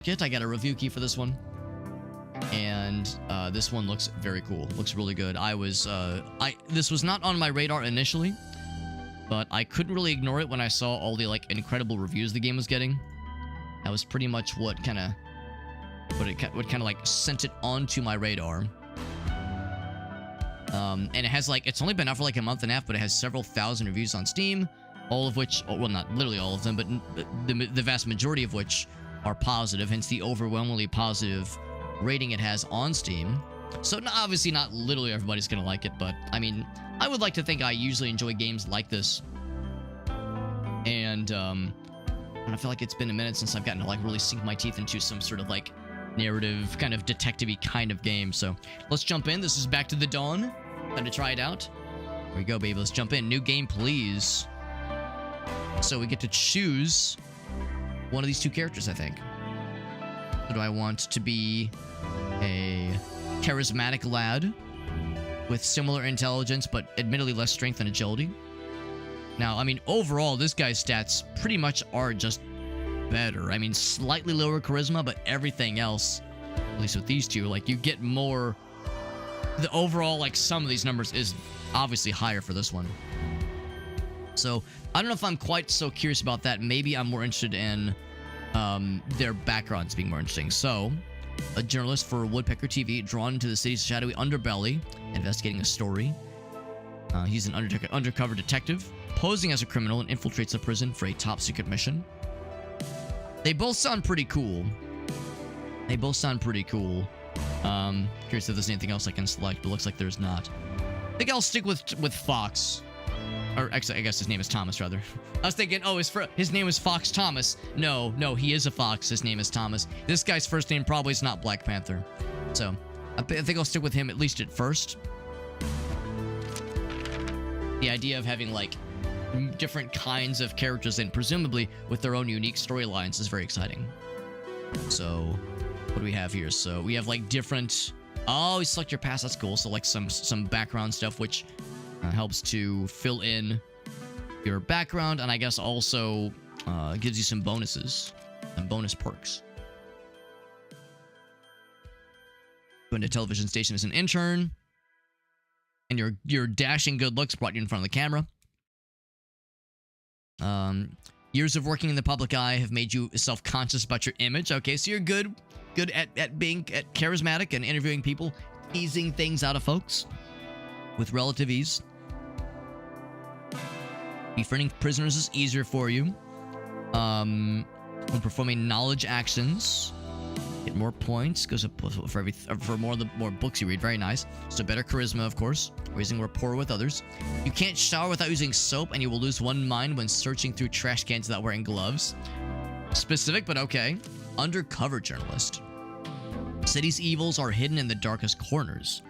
kit. I got a review key for this one. And this one looks very cool. Looks really good. This was not on my radar initially, but I couldn't really ignore it when I saw all the like incredible reviews the game was getting. That was pretty much what kind of like sent it onto my radar. And it has like, it's only been out for like a month and a half, but it has several thousand reviews on Steam, all of which, well, not literally all of them, but the vast majority of which are positive, hence the overwhelmingly positive rating it has on Steam. So obviously not literally everybody's gonna like it, but I mean, I would like to think I usually enjoy games like this. And I feel like it's been a minute since I've gotten to like really sink my teeth into some sort of like narrative, kind of detective-y kind of game. So let's jump in. This is Back to the Dawn. Time to try it out. Here we go, baby. Let's jump in. New game, please. So we get to choose one of these two characters, I think. So do I want to be a charismatic lad with similar intelligence, but admittedly less strength and agility? Now, I mean, overall, this guy's stats pretty much are just better. I mean, slightly lower charisma, but everything else, at least with these two, like, you get more. The overall, like, sum of these numbers is obviously higher for this one. So, I don't know if I'm quite so curious about that. Maybe I'm more interested in their backgrounds being more interesting. So, a journalist for Woodpecker TV, drawn into the city's shadowy underbelly, investigating a story. He's an undercover detective, posing as a criminal, and infiltrates a prison for a top-secret mission. They both sound pretty cool. Curious if there's anything else I can select, but looks like there's not. I think I'll stick with Fox. Or actually, I guess his name is Thomas, rather. I was thinking, oh, his name is Fox Thomas. No, he is a fox. His name is Thomas. This guy's first name probably is not Black Panther. So, I think I'll stick with him at least at first. The idea of having, like, different kinds of characters and presumably with their own unique storylines is very exciting. So, what do we have here? So, we have, like, different... Oh, you select your past. That's cool. So, like, some background stuff, which... helps to fill in your background, and I guess also gives you some bonuses and bonus perks. Going to a television station as an intern, and your dashing good looks brought you in front of the camera. Years of working in the public eye have made you self-conscious about your image. Okay, so you're good at being charismatic and interviewing people, teasing things out of folks with relative ease. Befriending prisoners is easier for you. When performing knowledge actions, get more points. Goes up for more books you read. Very nice. So better charisma, of course. Raising rapport with others. You can't shower without using soap, and you will lose one mind when searching through trash cans without wearing gloves. Specific, but okay. Undercover journalist. City's evils are hidden in the darkest corners.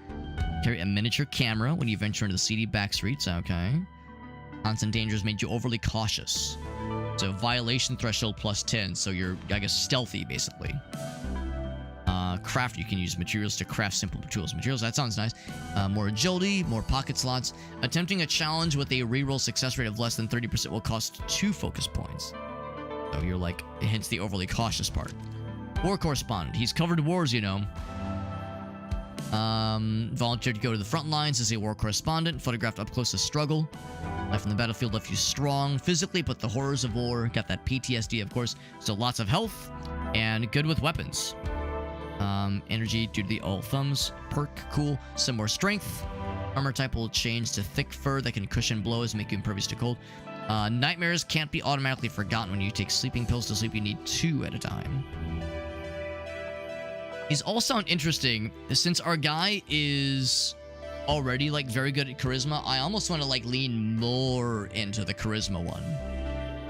Carry a miniature camera when you venture into the seedy back streets. Okay. Constant dangers made you overly cautious. So violation threshold plus 10. So you're, I guess, stealthy, basically. Craft. You can use materials to craft simple tools. Materials, that sounds nice. More agility, more pocket slots. Attempting a challenge with a reroll success rate of less than 30% will cost 2 focus points. So you're like, hence the overly cautious part. War correspondent. He's covered wars, you know. Volunteered to go to the front lines as a war correspondent. Photographed up close to struggle. Life on the battlefield left you strong physically, but the horrors of war. Got that PTSD, of course. So lots of health and good with weapons. Energy due to the all thumbs perk. Cool. Some more strength. Armor type will change to thick fur that can cushion blows, make you impervious to cold. Nightmares can't be automatically forgotten. When you take sleeping pills to sleep, you need 2 at a time. These all sound interesting. Since our guy is already, like, very good at charisma, I almost want to, like, lean more into the charisma one.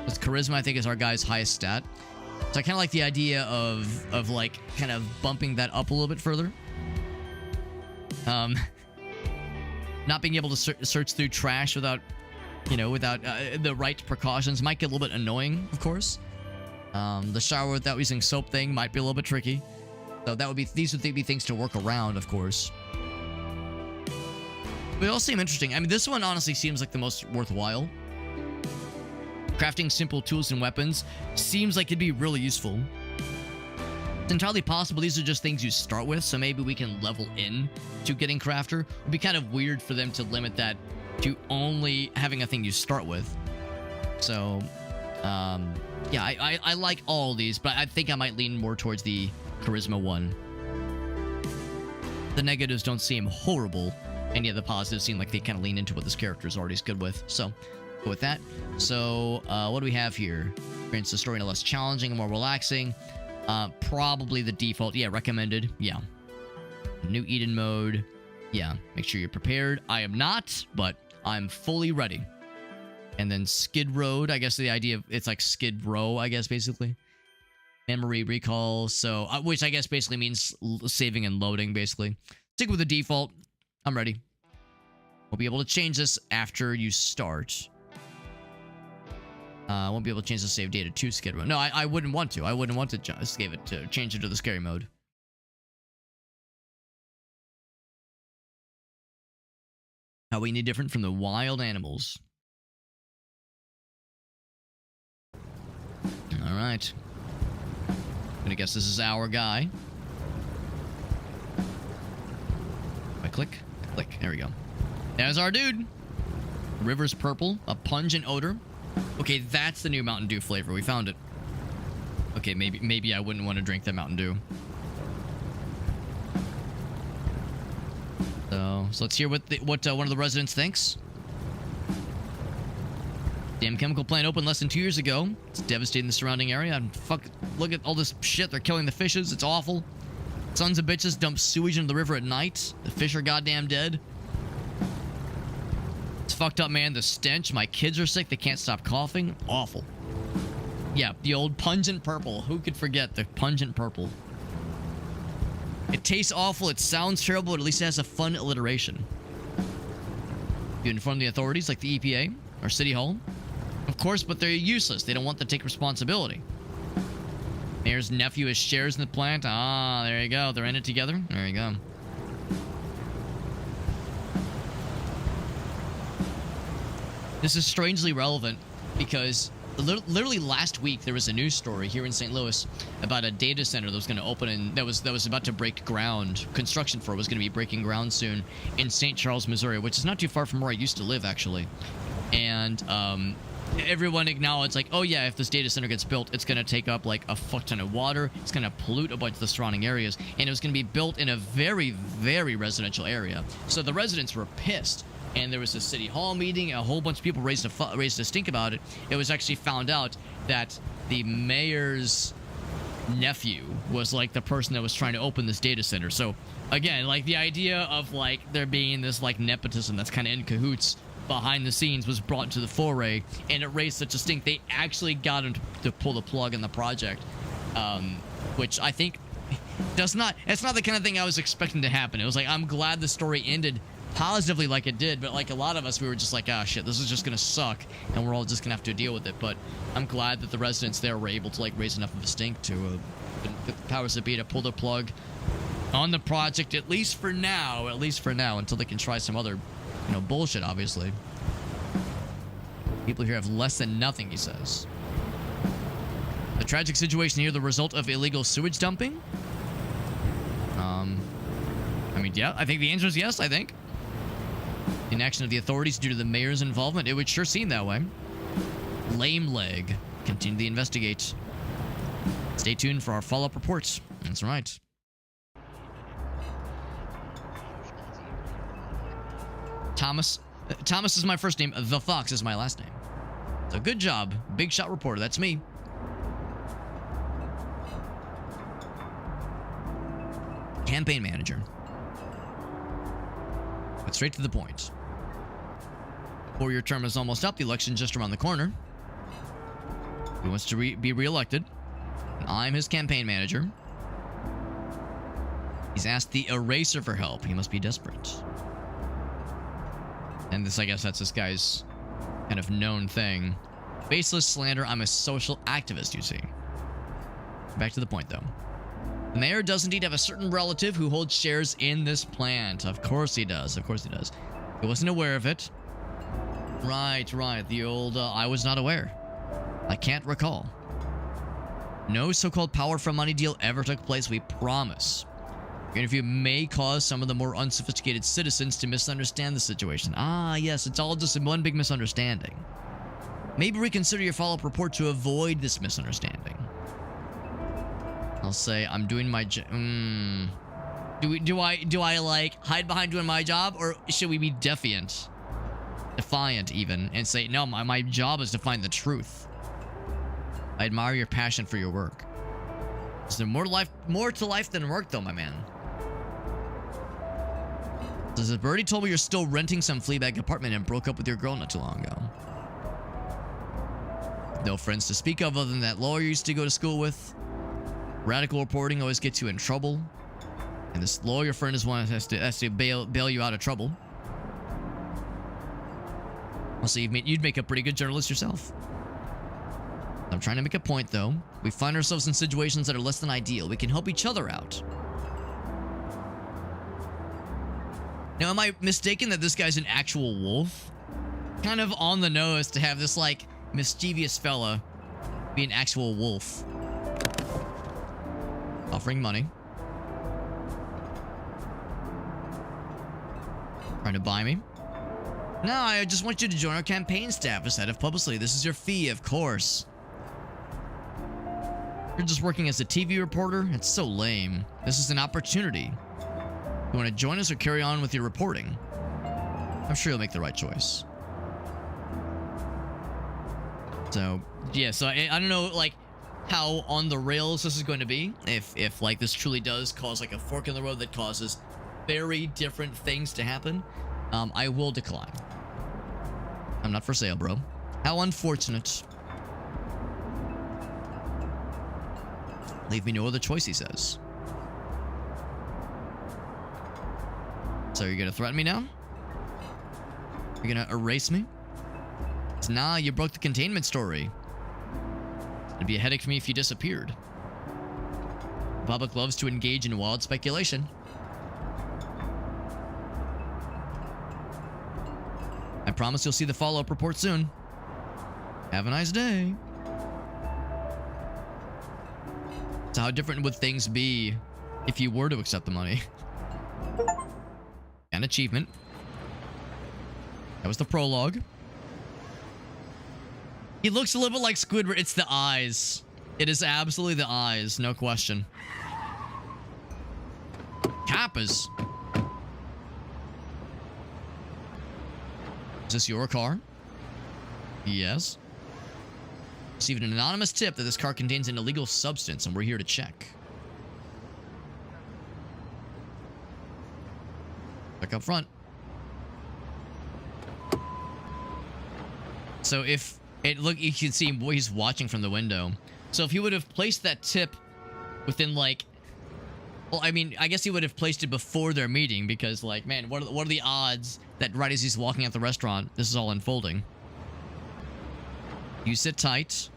Because charisma, I think, is our guy's highest stat. So I kind of like the idea of, like, kind of bumping that up a little bit further. Not being able to search through trash without, you know, without the right precautions might get a little bit annoying, of course. The shower without using soap thing might be a little bit tricky. So that would be, these would be things to work around, of course. They all seem interesting. I mean, this one honestly seems like the most worthwhile. Crafting simple tools and weapons seems like it'd be really useful. It's entirely possible these are just things you start with, so maybe we can level in to getting crafter. It'd be kind of weird for them to limit that to only having a thing you start with. So, yeah, I like all these, but I think I might lean more towards the charisma one. The negatives don't seem horrible, and yet the positives seem like they kind of lean into what this character is already good with. So, go with that. So, what do we have here? Experience the story in a less challenging and more relaxing. Probably the default. Yeah, recommended. Yeah. New Eden mode. Yeah, make sure you're prepared. I am not, but I'm fully ready. And then Skid Road. I guess the idea of it's like Skid Row, I guess, basically. Memory recall. So, which I guess basically means saving and loading, basically. Stick with the default. I'm ready. We'll be able to change this after you start. I won't be able to change the save data to Skid Row. No, I wouldn't want to. I wouldn't want to just change it to the scary mode. How we need different from the wild animals. All right. I'm gonna guess this is our guy. If I click. There we go. There's our dude. The river's purple, a pungent odor. Okay, that's the new Mountain Dew flavor. We found it. Okay, maybe I wouldn't want to drink the Mountain Dew. So let's hear what one of the residents thinks. Damn chemical plant opened less than 2 years ago. It's devastating the surrounding area. And look at all this shit. They're killing the fishes. It's awful. Sons of bitches dump sewage into the river at night. The fish are goddamn dead. It's fucked up, man. The stench. My kids are sick. They can't stop coughing. Awful. Yeah, the old pungent purple. Who could forget the pungent purple? It tastes awful. It sounds terrible, but at least it has a fun alliteration. You inform the authorities like the EPA or City Hall? Of course, but they're useless. They don't want to take responsibility. Mayor's nephew has shares in the plant. Ah, there you go. They're in it together. There you go. This is strangely relevant because literally last week there was a news story here in St. Louis about a data center that was going to open and that was about to break ground. Construction for it was going to be breaking ground soon in St. Charles, Missouri, which is not too far from where I used to live, actually. And everyone acknowledged, like, oh yeah, if this data center gets built, it's going to take up like a fuck ton of water. It's going to pollute a bunch of the surrounding areas, and it was going to be built in a very, very residential area. So the residents were pissed. And there was a city hall meeting. A whole bunch of people raised a stink about it. It was actually found out that the mayor's nephew was like the person that was trying to open this data center. So again, like the idea of like there being this like nepotism that's kind of in cahoots behind the scenes was brought to the foray, and it raised such a stink they actually got him to pull the plug in the project, which I think it's not the kind of thing I was expecting to happen. It was like, I'm glad the story ended positively like it did, but like a lot of us, we were just like, ah, shit, this is just gonna suck, and we're all just gonna have to deal with it. But I'm glad that the residents there were able to like raise enough of a stink to the powers that be to pull the plug on the project, at least for now, until they can try some other, bullshit, obviously. People here have less than nothing, he says. The tragic situation here, the result of illegal sewage dumping? I mean, yeah, I think the answer is yes, I think. Inaction of the authorities due to the mayor's involvement. It would sure seem that way. Lame leg. Continue to investigate. Stay tuned for our follow-up reports. That's right. Thomas is my first name. The Fox is my last name. So good job. Big shot reporter. That's me. Campaign manager. But straight to the point. 4-year term is almost up. The election's just around the corner. He wants to be reelected. And I'm his campaign manager. He's asked the Eraser for help. He must be desperate. And this, I guess that's this guy's kind of known thing. Baseless slander. I'm a social activist, you see. Back to the point, though. The mayor does indeed have a certain relative who holds shares in this plant. Of course he does. Of course he does. He wasn't aware of it. Right. The old, I was not aware. I can't recall. No so-called power for money deal ever took place, we promise. Your interview may cause some of the more unsophisticated citizens to misunderstand the situation. Ah, yes, it's all just one big misunderstanding. Maybe reconsider your follow-up report to avoid this misunderstanding. I'll say I'm doing my job. Do I like hide behind doing my job, or should we be defiant, even, and say no? My job is to find the truth. I admire your passion for your work. Is there more to life than work, though, my man? Says Birdie told me you're still renting some Fleabag apartment and broke up with your girl not too long ago. No friends to speak of other than that lawyer you used to go to school with. Radical reporting always gets you in trouble. And this lawyer friend is one that has to bail you out of trouble. Also, you'd make a pretty good journalist yourself. I'm trying to make a point, though. We find ourselves in situations that are less than ideal. We can help each other out. Now, am I mistaken that this guy's an actual wolf? Kind of on the nose to have this, like, mischievous fella be an actual wolf. Offering money. Trying to buy me. No, I just want you to join our campaign staff as head of publicity. This is your fee, of course. You're just working as a TV reporter? It's so lame. This is an opportunity. You want to join us or carry on with your reporting? I'm sure you'll make the right choice. So, yeah, so I don't know, like, how on the rails this is going to be. If like, this truly does cause, like, a fork in the road that causes very different things to happen, I will decline. I'm not for sale, bro. How unfortunate. Leave me no other choice, he says. So you're gonna threaten me now? You're gonna erase me? Nah, you broke the containment story. It'd be a headache for me if you disappeared. The public loves to engage in wild speculation. I promise you'll see the follow-up report soon. Have a nice day. So how different would things be if you were to accept the money? An achievement. That was the prologue. He looks a little bit like Squidward. It's the eyes. It is absolutely the eyes, no question. Kappas. Is this your car? Yes. Received an anonymous tip that this car contains an illegal substance, and we're here to check. Back up front. So if it look, you can see boy, he's watching from the window. So if he would have placed that tip within, like, well, I mean, I guess he would have placed it before their meeting, because, like, man, what are the odds that right as he's walking out the restaurant, this is all unfolding? You sit tight.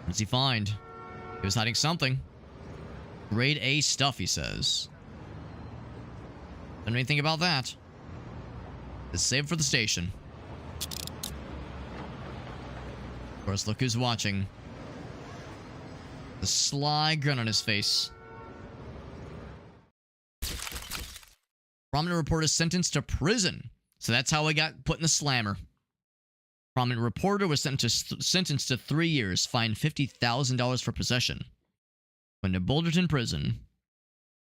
What does he find? He was hiding something. Grade A stuff, he says. Don't know anything about that. It's saved for the station. Of course, look who's watching. The sly grin on his face. Prominent reporter sentenced to prison. So that's how he got put in the slammer. Prominent reporter was sentenced to 3 years, fined $50,000 for possession. When to Boulderton prison.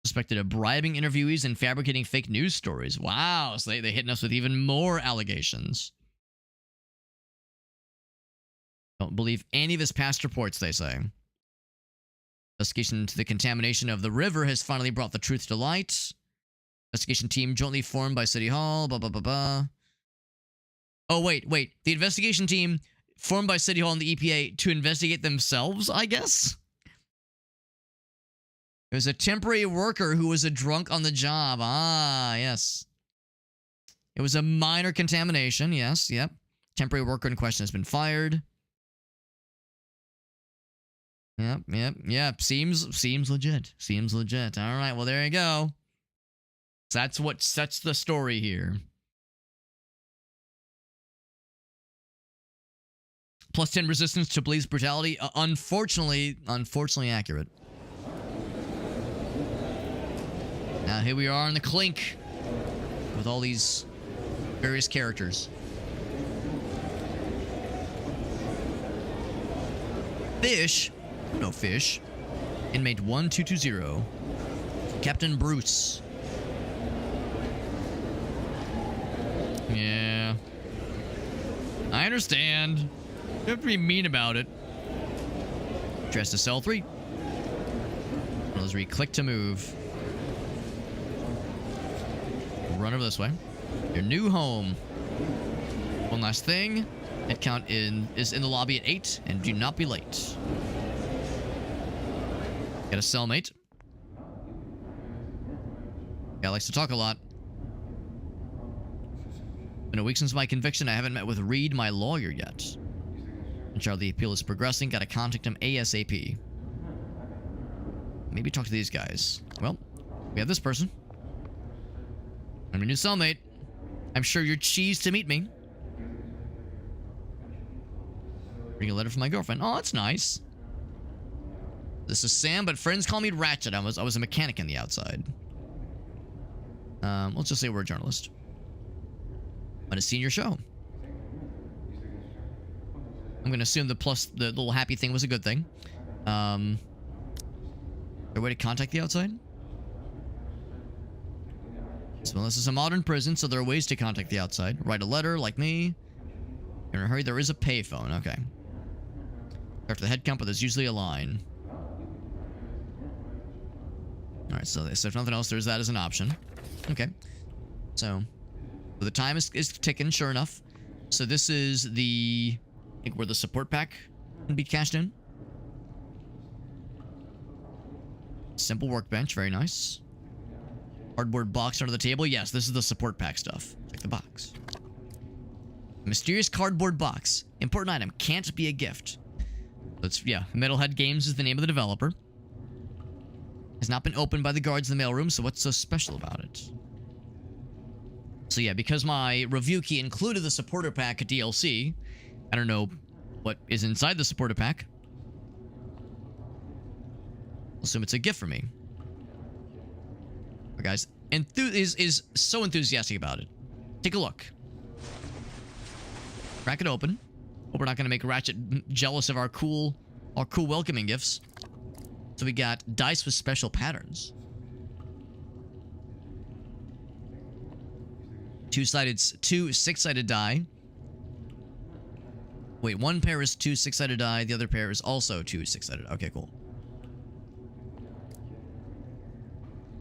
Suspected of bribing interviewees and fabricating fake news stories. Wow, so they're hitting us with even more allegations. Don't believe any of his past reports, they say. Investigation into the contamination of the river has finally brought the truth to light. Investigation team jointly formed by City Hall, blah, blah, blah, blah. Oh, wait. The investigation team formed by City Hall and the EPA to investigate themselves, I guess? There's a temporary worker who was a drunk on the job. Ah, yes. It was a minor contamination. Yes, yep. Temporary worker in question has been fired. Yep. Seems legit. Seems legit. All right, well, there you go. So that's what sets the story here. plus 10 resistance to Blaze Brutality. Unfortunately accurate. Now here we are in the Clink with all these various characters. Fish? No fish. Inmate 1220. Captain Bruce. Yeah. I understand. You have to be mean about it. Dress to cell 3. Let's click to move. Run over this way. Your new home. One last thing. Head count is in the lobby at 8, and do not be late. Got a cellmate. Guy likes to talk a lot. Been a week since my conviction. I haven't met with Reed, my lawyer, yet. And Charlie, the appeal is progressing. Gotta contact him ASAP. Maybe talk to these guys. Well, we have this person. I'm your new cellmate. I'm sure you're cheesed to meet me. Reading a letter from my girlfriend. Oh, that's nice. This is Sam, but friends call me Ratchet. I was a mechanic in the outside. Let's just say we're a journalist. I'm gonna see your show. I'm gonna assume the little happy thing was a good thing. Is there a way to contact the outside? So this is a modern prison, so there are ways to contact the outside. Write a letter, like me. In a hurry, there is a payphone. Okay. After the head count, but there's usually a line. Alright, so if nothing else, there's that as an option. Okay. So the time is ticking, sure enough. So this is I think where the support pack can be cashed in. Simple workbench, very nice. Cardboard box under the table. Yes, this is the support pack stuff. Check the box. Mysterious cardboard box. Important item. Can't be a gift. Yeah, Metalhead Games is the name of the developer. Has not been opened by the guards in the mailroom, so what's so special about it? So yeah, because my review key included the supporter pack DLC, I don't know what is inside the supporter pack. I'll assume it's a gift for me. But guys, is so enthusiastic about it. Take a look. Crack it open. Hope we're not going to make Ratchet jealous of our cool welcoming gifts. So we got dice with special patterns. Two six-sided die. Wait, one pair is 2 6-sided die. The other pair is also 2 6-sided. Okay, cool.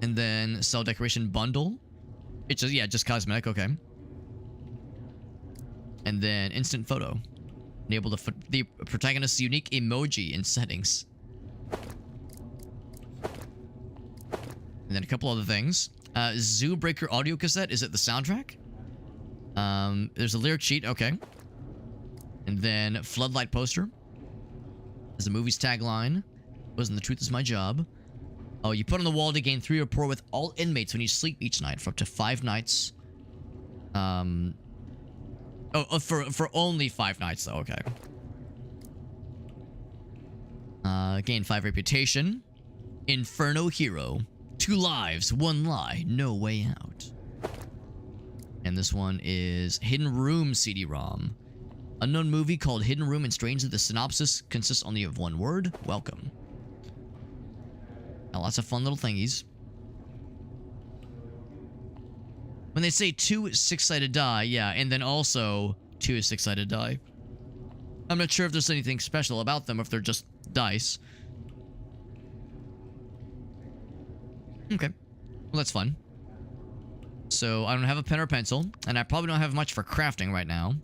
And then cell decoration bundle. It's just, yeah, just cosmetic. Okay. And then instant photo. Enable the protagonist's unique emoji in settings. And then a couple other things. Zoo Breaker audio cassette. Is it the soundtrack? There's a lyric sheet. Okay. And then floodlight poster. There's the movie's tagline. Wasn't the truth is my job. Oh, you put on the wall to gain 3 rapport with all inmates when you sleep each night for up to 5 nights. For only 5 nights though. Okay. Gain 5 reputation. Inferno hero. 2 lives, 1 lie, no way out. And this one is Hidden Room CD-ROM. Unknown movie called Hidden Room, and strangely the synopsis consists only of 1 word. Welcome. Now, lots of fun little thingies. When they say 2 6-sided die, yeah, and then also 2 6-sided die. I'm not sure if there's anything special about them, if they're just dice. Okay. Well, that's fun. So, I don't have a pen or pencil, and I probably don't have much for crafting right now.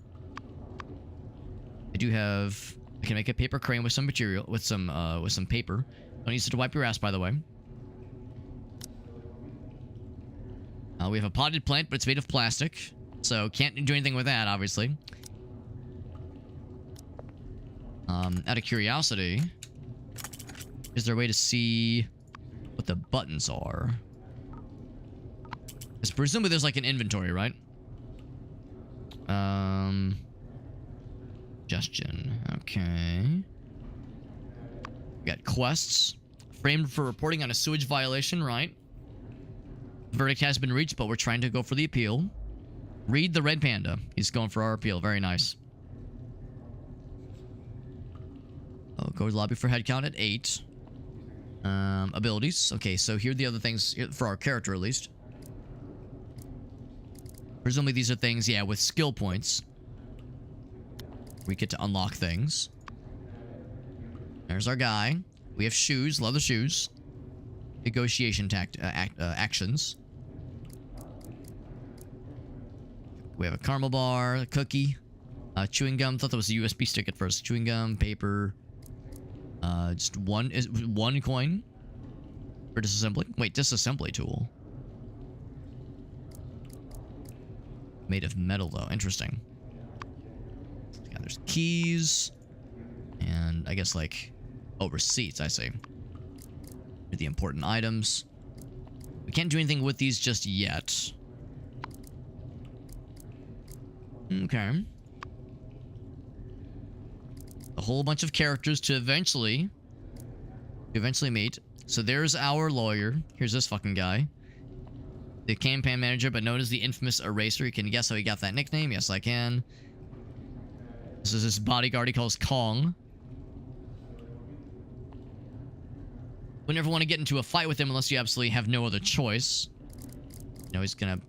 I do have... I can make a paper crane with some material, with some paper. Don't use it to wipe your ass, by the way. We have a potted plant, but it's made of plastic, so can't do anything with that, obviously. Out of curiosity, is there a way to see what the buttons are? Because presumably there's like an inventory, right? Suggestion. Okay. We got quests. Framed for reporting on a sewage violation, right? Verdict has been reached, but we're trying to go for the appeal. Read the red panda. He's going for our appeal. Very nice. Oh, go to the lobby for headcount at 8. Abilities. Okay, so here are the other things for our character, at least. Presumably these are things, yeah, with skill points. We get to unlock things. There's our guy. We have shoes, leather shoes. Negotiation actions. We have a caramel bar, a cookie, chewing gum. Thought that was a USB stick at first. Chewing gum, paper. Just one coin for disassembly. Wait, disassembly tool. Made of metal, though. Interesting. Yeah, there's keys. And I guess, like... Oh, receipts, I see. The important items. We can't do anything with these just yet. Okay. A whole bunch of characters to eventually meet. So there's our lawyer. Here's this fucking guy. The campaign manager, but known as the infamous Eraser. You can guess how he got that nickname. Yes, I can. This is his bodyguard. He calls Kong. Would never want to get into a fight with him unless you absolutely have no other choice. You know, he's gonna...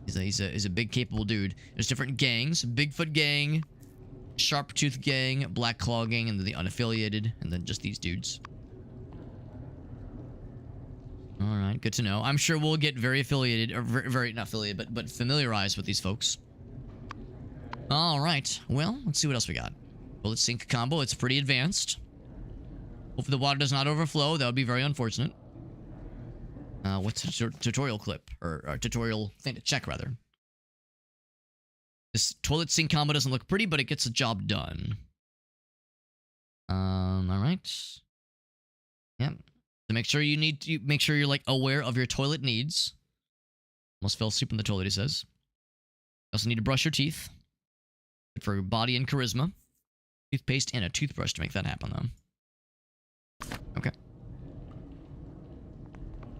He's a big, capable dude. There's different gangs. Bigfoot gang, Sharptooth gang, Black Claw gang, and then the unaffiliated, and then just these dudes. Alright, good to know. I'm sure we'll get very affiliated, or very not affiliated, but familiarized with these folks. Alright, well, let's see what else we got. Bullet sink combo, it's pretty advanced. Hopefully the water does not overflow. That would be very unfortunate. What's a tutorial clip? Or tutorial thing to check, rather. This toilet sink combo doesn't look pretty, but it gets the job done. Alright. Yep. So make sure make sure you're, like, aware of your toilet needs. Almost fell asleep in the toilet, he says. You also need to brush your teeth. Good for body and charisma. Toothpaste and a toothbrush to make that happen, though. Okay.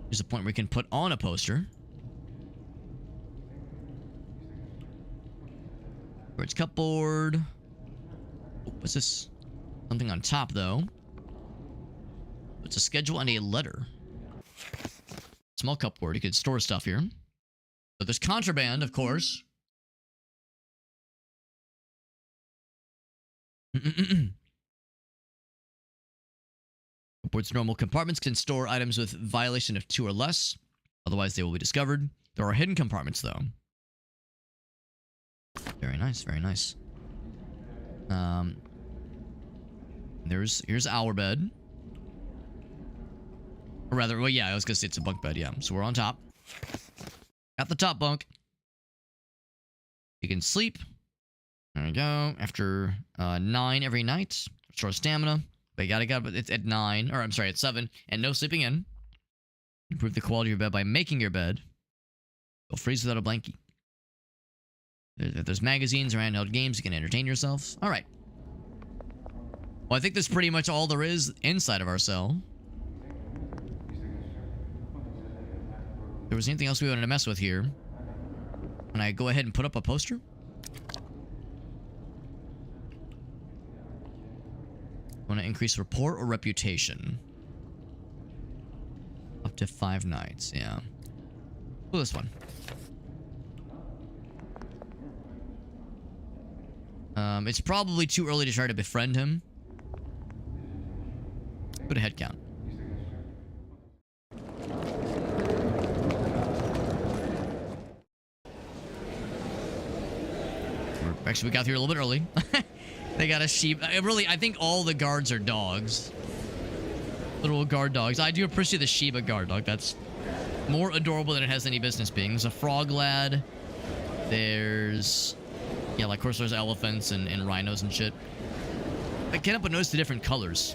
Here's a point where we can put on a poster. Where's cupboard? Oh, what's this? Something on top, though. It's a schedule and a letter. Small cupboard. You could store stuff here. So there's contraband, of course. Cupboard's normal compartments can store items with violation of 2 or less. Otherwise, they will be discovered. There are hidden compartments, though. Very nice, very nice. Here's our bed. Or rather, well, yeah, I was gonna say it's a bunk bed, yeah. So we're on top. Got the top bunk. You can sleep. There we go. After 9 every night. Restore stamina. But you gotta get up, it's at 9, or I'm sorry, at 7, and no sleeping in. Improve the quality of your bed by making your bed. You'll freeze without a blankie. There's magazines or handheld games, you can entertain yourself. Alright. Well, I think that's pretty much all there is inside of our cell. If there was anything else we wanted to mess with here. Can I go ahead and put up a poster? Want to increase rapport or reputation? Up to 5 nights, yeah. Oh, this one. It's probably too early to try to befriend him. Go to head count. Actually, we got here a little bit early. They got a sheep. I think all the guards are dogs. Little guard dogs. I do appreciate the Shiba guard dog. That's more adorable than it has any business being. There's a frog lad. There's... Yeah, like, of course, there's elephants and rhinos and shit. I can't help but notice the different colors.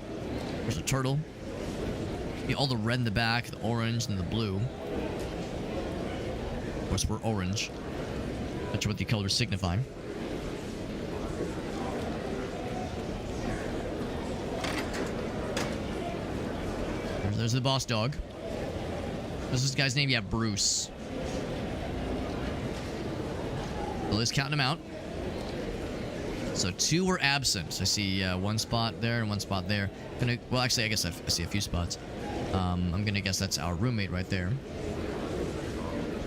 There's a turtle. Yeah, all the red in the back, the orange, and the blue. Of course, we're orange. Not sure what the colors signify. there's the boss dog. What's this guy's name? Yeah, Bruce. Lily's counting them out. So 2 were absent. I see 1 spot there and 1 spot there. Well, actually, I guess I see a few spots. I'm gonna guess that's our roommate right there.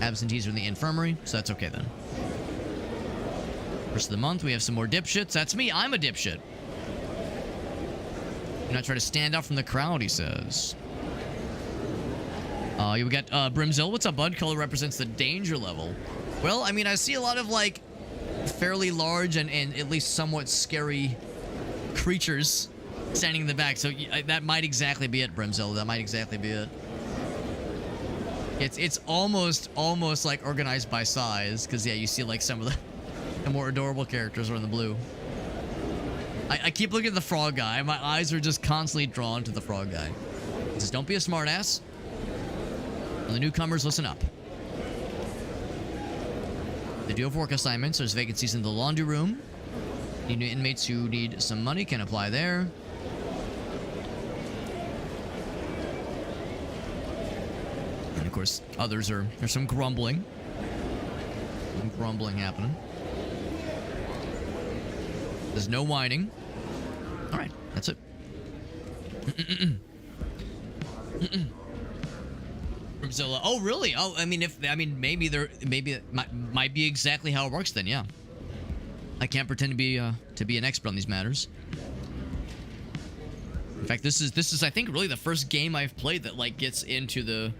Absentees are in the infirmary, so that's okay then. First of the month, we have some more dipshits. That's me. I'm a dipshit. Do not try to stand out from the crowd, he says. We got Brimzilla. What's up, bud? Color represents the danger level. Well, I mean, I see a lot of, like, fairly large and at least somewhat scary creatures standing in the back. So that might exactly be it, Brimzilla. That might exactly be it. It's almost like organized by size. Because, yeah, you see, like, some of the more adorable characters are in the blue. I keep looking at the frog guy. My eyes are just constantly drawn to the frog guy. He says, don't be a smartass. And the newcomers, listen up. They do have work assignments. There's vacancies in the laundry room. Any new inmates who need some money can apply there. And of course, others are... There's some grumbling. Some grumbling happening. There's no whining. All right, that's it. Brimzilla. Oh, really? Oh, I mean, maybe it might be exactly how it works then. Yeah. I can't pretend to be an expert on these matters. In fact, this is I think really the first game I've played that like gets into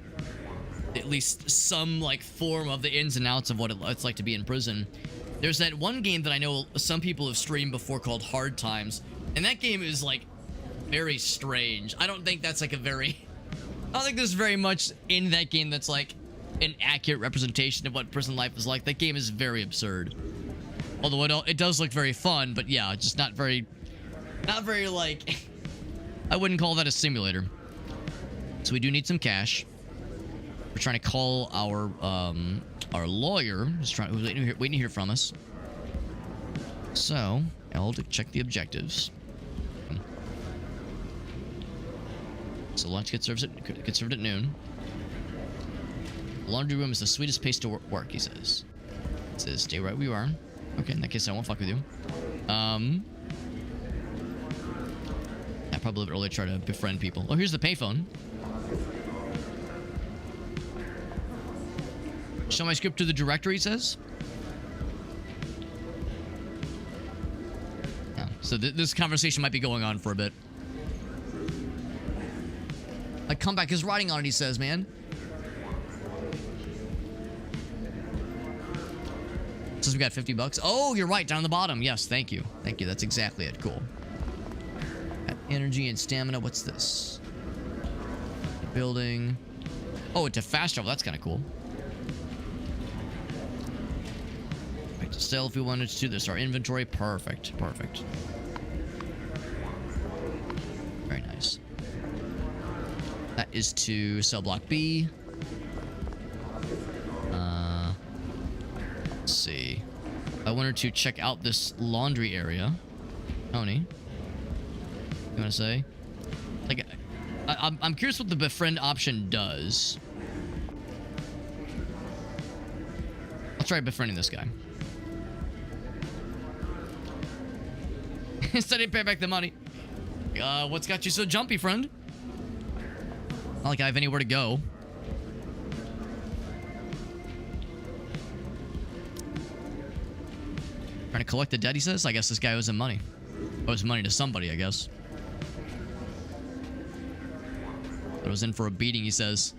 at least some like form of the ins and outs of what it's like to be in prison. There's that one game that I know some people have streamed before called Hard Times, and that game is like very strange. I don't think that's like I don't think there's very much in that game that's like an accurate representation of what prison life is like. That game is very absurd. Although it does look very fun, but yeah, just not very like, I wouldn't call that a simulator. So we do need some cash. We're trying to call our lawyer, who's waiting to hear from us. So, I'll check the objectives. So lunch gets served at noon. The laundry room is the sweetest place to work, he says. It says, stay right where you are. Okay, in that case, I won't fuck with you. I probably a little bit earlier try to befriend people. Oh, here's the payphone. Show my script to the director, he says. Yeah, so this conversation might be going on for a bit. A comeback is riding on it, he says, man. Says we got 50 bucks. Oh, you're right, down the bottom. Yes, thank you. Thank you, that's exactly it. Cool. Got energy and stamina. What's this? Building. Oh, it's a fast travel. That's kind of cool. Right, to sell if we wanted to do this. Our inventory. Perfect. Perfect. Very nice. That is to cell block B. Let's see. I wanted to check out this laundry area. Tony, you want to say? Like, I'm curious what the befriend option does. I'll try befriending this guy. Instead, I pay back the money. What's got you so jumpy, friend? Not like I have anywhere to go. Trying to collect the debt, he says? I guess this guy owes him money. Owes money to somebody, I guess. But I was in for a beating, he says.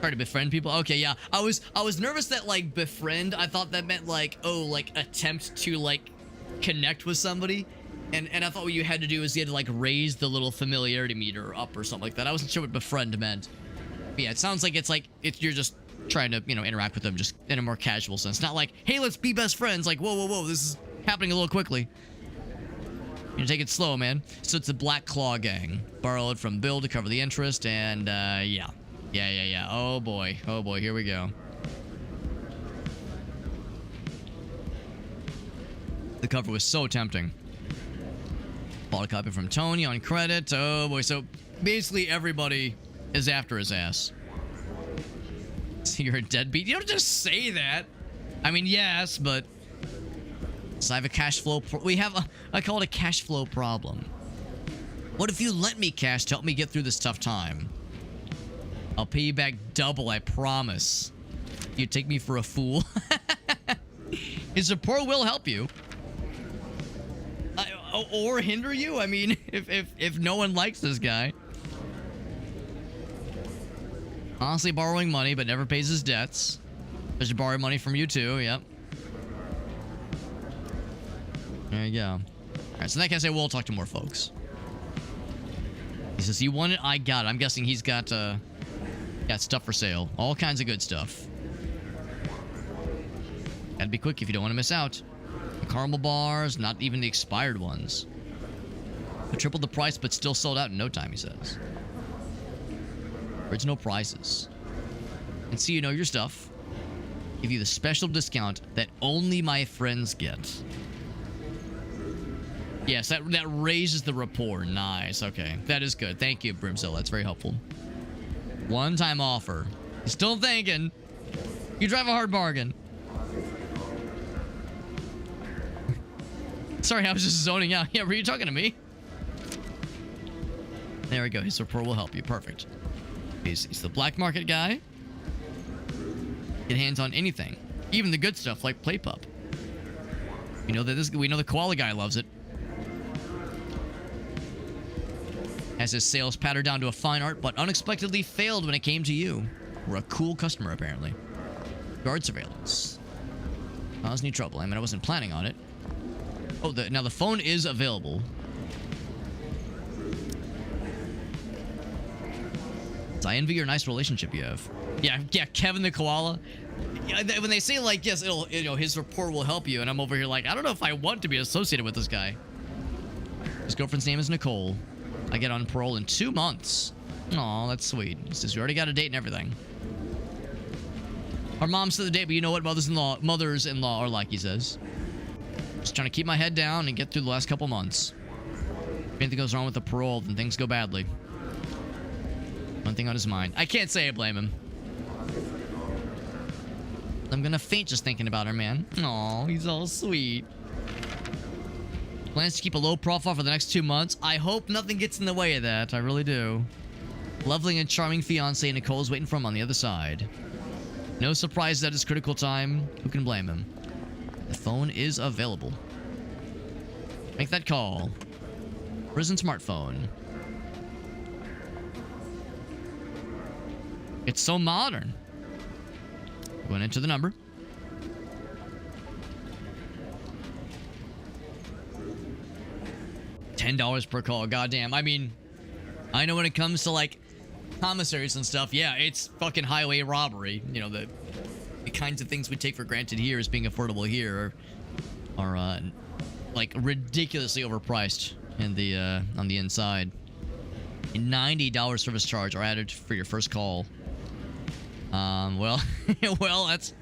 Try to befriend people? Okay, yeah. I was nervous that, like, befriend, I thought that meant, like, oh, like, attempt to, like, connect with somebody. And I thought what you had to do is you had to, like, raise the little familiarity meter up or something like that. I wasn't sure what befriend meant. But yeah, it sounds like it's you're just trying to, you know, interact with them just in a more casual sense. Not like, hey, let's be best friends. Like, whoa, whoa, whoa, this is happening a little quickly. You know, take it slow, man. So it's the Black Claw Gang. Borrowed from Bill to cover the interest, and, yeah. Yeah. Oh, boy, here we go. The cover was so tempting. Bought a copy from Tony on credit. Oh boy, so basically everybody is after his ass. So you're a deadbeat? You don't just say that. I mean, yes, but... So I have a cash flow... I call it a cash flow problem. What if you lent me cash to help me get through this tough time? I'll pay you back double, I promise. You take me for a fool. His support will help you. Or hinder you? I mean, if no one likes this guy. Honestly, borrowing money, but never pays his debts. There's borrowing money from you too, yep. There you go. Alright, so in that case, I will talk to more folks. He says, you want it? I got it. I'm guessing he's got stuff for sale. All kinds of good stuff. Gotta be quick if you don't want to miss out. The caramel bars, not even the expired ones. Triple the price, but still sold out in no time, he says. Original prices. And so you know your stuff. Give you the special discount that only my friends get. Yes, that raises the rapport. Nice. Okay. That is good. Thank you, Brimzilla. That's very helpful. One-time offer. Still thinking. You drive a hard bargain. Sorry, I was just zoning out. Yeah, were you talking to me? There we go. His rapport will help you. Perfect. He's the black market guy. Get hands on anything. Even the good stuff like PlayPup. We know the koala guy loves it. Has his sales patterned down to a fine art, but unexpectedly failed when it came to you. We're a cool customer, apparently. Guard surveillance. Cause any trouble. I mean, I wasn't planning on it. Oh, now the phone is available. So I envy your nice relationship you have. Yeah, Kevin the koala. Yeah, when they say like, yes, his rapport will help you, and I'm over here like, I don't know if I want to be associated with this guy. His girlfriend's name is Nicole. I get on parole in 2 months. Aw, that's sweet. He says we already got a date and everything. Our mom said the date, but you know what mothers-in-law are like, he says. Just trying to keep my head down and get through the last couple months. If anything goes wrong with the parole, then things go badly. One thing on his mind. I can't say I blame him. I'm gonna faint just thinking about her, man. Aw, he's all sweet. Plans to keep a low profile for the next 2 months. I hope nothing gets in the way of that. I really do. Lovely and charming fiance Nicole's waiting for him on the other side. No surprise at his critical time. Who can blame him? The phone is available. Make that call. Prison smartphone. It's so modern. Going into the number. $10 per call. Goddamn. I mean, I know when it comes to like commissaries and stuff, yeah, it's fucking highway robbery. You know, the kinds of things we take for granted here as being affordable here are like ridiculously overpriced in the on the inside. $90 service charge are added for your first call. Well, well, that's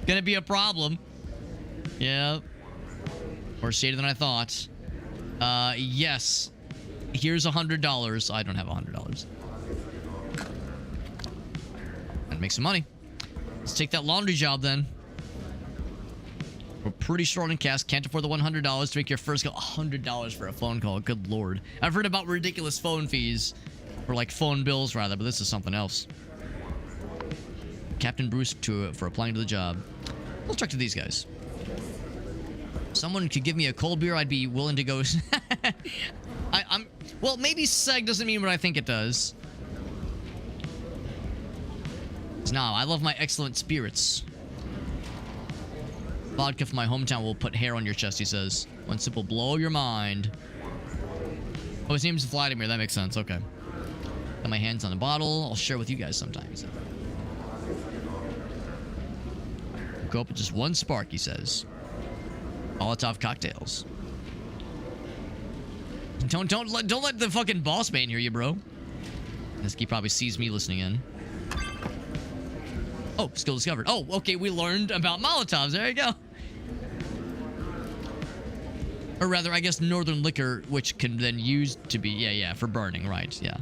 gonna be a problem. Yeah. More shady than I thought. Yes. Here's $100. I don't have $100. Gotta make some money. Let's take that laundry job then. We're pretty short on cash. Can't afford the $100 to make your first call. $100 for a phone call. Good lord. I've heard about ridiculous phone fees. Or like phone bills rather, but this is something else. Captain Bruce for applying to the job. Let's talk to these guys. Someone could give me a cold beer, I'd be willing to go. Well, maybe seg doesn't mean what I think it does. No, I love my excellent spirits. Vodka from my hometown will put hair on your chest, he says. One sip will blow your mind. Oh, his name's Vladimir. That makes sense. Okay. Got my hands on the bottle. I'll share with you guys sometimes. Go up with just one spark, he says. Molotov cocktails. Don't let the fucking boss man hear you, bro. This key probably sees me listening in. Oh, skill discovered. Oh, okay, we learned about Molotovs. There you go. Or rather, I guess Northern Liquor, which can then use to be... Yeah, for burning, right, yeah.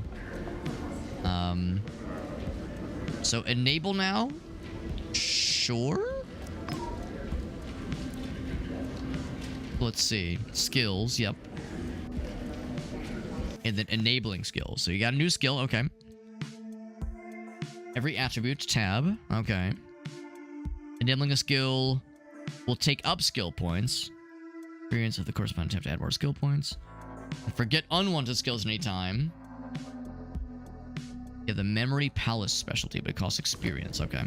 So enable now? Sure? Let's see. Skills, yep. And then enabling skills. So you got a new skill, okay. Every attribute, tab, okay. Enabling a skill will take up skill points. Experience of the corresponding tab to add more skill points. And forget unwanted skills anytime. Yeah, the Memory Palace specialty, but it costs experience, okay.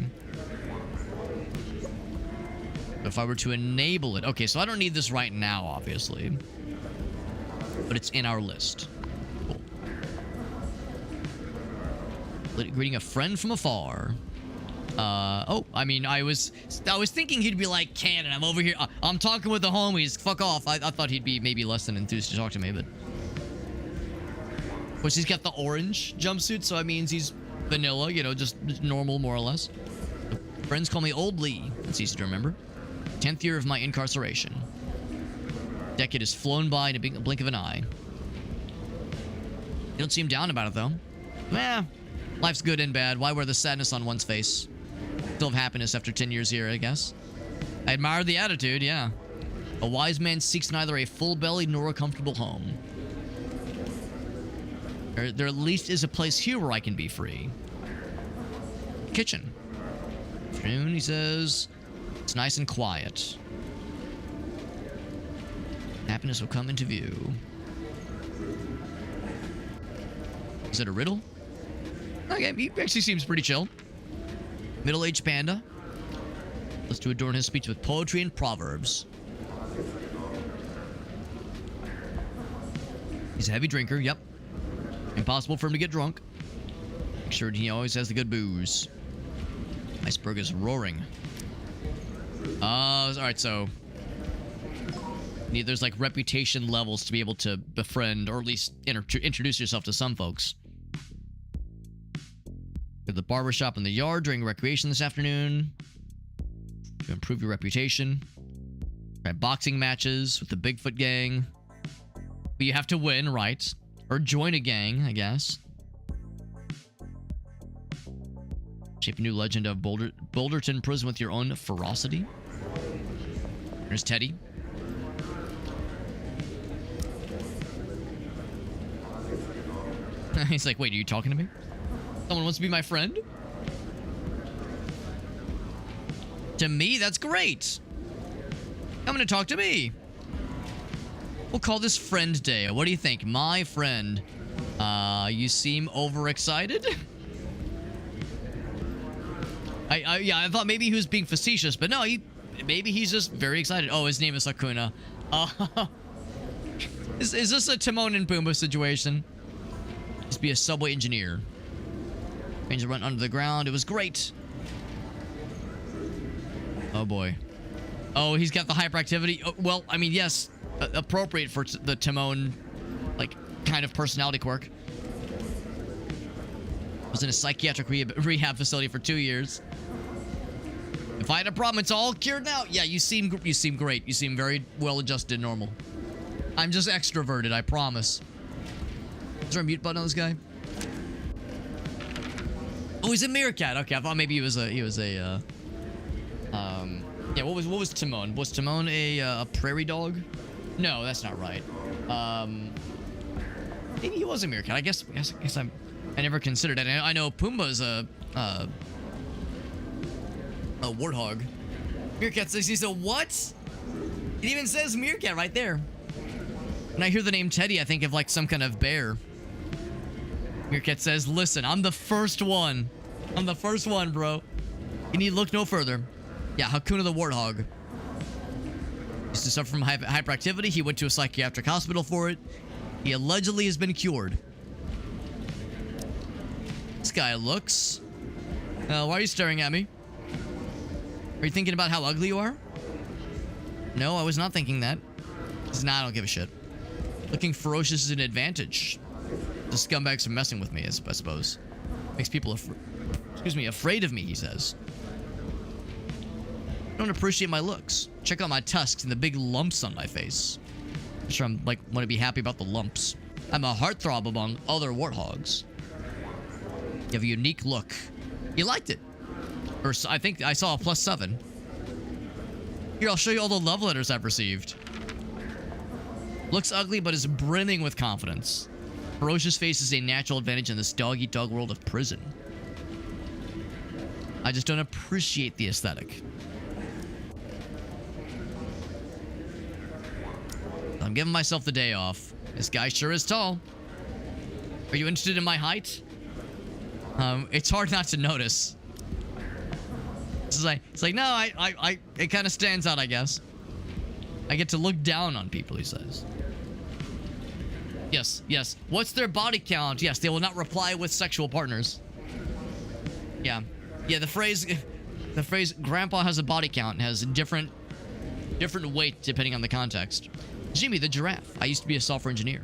If I were to enable it... Okay, so I don't need this right now, obviously. But it's in our list. Cool. Greeting a friend from afar. Oh, I mean, I was thinking he'd be like, Cannon, I'm over here. I'm talking with the homies. Fuck off. I thought he'd be maybe less than enthused to talk to me, but... Of course, he's got the orange jumpsuit, so that means he's vanilla, you know, just normal, more or less. Friends call me Old Lee. That's easy to remember. 10th year of my incarceration. Decade has flown by in a blink of an eye. You don't seem down about it, though. Life's good and bad. Why wear the sadness on one's face? Still have happiness after 10 years here, I guess. I admire the attitude, yeah. A wise man seeks neither a full belly nor a comfortable home. There at least is a place here where I can be free. Kitchen. Afternoon, he says. It's nice and quiet. Happiness will come into view. Is it a riddle? Okay, he actually seems pretty chill. Middle-aged panda. Let's to adorn his speech with poetry and proverbs. He's a heavy drinker, yep. Impossible for him to get drunk. Make sure he always has the good booze. Iceberg is roaring. Alright, so... There's like reputation levels to be able to befriend, or at least introduce yourself to some folks. At the barbershop in the yard during recreation this afternoon. To improve your reputation. Try boxing matches with the Bigfoot gang. But you have to win, right? Or join a gang, I guess. Shape a new legend of Boulderton Prison with your own ferocity. There's Teddy. He's like, wait, are you talking to me? Someone wants to be my friend? To me? That's great. Come to talk to me. We'll call this Friend Day. What do you think? My friend. You seem overexcited? Yeah, I thought maybe he was being facetious, but no, maybe he's just very excited. Oh, his name is Hakuna. Is this a Timon and Pumbaa situation? Just be a subway engineer. Ranger run under the ground. It was great. Oh boy. Oh, he's got the hyperactivity. Oh, well, I mean, yes, appropriate for the Timon, like, kind of personality quirk. Was in a psychiatric rehab facility for 2 years. If I had a problem, it's all cured now. Yeah, you seem great. You seem very well adjusted, normal. I'm just extroverted, I promise. Is there a mute button on this guy? Oh, he's a meerkat. Okay, I thought maybe he was a yeah, what was Timon? Was Timon a prairie dog? No, that's not right. Maybe he was a meerkat. I guess I never considered it. I know Pumbaa's a warthog. Meerkat says he's a what? It even says meerkat right there. When I hear the name Teddy, I think of like some kind of bear. Meerkat says, listen, I'm the first one. I'm the first one, bro. You need look no further. Yeah, Hakuna the warthog. Used to suffer from hyperactivity. He went to a psychiatric hospital for it. He allegedly has been cured. This guy looks... why are you staring at me? Are you thinking about how ugly you are? No, I was not thinking that. Nah, I don't give a shit. Looking ferocious is an advantage. The scumbags are messing with me, I suppose. Makes people afraid of me, he says. I don't appreciate my looks. Check out my tusks and the big lumps on my face. Sure, I'm like want to be happy about the lumps. I'm a heartthrob among other warthogs. You have a unique look. You liked it. Or I think I saw a +7. Here, I'll show you all the love letters I've received. Looks ugly, but is brimming with confidence. Ferocious face is a natural advantage in this dog-eat-dog world of prison. I just don't appreciate the aesthetic. I'm giving myself the day off. This guy sure is tall. Are you interested in my height? It's hard not to notice. It's like no, it kind of stands out, I guess. I get to look down on people, he says. Yes. What's their body count? Yes, they will not reply with sexual partners. Yeah, the phrase grandpa has a body count has different weight depending on the context. Jimmy the giraffe. I used to be a software engineer.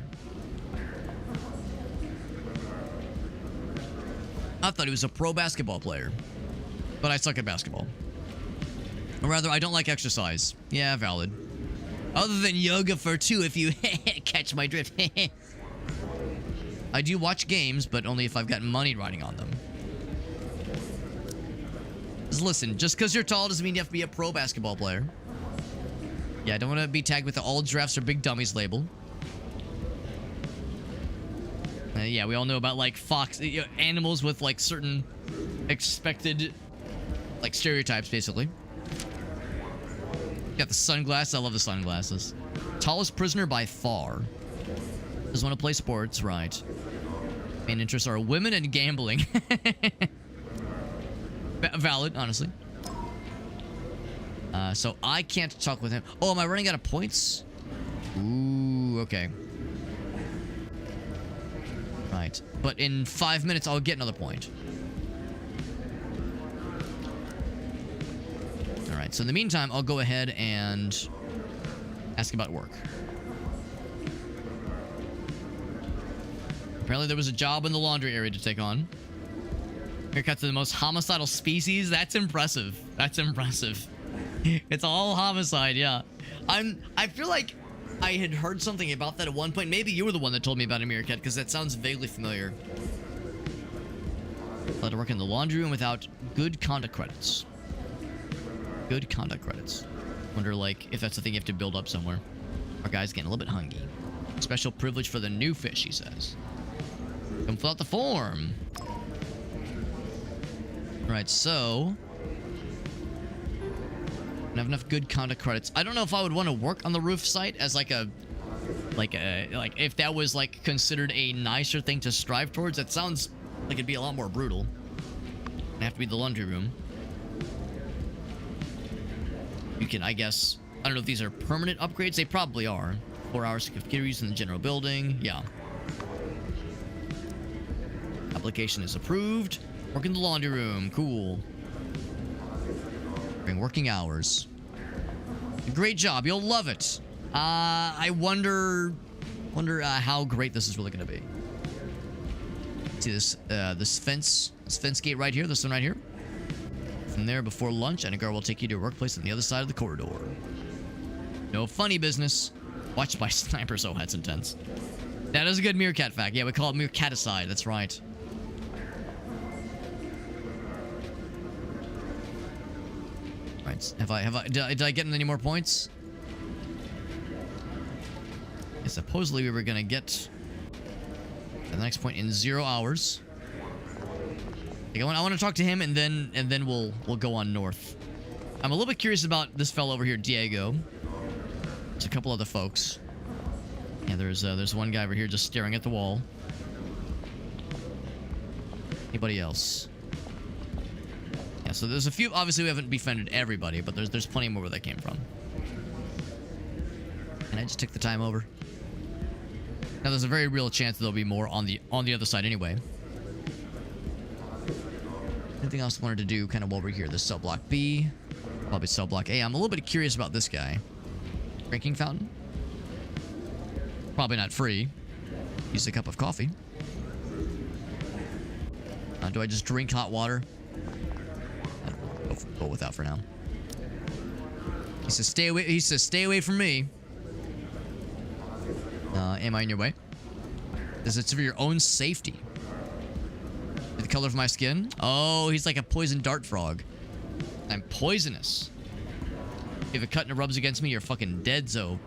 I thought he was a pro basketball player, but I suck at basketball. Or rather, I don't like exercise. Yeah, valid. Other than yoga for two, if you catch my drift. I do watch games, but only if I've got money riding on them. Just listen, just because you're tall doesn't mean you have to be a pro basketball player. Yeah, I don't want to be tagged with the all giraffes are big dummies label. Yeah, we all know about like fox animals with like certain expected like stereotypes, basically. Got the sunglasses. I love the sunglasses. Tallest prisoner by far. Doesn't want to play sports, right? Main interests are women and gambling. Valid, honestly. So I can't talk with him. Oh, am I running out of points? Ooh, okay. Right. But in 5 minutes, I'll get another point. Alright, so in the meantime, I'll go ahead and ask about work. Apparently there was a job in the laundry area to take on. Haircut to the most homicidal species. That's impressive. That's impressive. It's all homicide, yeah. I feel like I had heard something about that at one point. Maybe you were the one that told me about a meerkat, because that sounds vaguely familiar. Allowed to work in the laundry room without good conduct credits. Good conduct credits. Wonder, like, if that's the thing you have to build up somewhere. Our guy's getting a little bit hungry. Special privilege for the new fish, he says. Come fill out the form. Right, so... I have enough good conduct credits. I don't know if I would want to work on the roof site as like if that was like considered a nicer thing to strive towards. That sounds like it'd be a lot more brutal. It'd have to be the laundry room. You can, I guess, I don't know if these are permanent upgrades. They probably are. 4 hours of computer use in the general building. Yeah. Application is approved. Work in the laundry room. Cool. Working hours. Great job. You'll love it. I wonder how great this is really going to be. See this fence gate right here. This one right here. From there, before lunch, and a girl will take you to a workplace on the other side of the corridor. No funny business. Watched by snipers. Oh, that's intense. That is a good meerkat fact. Yeah, we call it meerkaticide. That's right. Right. Did I get any more points? Yeah, supposedly we were gonna get the next point in 0 hours. I want to talk to him and then we'll go on north. I'm a little bit curious about this fellow over here, Diego. There's a couple other folks. Yeah, there's one guy over here just staring at the wall. Anybody else? Yeah, so there's a few. Obviously, we haven't befriended everybody, but there's plenty more where that came from. And I just took the time over. Now, there's a very real chance there'll be more on the other side anyway. Anything else I wanted to do kind of while we're here? This cell block B. Probably cell block A. I'm a little bit curious about this guy. Drinking fountain? Probably not free. Use a cup of coffee. Do I just drink hot water? Go without for now. He says stay away. He says stay away from me. Am I in your way? Is it for your own safety? The color of my skin? Oh, he's like a poison dart frog. I'm poisonous. If a cut and it rubs against me, you're fucking dead, Zo.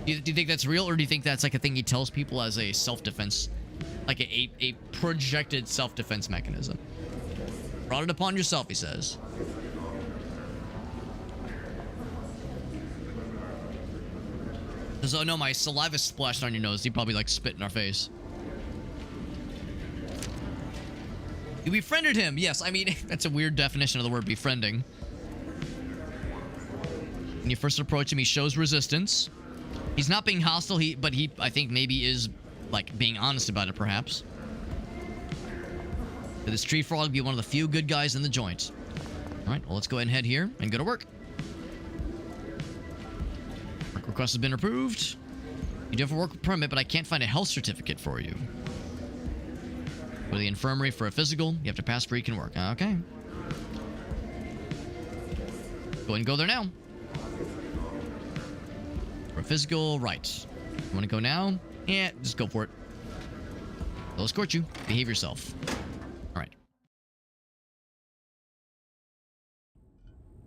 Do you think that's real, or do you think that's like a thing he tells people as a self-defense? Like a projected self-defense mechanism? Brought it upon yourself, he says. Oh no, my saliva splashed on your nose. He probably like spit in our face. You befriended him. Yes, I mean, that's a weird definition of the word befriending. When you first approach him, he shows resistance. He's not being hostile, but I think maybe is like being honest about it, perhaps. Could this tree frog be one of the few good guys in the joint? All right, well, let's go ahead and head here and go to work. Work request has been approved. You do have a work permit, but I can't find a health certificate for you. Go to the infirmary for a physical. You have to pass before you can work. Okay. Go ahead and go there now. For a physical, right. You want to go now? Yeah, just go for it. They'll escort you. Behave yourself. All right.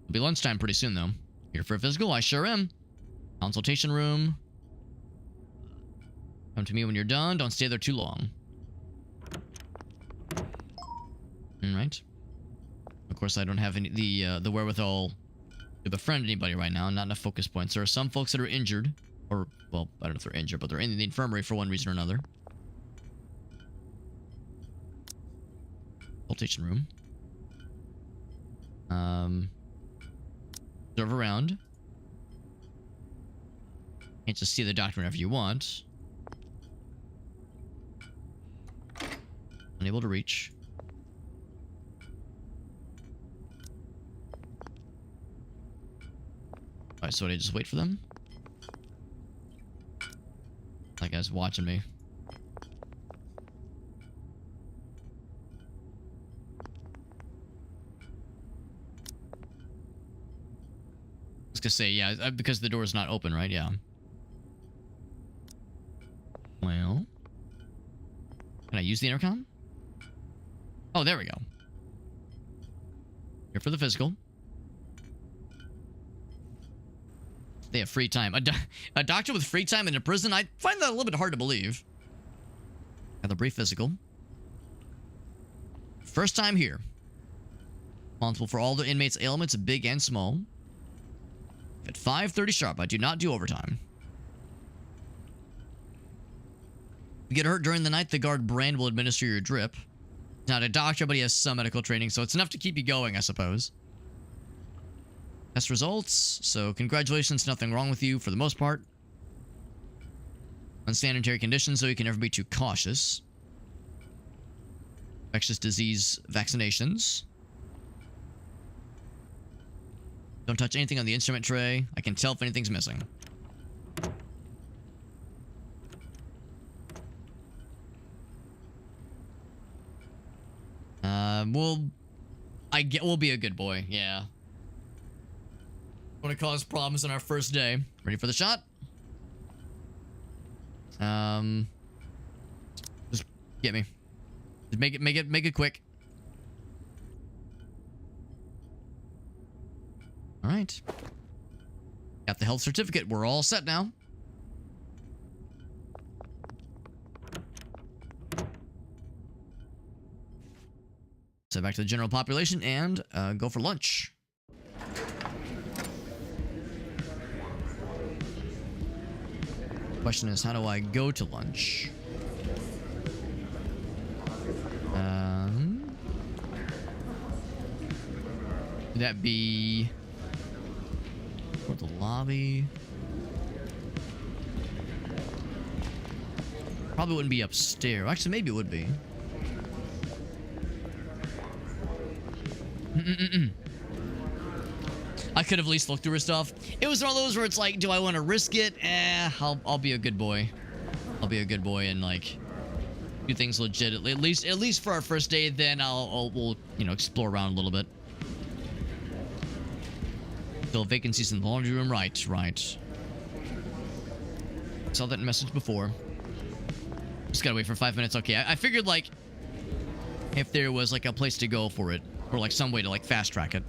It'll be lunchtime pretty soon, though. Here for a physical? I sure am. Consultation room. Come to me when you're done. Don't stay there too long. All right. Of course, I don't have any the wherewithal to befriend anybody right now. Not enough focus points. There are some folks that are injured, or well, I don't know if they're injured, but they're in the infirmary for one reason or another. Consultation room. Observe around. Can't just see the doctor whenever you want. Unable to reach. Alright, so I just wait for them? That guy's watching me. I was gonna say, yeah, because the door's not open, right? Yeah. Well, can I use the intercom? Oh, there we go. Here for the physical. They have free time. A doctor with free time in a prison? I find that a little bit hard to believe. Have a brief physical. First time here. Responsible for all the inmates' ailments, big and small. At 5:30 sharp, I do not do overtime. If you get hurt during the night, the guard Brand will administer your drip. He's not a doctor, but he has some medical training, so it's enough to keep you going, I suppose. Test results. So, congratulations, nothing wrong with you for the most part. Unsanitary conditions, so you can never be too cautious. Infectious disease vaccinations. Don't touch anything on the instrument tray. I can tell if anything's missing. We'll be a good boy, yeah. Want to cause problems on our first day. Ready for the shot? Just get me. Just make it quick. All right. Got the health certificate. We're all set now. So back to the general population and go for lunch. Question is, how do I go to lunch? Would that be for the lobby? Probably wouldn't be upstairs. Actually, maybe it would be. I could have at least looked through her stuff. It was one of those where it's like, do I want to risk it? I'll be a good boy. I'll be a good boy and like do things legitimately. At least for our first day. Then we'll explore around a little bit. So vacancies in the laundry room, right. Saw that message before. Just gotta wait for 5 minutes. Okay, I figured like if there was like a place to go for it, or like some way to like fast track it.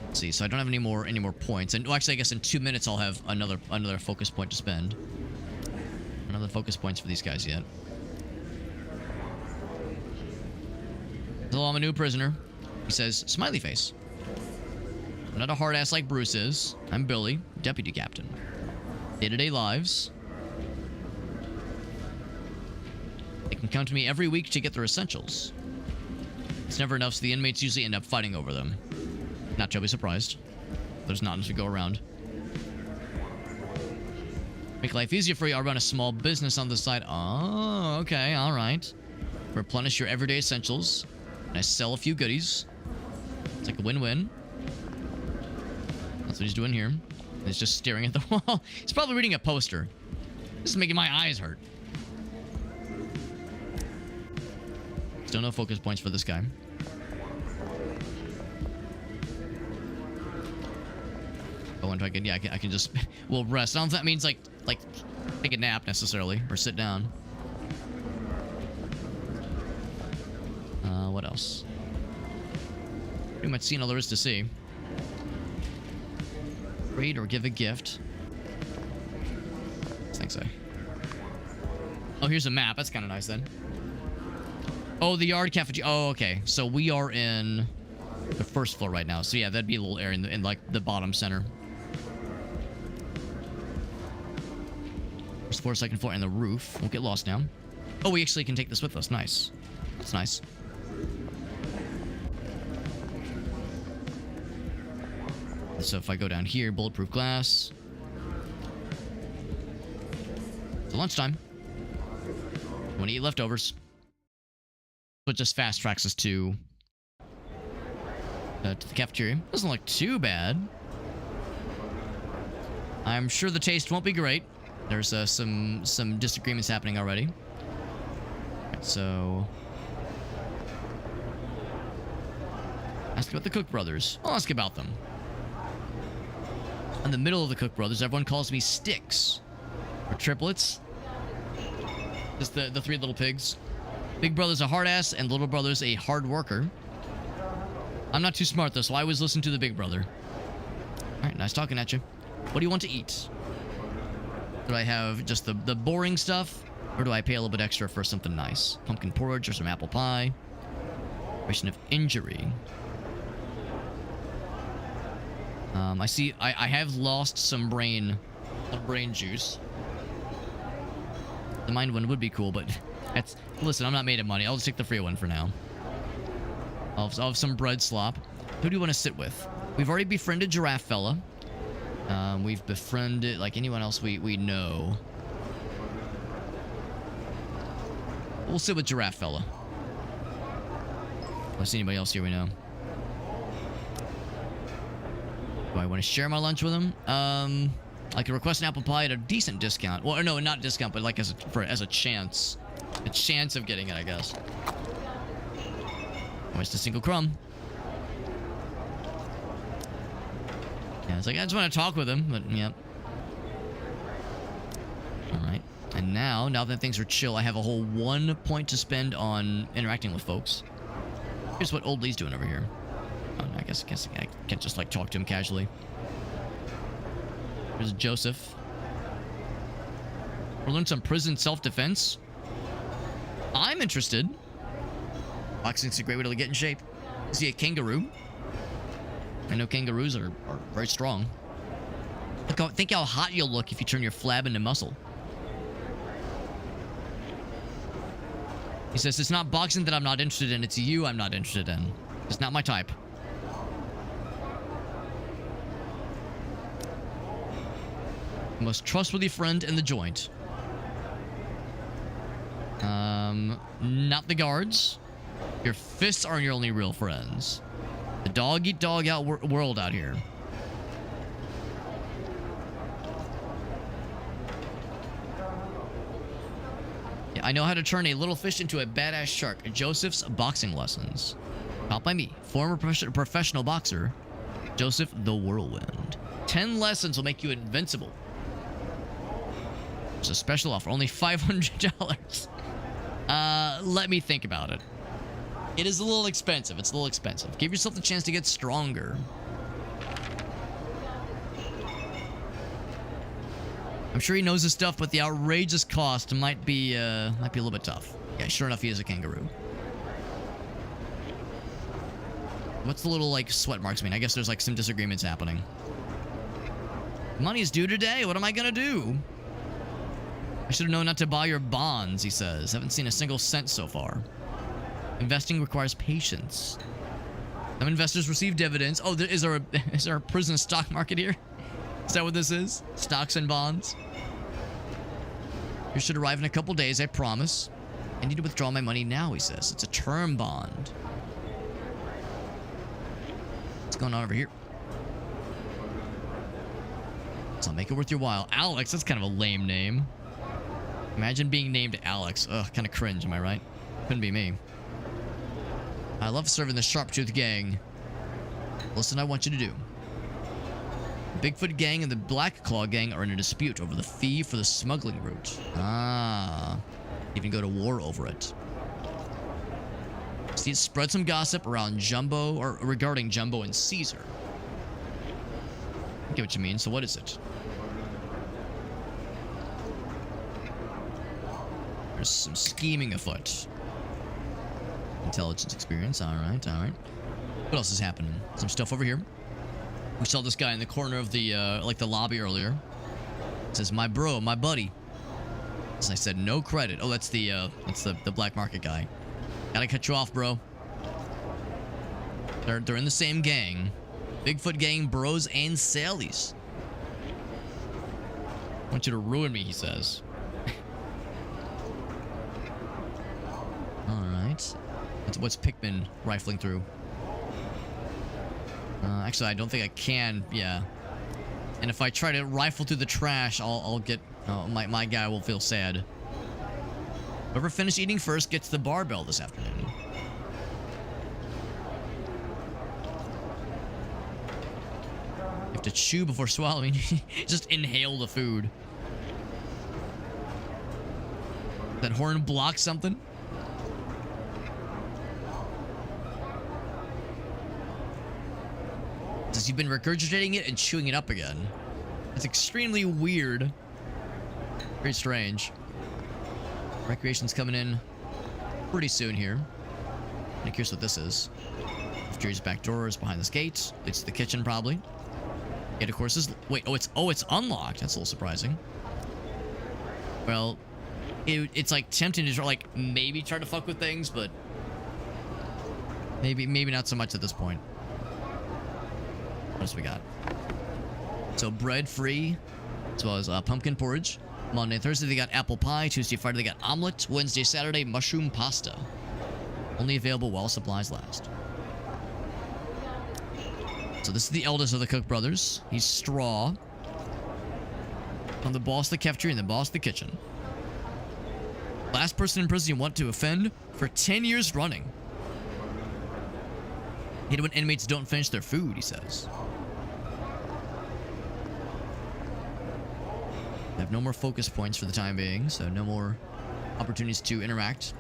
Let's see. So I don't have any more points, and well, actually, I guess in 2 minutes I'll have another focus point to spend. Another focus points for these guys yet. Hello, I'm a new prisoner. He says, smiley face. I'm not a hard ass like Bruce is. I'm Billy, deputy captain. Day-to-day lives. They can come to me every week to get their essentials. It's never enough, so the inmates usually end up fighting over them. Not terribly surprised. There's not enough to go around. Make life easier for you, I'll run a small business on the side. Oh, okay, alright. Replenish your everyday essentials. And I sell a few goodies. It's like a win-win. That's what he's doing here. He's just staring at the wall. He's probably reading a poster. This is making my eyes hurt. Still no focus points for this guy. I wonder if I can, yeah, I can just, we'll rest. I don't know if that means like take a nap necessarily, or sit down. What else? Pretty much seen all there is to see. Read or give a gift. Thanks, Oh, here's a map. That's kind of nice then. Oh, the yard cafeteria. Oh, okay. So we are in the first floor right now. So yeah, that'd be a little area in like the bottom center. First floor, second floor, and the roof. Won't get lost now. Oh, we actually can take this with us. Nice. That's nice. So if I go down here, bulletproof glass. It's lunchtime. Want to eat leftovers. But just fast tracks us to the cafeteria. Doesn't look too bad. I'm sure the taste won't be great. There's some disagreements happening already. So ask about the Cook brothers. I'll ask about them. In the middle of the Cook brothers, everyone calls me Sticks. Or triplets. Just the three little pigs. Big brother's a hard ass, and little brother's a hard worker. I'm not too smart, though, so I always listen to the big brother. Alright, nice talking at you. What do you want to eat? Do I have just the boring stuff? Or do I pay a little bit extra for something nice? Pumpkin porridge or some apple pie? Question of injury. I see. I have lost some brain juice. The mind one would be cool, but that's, listen, I'm not made of money. I'll just take the free one for now. I'll have some bread slop. Who do you want to sit with? We've already befriended Giraffe Fella. We've befriended like anyone else we know. We'll sit with Giraffe Fella. Unless anybody else here we know. Do I want to share my lunch with him? I could request an apple pie at a decent discount. Well, no, not discount, but like as a chance of getting it, I guess. Where's the single crumb? Yeah, it's like I just want to talk with him, but yeah. All right, and now that things are chill, I have a whole 1 point to spend on interacting with folks. Here's what Old Lee's doing over here. Oh, I guess I can't just like talk to him casually. There's Joseph. We'll learn some prison self-defense. I'm interested. Boxing's a great way to get in shape. Is he a kangaroo? I know kangaroos are very strong. Think how hot you'll look if you turn your flab into muscle. He says, it's not boxing that I'm not interested in, it's you I'm not interested in. It's not my type. Most trustworthy friend in the joint. Not the guards. Your fists are your only real friends. The dog eat dog out world out here. Yeah, I know how to turn a little fish into a badass shark. Joseph's boxing lessons. Taught by me, former professional boxer. Joseph the Whirlwind. 10 lessons will make you invincible. It's a special offer, only $500. Let me think about it. It is a little expensive. It's a little expensive. Give yourself the chance to get stronger. I'm sure he knows his stuff, but the outrageous cost might be a little bit tough. Yeah, sure enough, he is a kangaroo. What's the little, like, sweat marks mean? I guess there's, like, some disagreements happening. Money's due today. What am I gonna do? I should have known not to buy your bonds, he says. Haven't seen a single cent so far. Investing requires patience. Some investors receive dividends. Oh, is there a prison stock market here? Is that what this is? Stocks and bonds? You should arrive in a couple days, I promise. I need to withdraw my money now, he says. It's a term bond. What's going on over here? So I'll make it worth your while. Alex, that's kind of a lame name. Imagine being named Alex. Ugh, kind of cringe, am I right? Couldn't be me. I love serving the Sharptooth Gang. Listen, I want you to do. The Bigfoot Gang and the Black Claw Gang are in a dispute over the fee for the smuggling route. Ah. Even go to war over it. See, spread some gossip around Jumbo, or regarding Jumbo and Caesar. I get what you mean, so what is it? There's some scheming afoot. Intelligence experience, alright, alright. What else is happening? Some stuff over here. We saw this guy in the corner of the, like the lobby earlier. It says, my bro, my buddy. As I said, no credit. Oh, that's the black market guy. Gotta cut you off, bro. They're in the same gang. Bigfoot Gang, bros, and Sallies. I want you to ruin me, he says. Alright. What's Pikmin rifling through? Actually, I don't think I can. Yeah. And if I try to rifle through the trash, I'll get... my guy will feel sad. Whoever finished eating first gets the barbell this afternoon. You have to chew before swallowing. Just inhale the food. That horn block something? Says you've been regurgitating it and chewing it up again. It's extremely weird. Very strange. Recreation's coming in pretty soon here. I'm curious what this is. Curious back doors behind this gate. It's the kitchen probably. Gate of course is... Wait, it's unlocked. That's a little surprising. Well, it's like tempting to like maybe try to fuck with things, but maybe not so much at this point. What else we got? So bread free, as well as pumpkin porridge. Monday and Thursday they got apple pie. Tuesday, Friday they got omelet. Wednesday, Saturday mushroom pasta. Only available while supplies last. So this is the eldest of the Cook brothers. He's Straw. I'm the boss of the cafeteria and the boss of the kitchen. Last person in prison you want to offend for 10 years running. Hate it when inmates don't finish their food, he says. I have no more focus points for the time being, so no more opportunities to interact.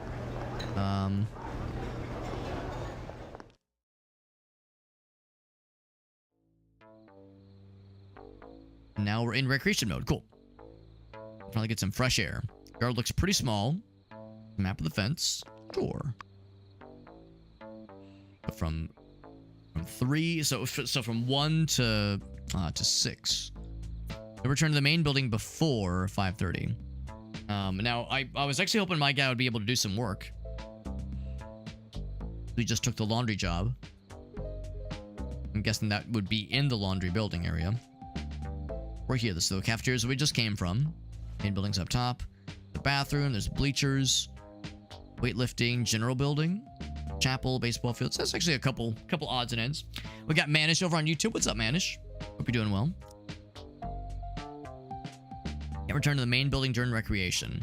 Now we're in recreation mode. Cool. Probably get some fresh air. Yard looks pretty small. Map of the fence. Sure. But from 3, so from 1 to 6. I returned to the main building before 5:30. Now I was actually hoping my guy would be able to do some work. We just took the laundry job. I'm guessing that would be in the laundry building area. We're here. This is the cafeterias we just came from. Main building's up top. The bathroom. There's bleachers. Weightlifting. General building. Chapel. Baseball fields. That's actually a couple odds and ends. We got Manish over on YouTube. What's up, Manish? Hope you're doing well. Can't return to the main building during recreation.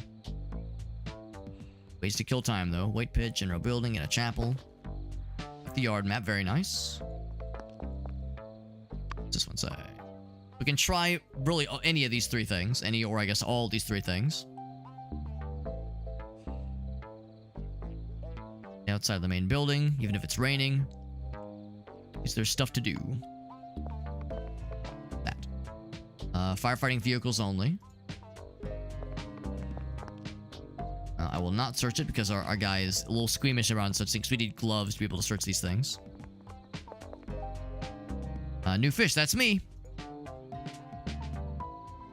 Ways to kill time, though. Weight pit. General building. And a chapel. The yard map. Very nice. We can try really any of these three things. Any, or I guess all these three things. Outside of the main building, even if it's raining. Is there stuff to do? That. Firefighting vehicles only. I will not search it because our guy is a little squeamish around such things. We need gloves to be able to search these things. New fish, that's me.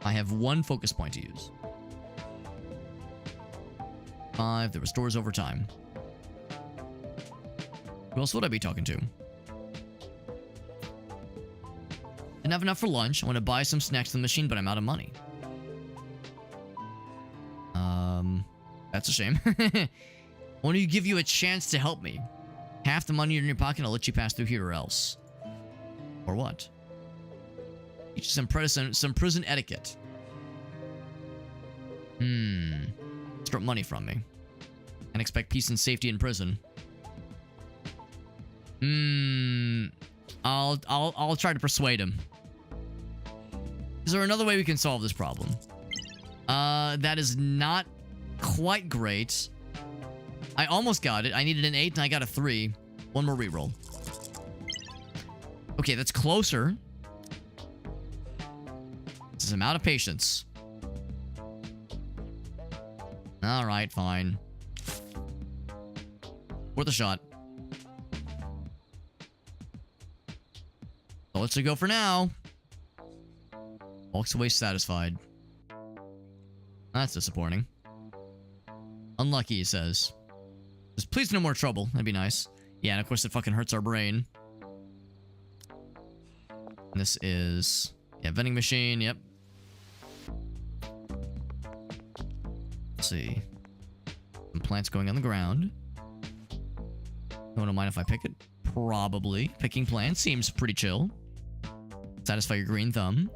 I have one focus point to use. 5, that restores over time. Who else would I be talking to? Didn't have enough for lunch. I want to buy some snacks from the machine, but I'm out of money. That's a shame. I want to give you a chance to help me. Half the money in your pocket, I'll let you pass through here or else. Or what? Teach you some prison etiquette. Start money from me. And expect peace and safety in prison. I'll try to persuade him. Is there another way we can solve this problem? That is not quite great. I almost got it. I needed an 8 and I got a 3. One more reroll. Okay, that's closer. I'm out of patience. Alright, fine. Worth a shot. So let's go for now. Walks away satisfied. That's disappointing. Unlucky, he says. Just please no more trouble. That'd be nice. Yeah, and of course it fucking hurts our brain. And this is... yeah, vending machine, yep. Let's see. Some plants going on the ground. You don't mind if I pick it? Probably. Picking plants seems pretty chill. Satisfy your green thumb.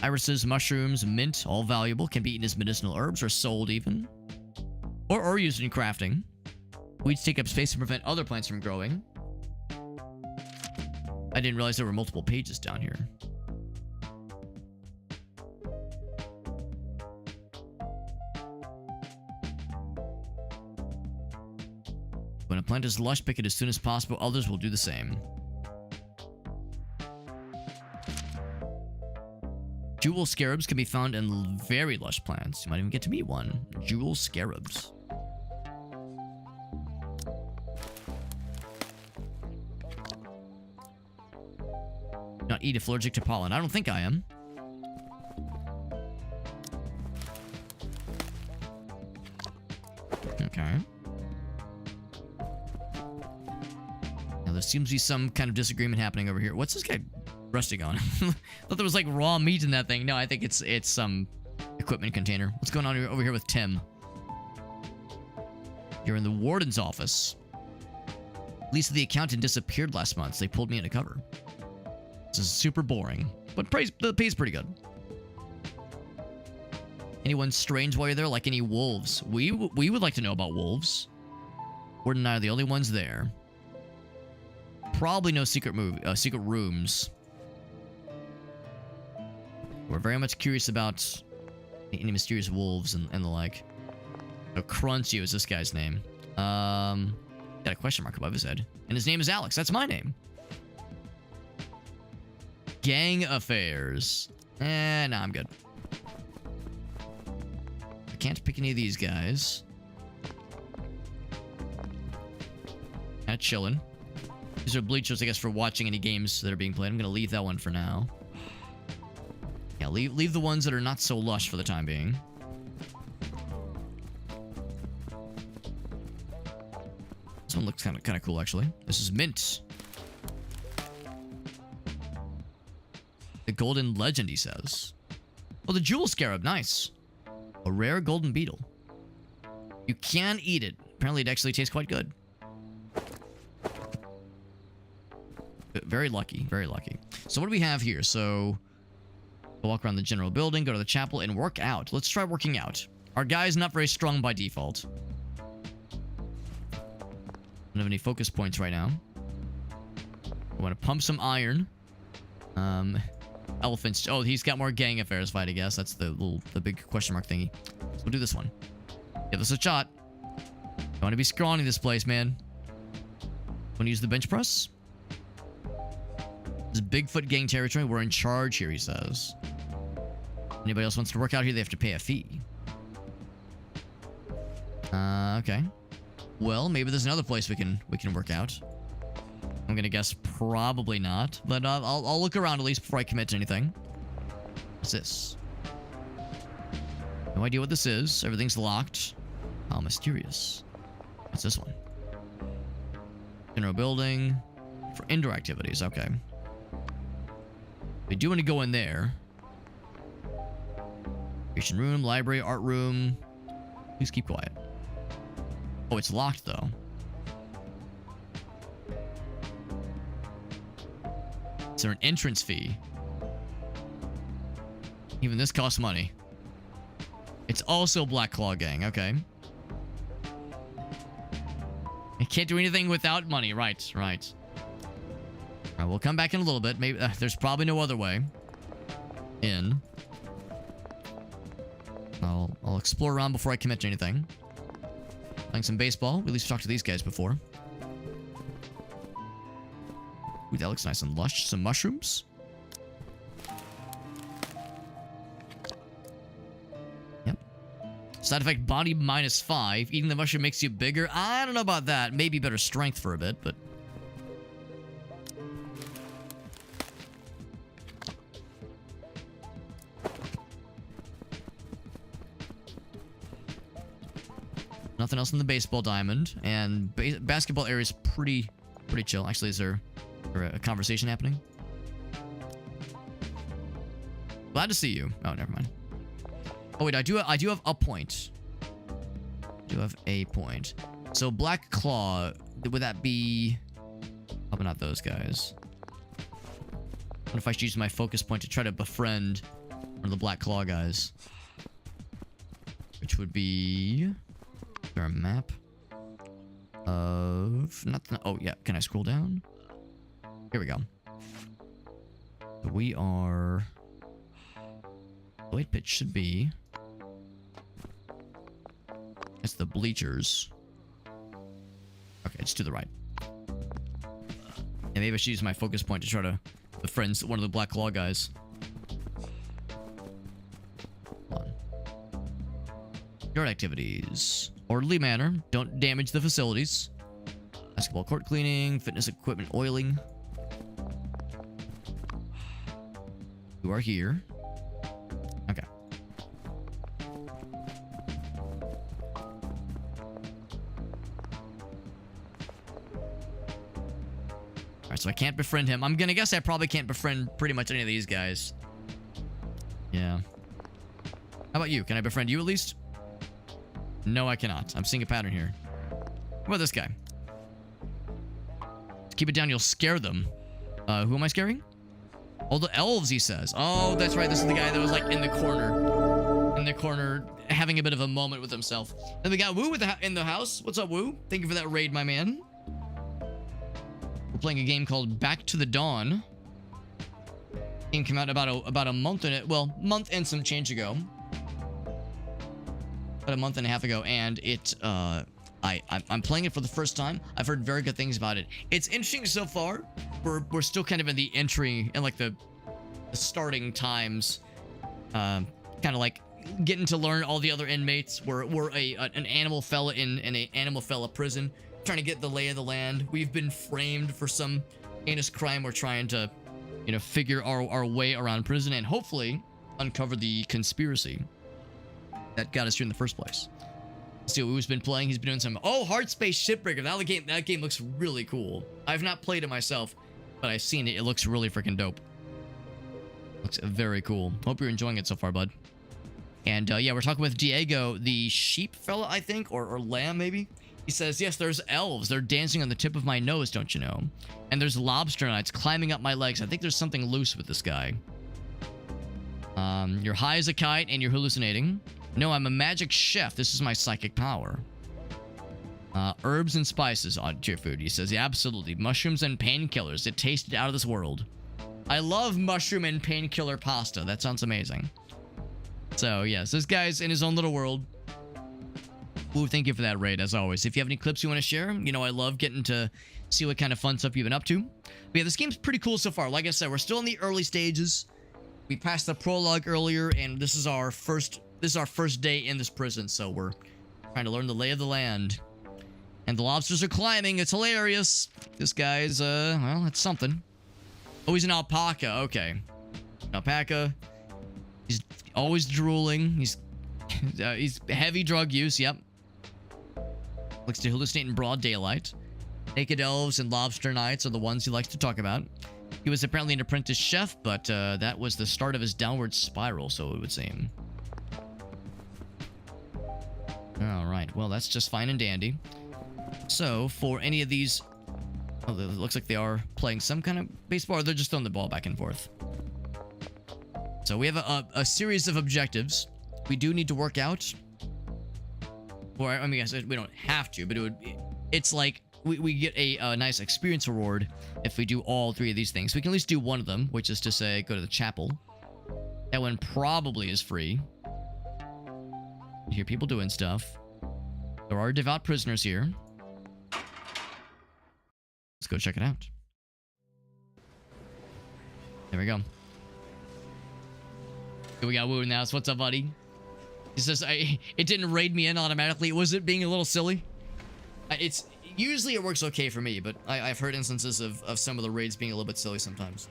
Irises, mushrooms, mint, all valuable. Can be eaten as medicinal herbs or sold even. Or used in crafting. Weeds take up space and prevent other plants from growing. I didn't realize there were multiple pages down here. When a plant is lush, pick it as soon as possible. Others will do the same. Jewel scarabs can be found in very lush plants. You might even get to meet one. Jewel scarabs. Not eat if allergic to pollen. I don't think I am. Okay. Now there seems to be some kind of disagreement happening over here. What's this guy resting on? I thought there was like raw meat in that thing. No, I think it's some equipment container. What's going on over here with Tim? You're in the warden's office. Lisa the accountant disappeared last month. So they pulled me undercover. This is super boring, but the pay's pretty good. Anyone strange while you're there? Like any wolves? We would like to know about wolves. Warden and I are the only ones there. Probably no secret rooms. We're very much curious about any mysterious wolves and the like. So Crunchy is this guy's name. Got a question mark above his head. And his name is Alex. That's my name. Gang affairs. Nah, I'm good. I can't pick any of these guys. Kinda chilling. These are bleachers, I guess, for watching any games that are being played. I'm gonna leave that one for now. Yeah, leave the ones that are not so lush for the time being. This one looks kind of cool, actually. This is mint. The golden legend, he says. Oh, the jewel scarab, nice. A rare golden beetle. You can eat it. Apparently, it actually tastes quite good. Very lucky, very lucky. So what do we have here? So, we'll walk around the general building, go to the chapel, and work out. Let's try working out. Our guy's not very strong by default. Don't have any focus points right now. I want to pump some iron. Elephants. Oh, he's got more gang affairs fight, I guess. That's the big question mark thingy. So we'll do this one. Give us a shot. I want to be scrawny this place, man. Want to use the bench press? This is Bigfoot gang territory. We're in charge here, he says. Anybody else wants to work out here, they have to pay a fee. Okay. Well, maybe there's another place we can work out. I'm gonna guess probably not, but I'll look around at least before I commit to anything. What's this? No idea what this is. Everything's locked. How mysterious. What's this one? General building for indoor activities. Okay. We do want to go in there. Creation room, library, art room. Please keep quiet. Oh, it's locked though. Is there an entrance fee? Even this costs money. It's also Black Claw Gang. Okay. I can't do anything without money. Right, right. All right, we'll come back in a little bit. Maybe there's probably no other way in. I'll explore around before I commit to anything. Playing some baseball. We at least talked to these guys before. Ooh, that looks nice and lush. Some mushrooms. Yep. Side effect body -5. Eating the mushroom makes you bigger. I don't know about that. Maybe better strength for a bit, but... Nothing else in the baseball diamond. And basketball area is pretty chill. Actually, is there a conversation happening? Glad to see you. Oh, never mind. Oh wait, I do have a point. Do have a point. So Black Claw, would that be? Probably not those guys. What if I should use my focus point to try to befriend one of the Black Claw guys? Which would be... Is there a map of nothing? Oh yeah, can I scroll down? Here we go. So we are... The weight pitch should be... It's the bleachers. Okay, it's to the right. And maybe I should use my focus point to try to befriend one of the Black Claw guys. Hold on. Yard activities. Orderly manner. Don't damage the facilities. Basketball court cleaning. Fitness equipment oiling. You are here. Okay. Alright, so I can't befriend him. I'm gonna guess I probably can't befriend pretty much any of these guys. Yeah. How about you? Can I befriend you at least? No, I cannot. I'm seeing a pattern here. What about this guy? Keep it down, you'll scare them. Who am I scaring? Oh, the elves, he says. Oh, that's right. This is the guy that was like in the corner, having a bit of a moment with himself. Then we got Woo in the house. What's up, Woo? Thank you for that raid, my man. We're playing a game called Back to the Dawn. Game came out about a month and month and some change ago. About a month and a half ago, and it I'm playing it for the first time. I've heard very good things about it. It's interesting so far. We're still kind of in the entry and like the starting times. Kind of like getting to learn all the other inmates. We're an animal fella in an animal fella prison, trying to get the lay of the land. We've been framed for some heinous crime. We're trying to, figure our way around prison and hopefully uncover the conspiracy that got us here in the first place. See what Woo's been playing. He's been doing some... Oh, Hard Space Shipbreaker. That game looks really cool. I've not played it myself, but I've seen it. It looks really freaking dope. Looks very cool. Hope you're enjoying it so far, bud. And yeah, we're talking with Diego, the sheep fella, I think, or lamb maybe. He says, yes, there's elves. They're dancing on the tip of my nose, don't you know? And there's lobster knights climbing up my legs. I think there's something loose with this guy. You're high as a kite and you're hallucinating. No, I'm a magic chef. This is my psychic power. Herbs and spices on your food. He says, yeah, absolutely. Mushrooms and painkillers. It tasted out of this world. I love mushroom and painkiller pasta. That sounds amazing. So, yes, this guy's in his own little world. Ooh, thank you for that raid, as always. If you have any clips you want to share, you know I love getting to see what kind of fun stuff you've been up to. But yeah, this game's pretty cool so far. Like I said, we're still in the early stages. We passed the prologue earlier, and this is our first day in this prison, so we're trying to learn the lay of the land. And the lobsters are climbing. It's hilarious. This guy's, well, it's something. Oh, he's an alpaca. Okay. Alpaca. He's always drooling. He's heavy drug use. Yep. Likes to hallucinate in broad daylight. Naked elves and lobster knights are the ones he likes to talk about. He was apparently an apprentice chef, but that was the start of his downward spiral, so it would seem. Alright, well, that's just fine and dandy. So, for any of these... Oh, it looks like they are playing some kind of baseball, or they're just throwing the ball back and forth. So, we have a series of objectives. We do need to work out. Or, I mean, we don't have to, but it's like... We get a nice experience reward if we do all three of these things. We can at least do one of them, which is to say, go to the chapel. That one probably is free. You hear people doing stuff. There are devout prisoners here. Let's go check it out. There we go. Here we got Woo now. So what's up, buddy? He says, it didn't raid me in automatically. Was it being a little silly? Usually it works okay for me, but I've heard instances of some of the raids being a little bit silly sometimes.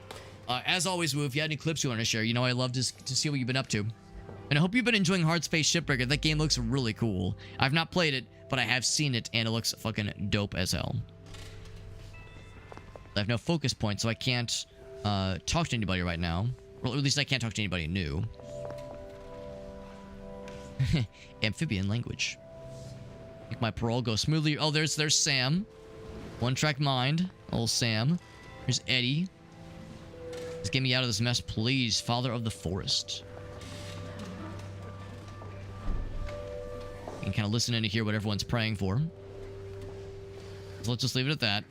As always, Woo, if you had any clips you want to share, you know I love to see what you've been up to. And I hope you've been enjoying Hard Space Shipbreaker. That game looks really cool. I've not played it, but I have seen it, and it looks fucking dope as hell. I have no focus point, so I can't talk to anybody right now. Well, at least I can't talk to anybody new. Amphibian language. Make my parole go smoothly. Oh, there's Sam. One track mind. Old Sam. Here's Eddie. Just get me out of this mess, please. Father of the Forest. You can kind of listen in to hear what everyone's praying for. So let's just leave it at that.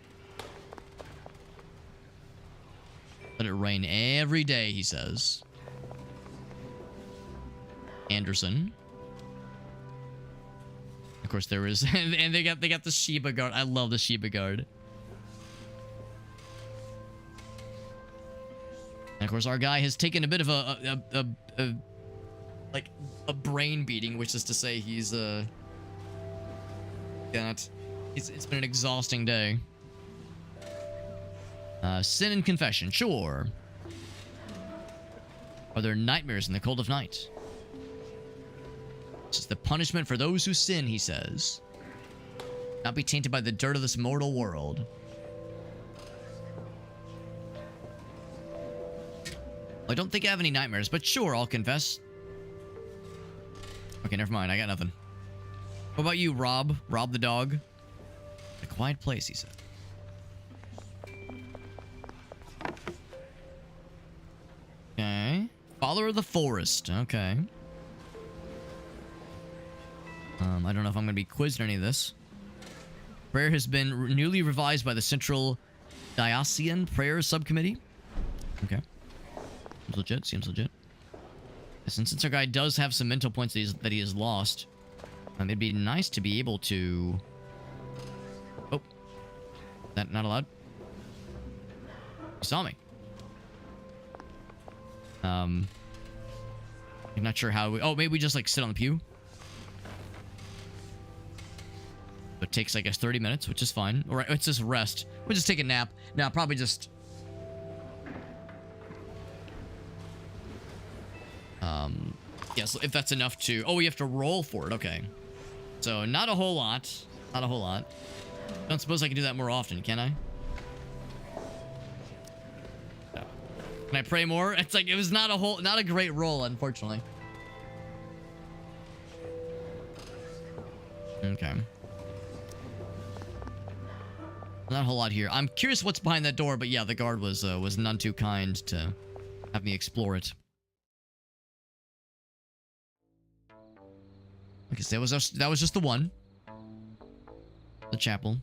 Let it rain every day, he says. Anderson. Of course, there is, and they got the Shiba guard. I love the Shiba guard. And of course, our guy has taken a bit of a brain beating, which is to say, he's it's been an exhausting day. Sin and confession, sure. Are there nightmares in the cold of night? This is the punishment for those who sin, he says. Not be tainted by the dirt of this mortal world. I don't think I have any nightmares, but sure, I'll confess. Okay, never mind. I got nothing. What about you, Rob? Rob the dog? A quiet place, he said. Okay. Father of the Forest. Okay. I don't know if I'm going to be quizzed on any of this. Prayer has been newly revised by the Central Diocesan Prayer Subcommittee. Okay. Seems legit. Seems legit. Since our guy does have some mental points that he has lost, it'd be nice to be able to... Oh. That not allowed? You saw me. I'm not sure how we... Oh, maybe we just, like, sit on the pew? It takes, I guess, 30 minutes, which is fine. All right, it's just rest. We'll just take a nap. No, probably just... Yes, if that's enough to... Oh, we have to roll for it. Okay. So, not a whole lot. Not a whole lot. Don't suppose I can do that more often, can I? No. Can I pray more? It's like, it was not a great roll, unfortunately. Okay. Not a whole lot here. I'm curious what's behind that door, but yeah, the guard was none too kind to have me explore it. Okay, so that was just the one. The chapel.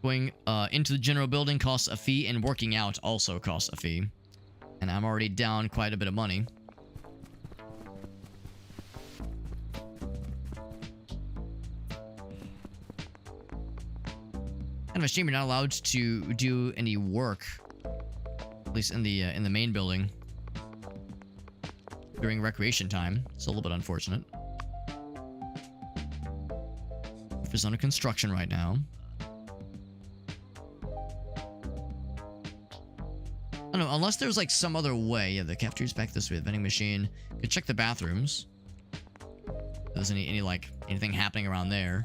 Going into the general building costs a fee, and working out also costs a fee. And I'm already down quite a bit of money. Kind of a shame you're not allowed to do any work, at least in the main building, during recreation time. It's a little bit unfortunate. Roof is under construction right now. I don't know, unless there's like some other way. Yeah, the cafeteria's back this way. The vending machine. Could check the bathrooms. If there's any like anything happening around there.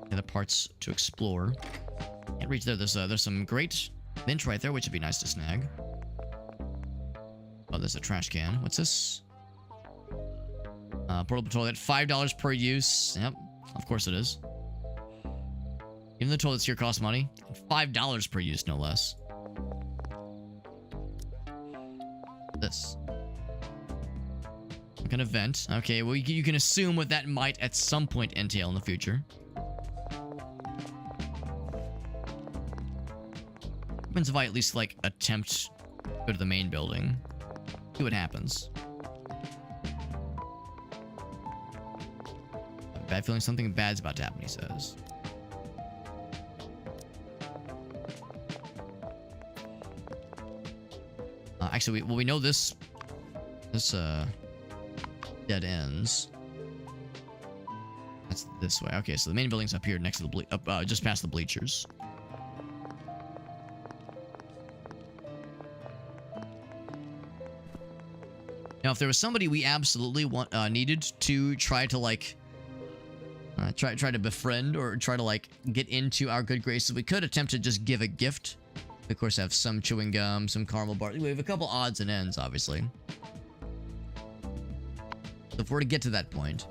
The parts to explore. Can't reach there. There's some great mint right there, which would be nice to snag. Oh, there's a trash can. What's this? Portable toilet. $5 per use. Yep, of course it is. Even the toilets here cost money. $5 per use, no less. This. Some kind of vent. Okay, well, you can assume what that might at some point entail in the future. Happens if I at least, like, attempt to go to the main building. See what happens. Bad feeling something bad's about to happen, he says. Actually, we know this dead ends. That's this way. Okay, so the main building's up here next to the just past the bleachers. Now, if there was somebody we absolutely needed to try to like try to befriend or try to like get into our good graces, we could attempt to just give a gift. We, of course, have some chewing gum, some caramel bars. We have a couple odds and ends, obviously. So if we're to get to that point,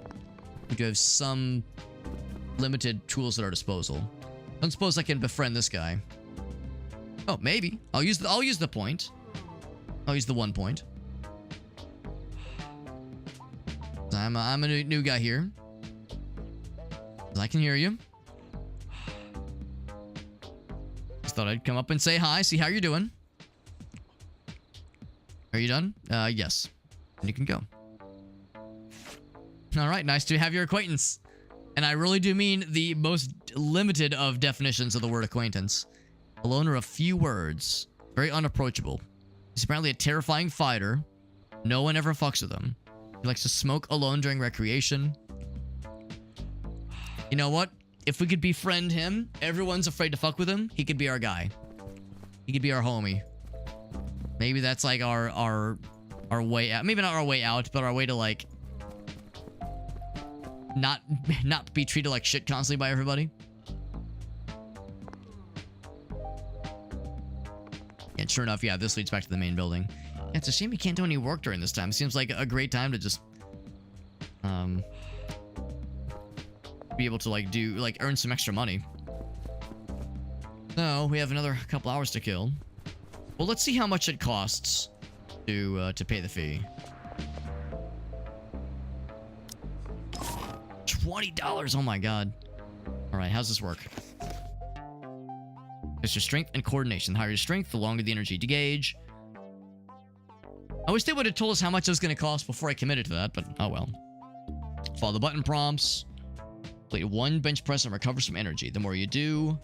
we do have some limited tools at our disposal. I don't suppose I can befriend this guy. Oh, maybe. I'll use the point. I'll use the 1 point. I'm a new guy here. I can hear you. Just thought I'd come up and say hi, see how you're doing. Are you done? Yes. And you can go. Alright, nice to have your acquaintance. And I really do mean the most limited of definitions of the word acquaintance. A loner of few words. Very unapproachable. He's apparently a terrifying fighter. No one ever fucks with him. He likes to smoke alone during recreation. You know what? If we could befriend him, everyone's afraid to fuck with him. He could be our guy. He could be our homie. Maybe that's like our way out. Maybe not our way out, but our way to like not be treated like shit constantly by everybody. And sure enough, yeah, this leads back to the main building. Yeah, it's a shame you can't do any work during this time. It seems like a great time to just be able to like earn some extra money. So we have another couple hours to kill. Well, let's see how much it costs to pay the fee. $20. Oh my god. All right, how's this work? It's your strength and coordination. The higher your strength, the longer the energy to gauge. I wish they would have told us how much it was going to cost before I committed to that, but oh well. Follow the button prompts. Complete 1 bench press and recover some energy. The more you do,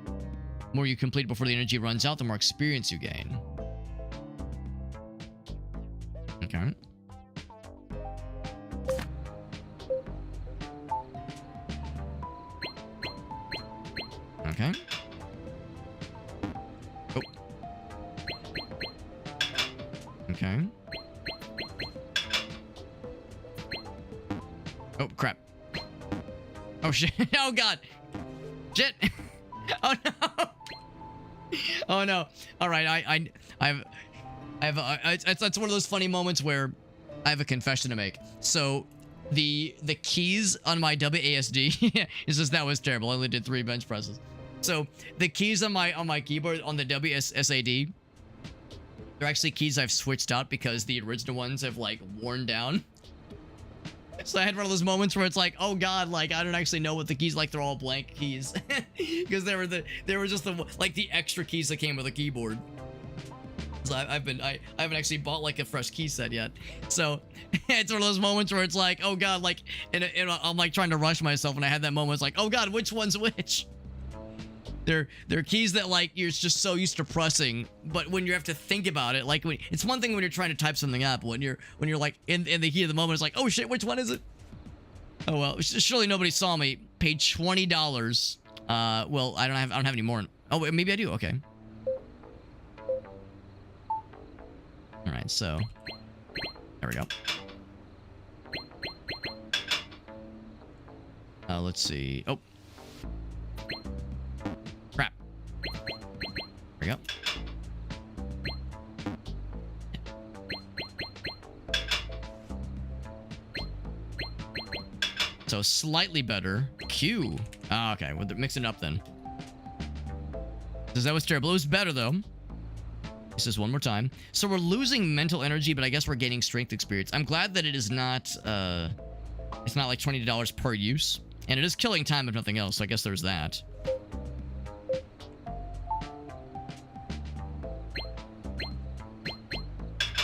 the more you complete before the energy runs out, the more experience you gain. Okay. Okay. Oh. Okay. Oh, crap. Oh, shit. Oh, God. Shit. Oh, no. Oh, no. All right. I have it's one of those funny moments where I have a confession to make. So the keys on my WASD is just, that was terrible. I only did 3 bench presses. So the keys on my keyboard on the WSAD, they're actually keys I've switched out because the original ones have like worn down. So I had one of those moments where it's like, oh god, like I don't actually know what the keys, like they're all blank keys, because they were just the extra keys that came with the keyboard. So I haven't actually bought like a fresh key set yet. So it's one of those moments where it's like, oh god, like and I'm like trying to rush myself, and I had that moment. It's like, oh god, which one's which? They're keys that like you're just so used to pressing, but when you have to think about it, like it's one thing when you're trying to type something up, when you're like in the heat of the moment, it's like, oh shit, which one is it? Oh well, surely nobody saw me. Paid $20. Well, I don't have any more. Oh wait, maybe I do. Okay. All right, so there we go. Let's see. Oh. Crap. There we go. So slightly better. Q. Oh, okay, we'll mix it up then. Because that was terrible. It was better though. This is one more time. So we're losing mental energy, but I guess we're gaining strength experience. I'm glad that it is not, it's not like $20 per use. And it is killing time if nothing else, so I guess there's that.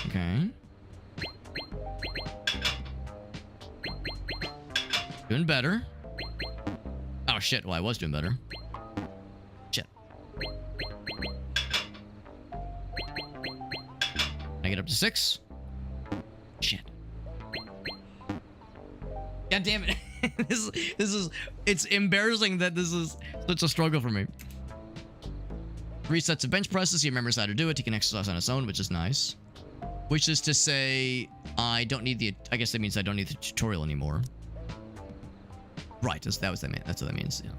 Okay. Doing better. Oh shit, well I was doing better. Shit. I get up to 6. Shit. God damn it. this is it's embarrassing that this is such a struggle for me. 3 sets of bench presses. He remembers how to do it. He can exercise on his own, which is nice. Which is to say, I don't need the. I guess that means I don't need the tutorial anymore. Right. That's what that means. Yeah.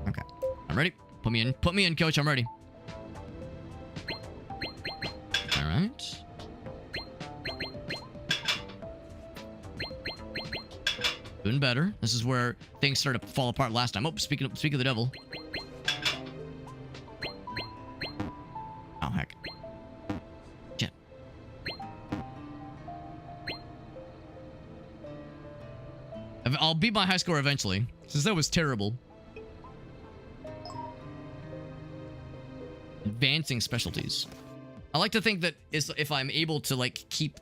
Okay. I'm ready. Put me in. Put me in, coach. I'm ready. All right. Doing better. This is where things started to fall apart last time. Oh, speaking of the devil. Oh heck. Shit. I'll beat my high score eventually, since that was terrible. Advancing specialties. I like to think that if I'm able to like keep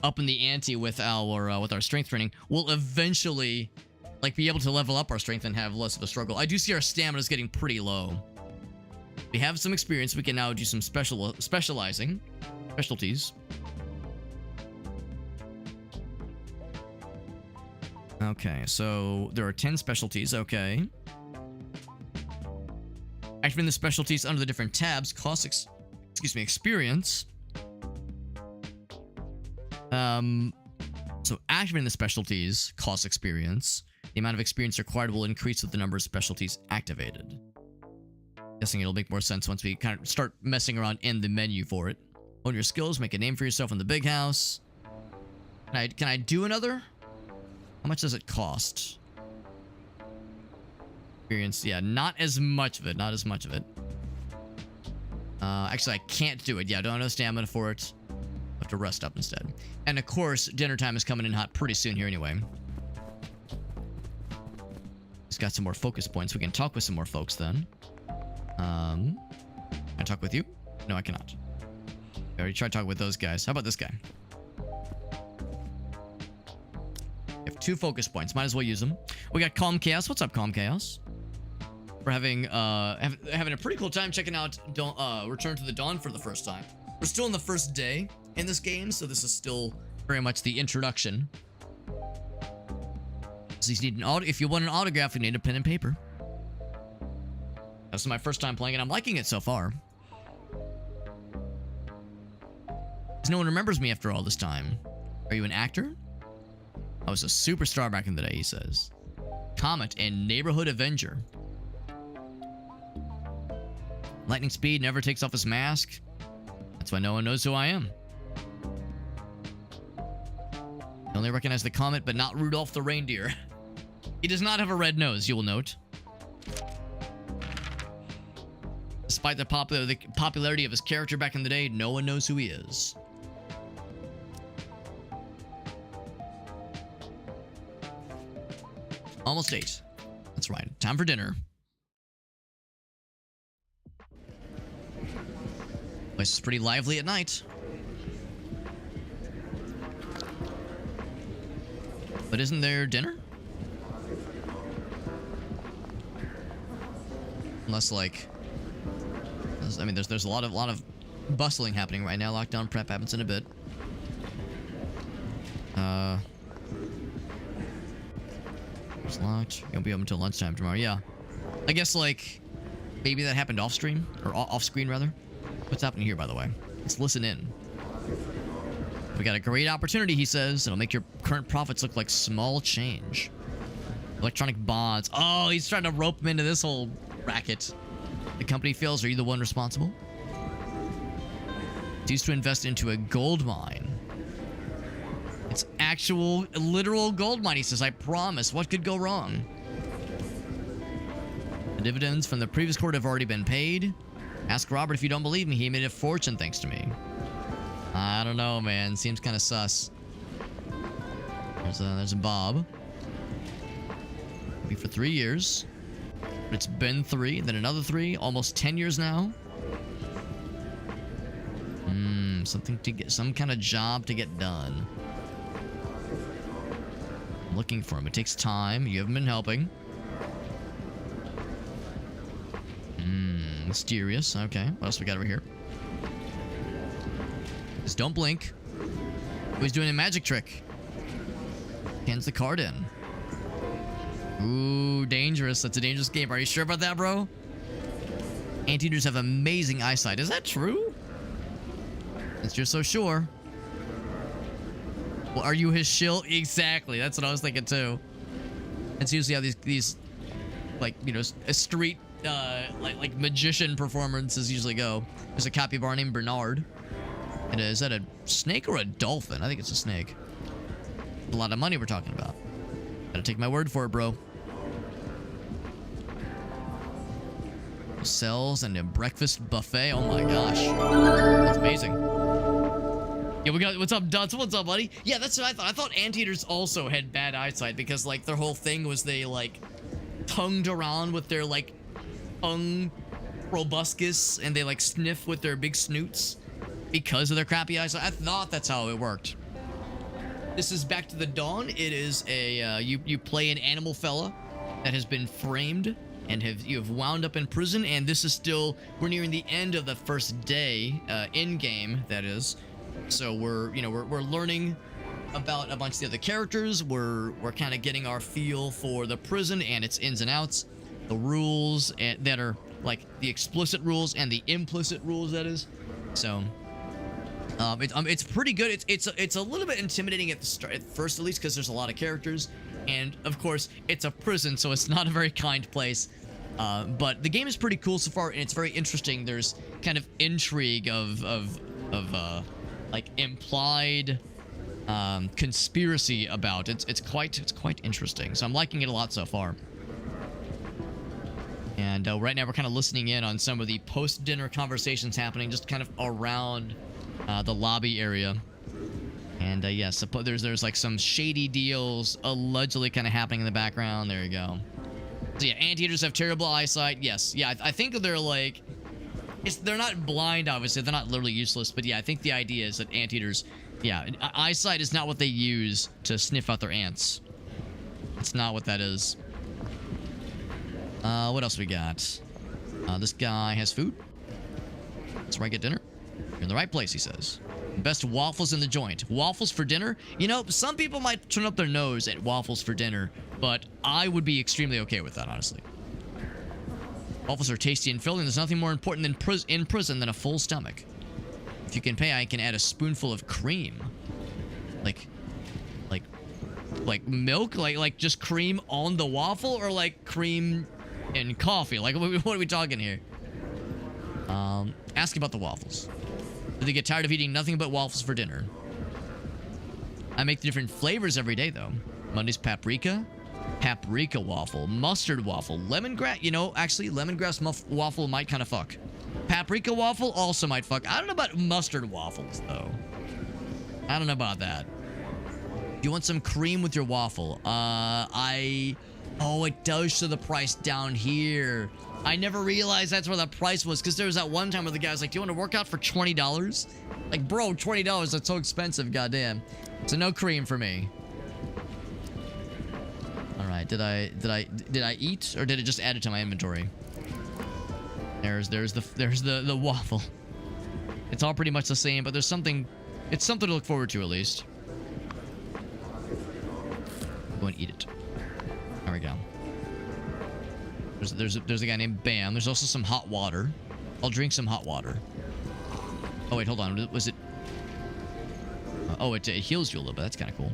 up in the ante with our strength training, we'll eventually like be able to level up our strength and have less of a struggle. I do see our stamina is getting pretty low. We have some experience. We can now do some specialties. Okay, so there are 10 specialties. Okay. Activating the specialties under the different tabs costs experience. So activating the specialties costs experience. The amount of experience required will increase with the number of specialties activated. Guessing it'll make more sense once we kind of start messing around in the menu for it. Own your skills, make a name for yourself in the big house. Can I do another? How much does it cost? Experience, yeah, not as much of it. Not as much of it. Actually, I can't do it. Yeah, I don't have enough stamina for it. I have to rest up instead. And of course, dinner time is coming in hot pretty soon here anyway. He's got some more focus points. We can talk with some more folks then. Can I talk with you? No, I cannot. I already tried talking with those guys. How about this guy? We have 2 focus points. Might as well use them. We got Calm Chaos. What's up, Calm Chaos? We're having a pretty cool time checking out Return to the Dawn for the first time. We're still in the first day in this game, so this is still very much the introduction. So you need if you want an autograph, you need a pen and paper. This is my first time playing it. I'm liking it so far. No one remembers me after all this time. Are you an actor? I was a superstar back in the day, he says. Comet and Neighborhood Avenger. Lightning speed, never takes off his mask. That's why no one knows who I am. I only recognize the comet, but not Rudolph the reindeer. He does not have a red nose, you will note. Despite the popularity of his character back in the day, no one knows who he is. Almost 8. That's right. Time for dinner. Place is pretty lively at night. But isn't there dinner? Unless, like, I mean, there's a lot of bustling happening right now. Lockdown prep happens in a bit. It's locked. You'll be open until lunchtime tomorrow. Yeah, I guess like maybe that happened off stream or off screen rather. What's happening here, by the way? Let's listen in. We got a great opportunity, he says. It'll make your current profits look like small change. Electronic bonds. Oh, he's trying to rope him into this whole racket. The company fails. Are you the one responsible? It's used to invest into a gold mine. It's actual, literal gold mine, he says. I promise. What could go wrong? The dividends from the previous quarter have already been paid. Ask Robert if you don't believe me. He made a fortune thanks to me. I don't know, man. Seems kind of sus. There's a Bob. Be for 3 years. It's been 3, then another 3, almost 10 years now. Something to get, some kind of job to get done. I'm looking for him. It takes time. You haven't been helping. Mysterious. Okay. What else we got over here? Just don't blink. Oh, he's doing a magic trick. Hands the card in. Ooh, dangerous. That's a dangerous game. Are you sure about that, bro? Anteaters have amazing eyesight. Is that true? Since you're so sure. Well, are you his shill? Exactly. That's what I was thinking too. It's usually how these like, you know, a street like magician performances usually go. There's a capybara named Bernard. And is that a snake or a dolphin? I think it's a snake. A lot of money we're talking about. Gotta take my word for it, bro. Cells and a breakfast buffet. Oh my gosh. That's amazing. Yeah, we got, what's up, Duds? What's up, buddy? Yeah, that's what I thought. I thought anteaters also had bad eyesight because, like, their whole thing was they, like, tongued around with their, like, tongue proboscis and they, like, sniff with their big snoots because of their crappy eyesight. I thought that's how it worked. This is Back to the Dawn. It is a, you play an animal fella that has been framed and you have wound up in prison, and this is still, we're nearing the end of the first day, in-game, that is. So we're, you know, we're learning about a bunch of the other characters. We're kind of getting our feel for the prison and its ins and outs, the rules that are like the explicit rules and the implicit rules, that is. So it's pretty good. It's a little bit intimidating at the start, at first at least, because there's a lot of characters, and of course it's a prison, so it's not a very kind place. But the game is pretty cool so far, and it's very interesting. There's kind of intrigue of like implied conspiracy about it. It's quite interesting. So I'm liking it a lot so far. And right now we're kind of listening in on some of the post-dinner conversations happening just kind of around the lobby area. And yes, there's like some shady deals allegedly kind of happening in the background. There you go. So yeah, anteaters have terrible eyesight. Yes, yeah, I think they're like, they're not blind, obviously. They're not literally useless, but yeah, I think the idea is that anteaters, yeah, eyesight is not what they use to sniff out their ants. It's not what that is. What else we got? This guy has food. That's where I get dinner. You're in the right place, he says. Best waffles in the joint. Waffles for dinner? You know, some people might turn up their nose at waffles for dinner, but I would be extremely okay with that, honestly. Waffles are tasty and filling. There's nothing more important in prison than a full stomach. If you can pay, I can add a spoonful of cream. Like milk? Like just cream on the waffle, or like cream in coffee? Like, what are we talking here? Ask about the waffles. Do they get tired of eating nothing but waffles for dinner? I make the different flavors every day, though. Monday's paprika waffle, mustard waffle, lemongrass. You know, actually, lemongrass waffle might kind of fuck. Paprika waffle also might fuck. I don't know about mustard waffles, though. I don't know about that. Do you want some cream with your waffle? I Oh, it does show the price down here. I never realized that's where the price was, because there was that one time where the guy was like, do you want to work out for $20? Like, bro, $20, that's so expensive, goddamn. So no cream for me. Alright, did I eat, or did it just add it to my inventory? There's the waffle. It's all pretty much the same, but there's something, it's something to look forward to at least. Go and eat it. There we go. There's a guy named Bam. There's also some hot water. I'll drink some hot water. Oh wait, hold on. Was it? Oh, it heals you a little bit. That's kind of cool.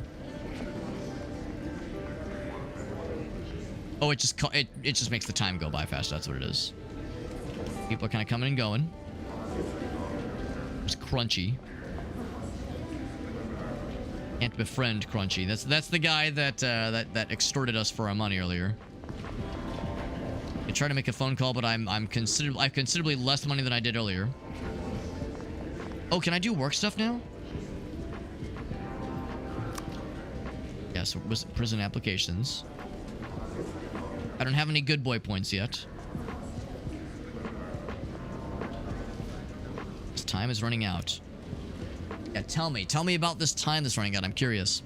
Oh, it just makes the time go by fast. That's what it is. People are kind of coming and going. It's Crunchy. Can't befriend Crunchy. That's the guy that that extorted us for our money earlier. I tried to make a phone call, but I've considerably less money than I did earlier. Oh, can I do work stuff now? Yeah, so prison applications. I don't have any good boy points yet. This time is running out. Yeah, tell me about this time that's running out. I'm curious.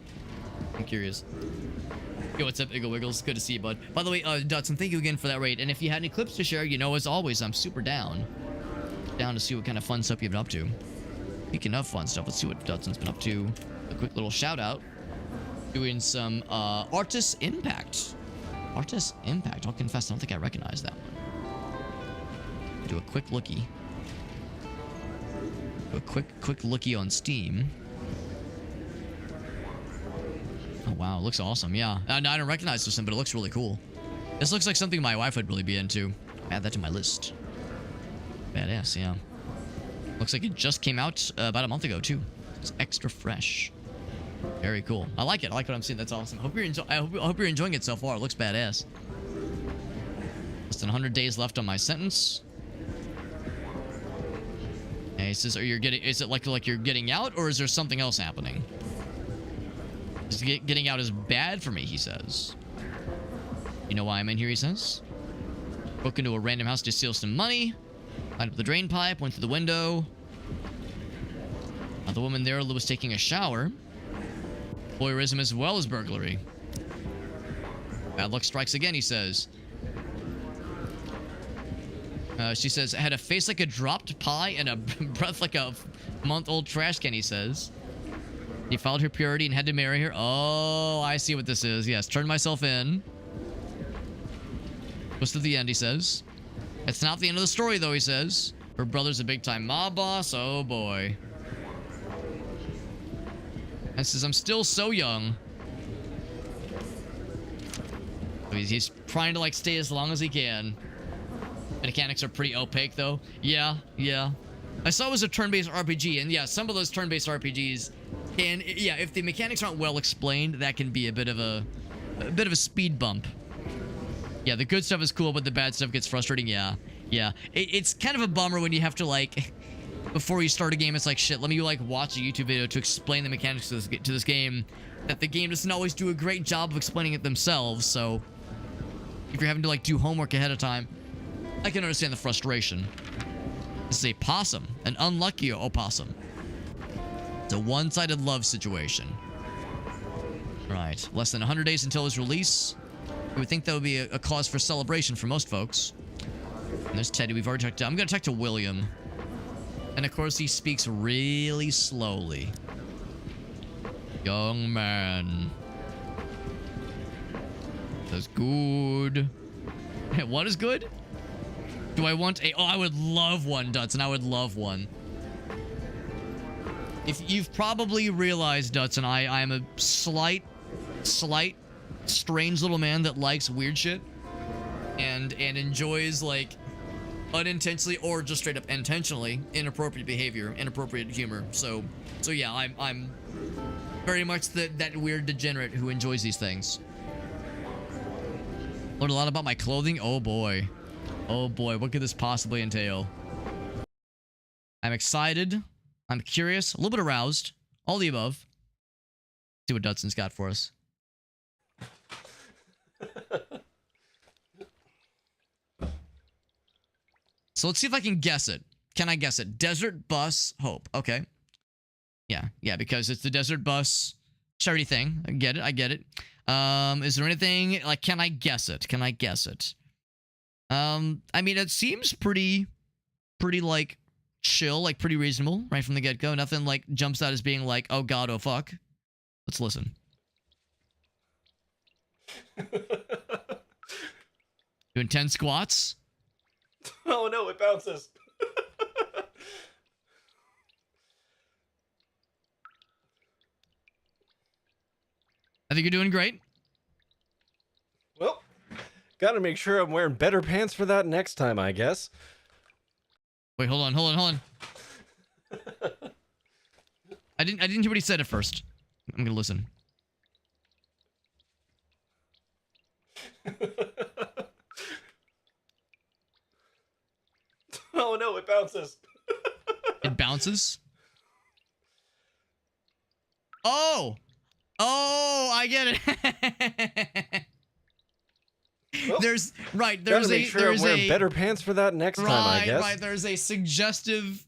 Yo, what's up, Iggle Wiggles? Good to see you, bud. By the way, Dutson, thank you again for that raid. And if you had any clips to share, you know, as always, I'm super down. Down to see what kind of fun stuff you've been up to. Speaking of fun stuff, let's see what Dudson's been up to. A quick little shout out. Doing some Artist Impact. Artist Impact. I'll confess, I don't think I recognize that one. Do a quick lookie. Do a quick lookie on Steam. Oh, wow. It looks awesome. Yeah. I don't recognize this one, but it looks really cool. This looks like something my wife would really be into. Add that to my list. Badass, yeah. Looks like it just came out about a month ago, too. It's extra fresh. Very cool. I like it. I like what I'm seeing. That's awesome. I hope you're enjoying it so far. It looks badass. Less than 100 days left on my sentence. Hey, it says, is it like you're getting out, or is there something else happening? Getting out is bad for me, he says. You know why I'm in here, he says. Broke into a random house to steal some money. Climbed up the drain pipe, went through the window. Now, the woman there was taking a shower. Voyeurism as well as burglary. Bad luck strikes again, he says. She says, had a face like a dropped pie and a breath like a month-old trash can, he says. He followed her purity and had to marry her. Oh, I see what this is. Yes, turned myself in. Close to the end, he says. It's not the end of the story, though, he says. Her brother's a big-time mob boss. Oh, boy. And says, I'm still so young. He's trying to, like, stay as long as he can. The mechanics are pretty opaque, though. Yeah. I saw it was a turn-based RPG, and yeah, some of those turn-based RPGs can, yeah, if the mechanics aren't well explained, that can be a bit of a speed bump. Yeah, the good stuff is cool, but the bad stuff gets frustrating. Yeah. It's kind of a bummer when you have to, like, before you start a game, it's like, shit, let me, like, watch a YouTube video to explain the mechanics to this game, that the game doesn't always do a great job of explaining it themselves, so if you're having to, like, do homework ahead of time, I can understand the frustration. This is a possum, an unlucky opossum. It's a one-sided love situation. Right, less than 100 days until his release. You would think that would be a cause for celebration for most folks. And there's Teddy. We've already talked to. I'm going to talk to William. And of course, he speaks really slowly. Young man. That's good. What is good? Do I want a... Oh, I would love one, Dutson. I would love one. If you've probably realized, Dutson, I am a slight, strange little man that likes weird shit. And enjoys, like, unintentionally or just straight up intentionally inappropriate behavior, inappropriate humor. So yeah, I'm very much that weird degenerate who enjoys these things. Learned a lot about my clothing. Oh boy, what could this possibly entail? I'm excited. I'm curious, a little bit aroused. All the above. See what Dudson's got for us. So let's see if I can guess it. Can I guess it? Desert Bus Hope. Okay. Yeah, because it's the Desert Bus charity thing. I get it. Is there anything, like, can I guess it? I mean, it seems pretty, like, chill, like, pretty reasonable right from the get-go. Nothing, like, jumps out as being like, oh god, oh fuck. Let's listen. Doing 10 squats. Oh no, it bounces. I think you're doing great. Well, gotta make sure I'm wearing better pants for that next time, I guess. Wait, hold on. I didn't hear what he said at first. I'm gonna listen. Oh no, it bounces. It bounces? Oh, I get it. Well, there's gotta make sure I'm wearing better pants for that next time, I guess. Right, there's a suggestive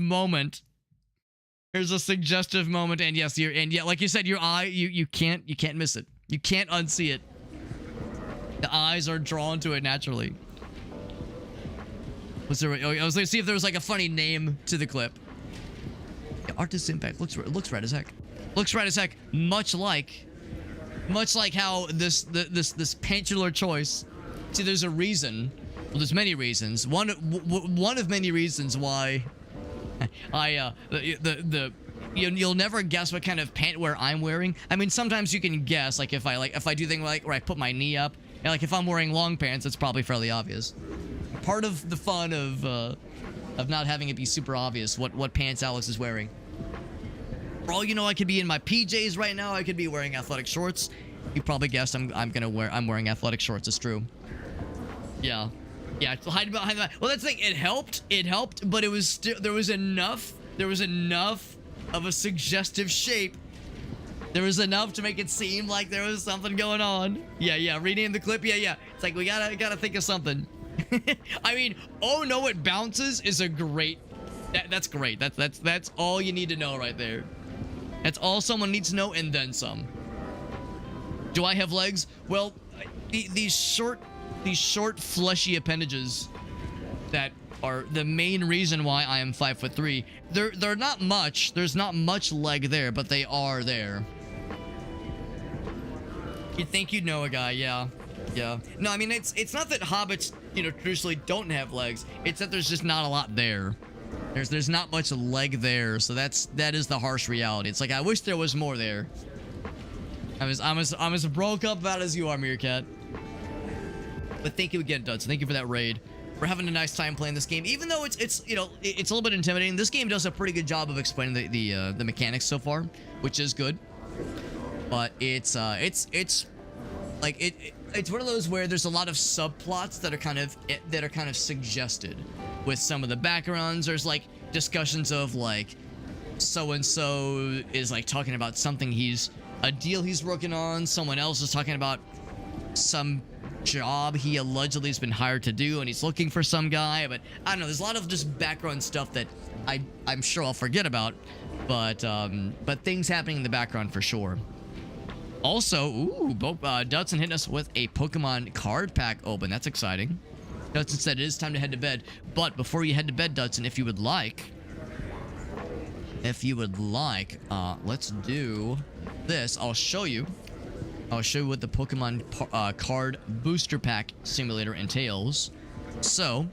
moment. There's a suggestive moment, and yes, like you said, your eye, you can't miss it. You can't unsee it. The eyes are drawn to it naturally. I was gonna see if there was like a funny name to the clip. Yeah, Artist Impact looks right as heck. Looks right as heck. Much like how this pantular choice. See, there's a reason. Well, there's many reasons. One of many reasons why you'll never guess what kind of pant wear I'm wearing. I mean, sometimes you can guess, like if I do things like where I put my knee up, and like if I'm wearing long pants, it's probably fairly obvious. Part of the fun of not having it be super obvious what pants Alex is wearing. For all you know, I could be in my PJs right now. I could be wearing athletic shorts. You probably guessed I'm wearing athletic shorts. It's true. Yeah. Hide behind that. Well, that's the thing. It helped, but it was still there was enough of a suggestive shape. There was enough to make it seem like there was something going on. Yeah. Reading the clip. Yeah. It's like we gotta think of something. I mean, oh no, it bounces is a great. That's great. That's all you need to know right there. That's all someone needs to know, and then some. Do I have legs? Well, these short, fleshy appendages that are the main reason why I am 5'3". They're not much. There's not much leg there, but they are there. You'd think you'd know a guy, yeah. No, I mean it's not that hobbits, traditionally don't have legs. It's that there's just not a lot there. There's not much leg there, so that is the harsh reality. It's like I wish there was more there. I'm as broke up about it as you are, Meerkat. But thank you again, Dudson. Thank you for that raid. We're having a nice time playing this game, even though it's a little bit intimidating. This game does a pretty good job of explaining the mechanics so far, which is good. But it's one of those where there's a lot of subplots that are kind of suggested with some of the backgrounds. There's like discussions of like so and so is like talking about something a deal he's working on. Someone else is talking about some job he allegedly has been hired to do, and he's looking for some guy. But I don't know. There's a lot of just background stuff that I'm sure I'll forget about. But things happening in the background for sure. Also, Dudson hitting us with a Pokemon card pack open. That's exciting. Dudson said it is time to head to bed. But before you head to bed, Dudson, if you would like, let's do this. I'll show you what the Pokemon card booster pack simulator entails. So,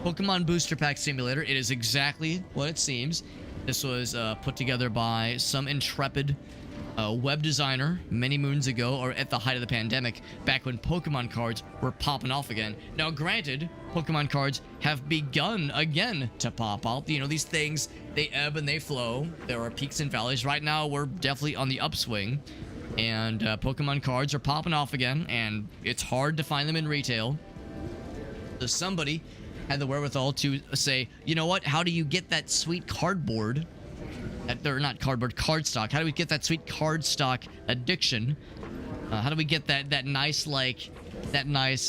Pokemon booster pack simulator, it is exactly what it seems. This was put together by some intrepid web designer many moons ago, or at the height of the pandemic, back when Pokemon cards were popping off again. Now, granted, Pokemon cards have begun again to pop up. These things, they ebb and they flow. There are peaks and valleys. Right now, we're definitely on the upswing, and Pokemon cards are popping off again, and it's hard to find them in retail. So somebody had the wherewithal to say, you know what, how do you get that sweet cardboard? They're not cardboard, cardstock. How do we get that sweet cardstock addiction? How do we get that nice, like, nice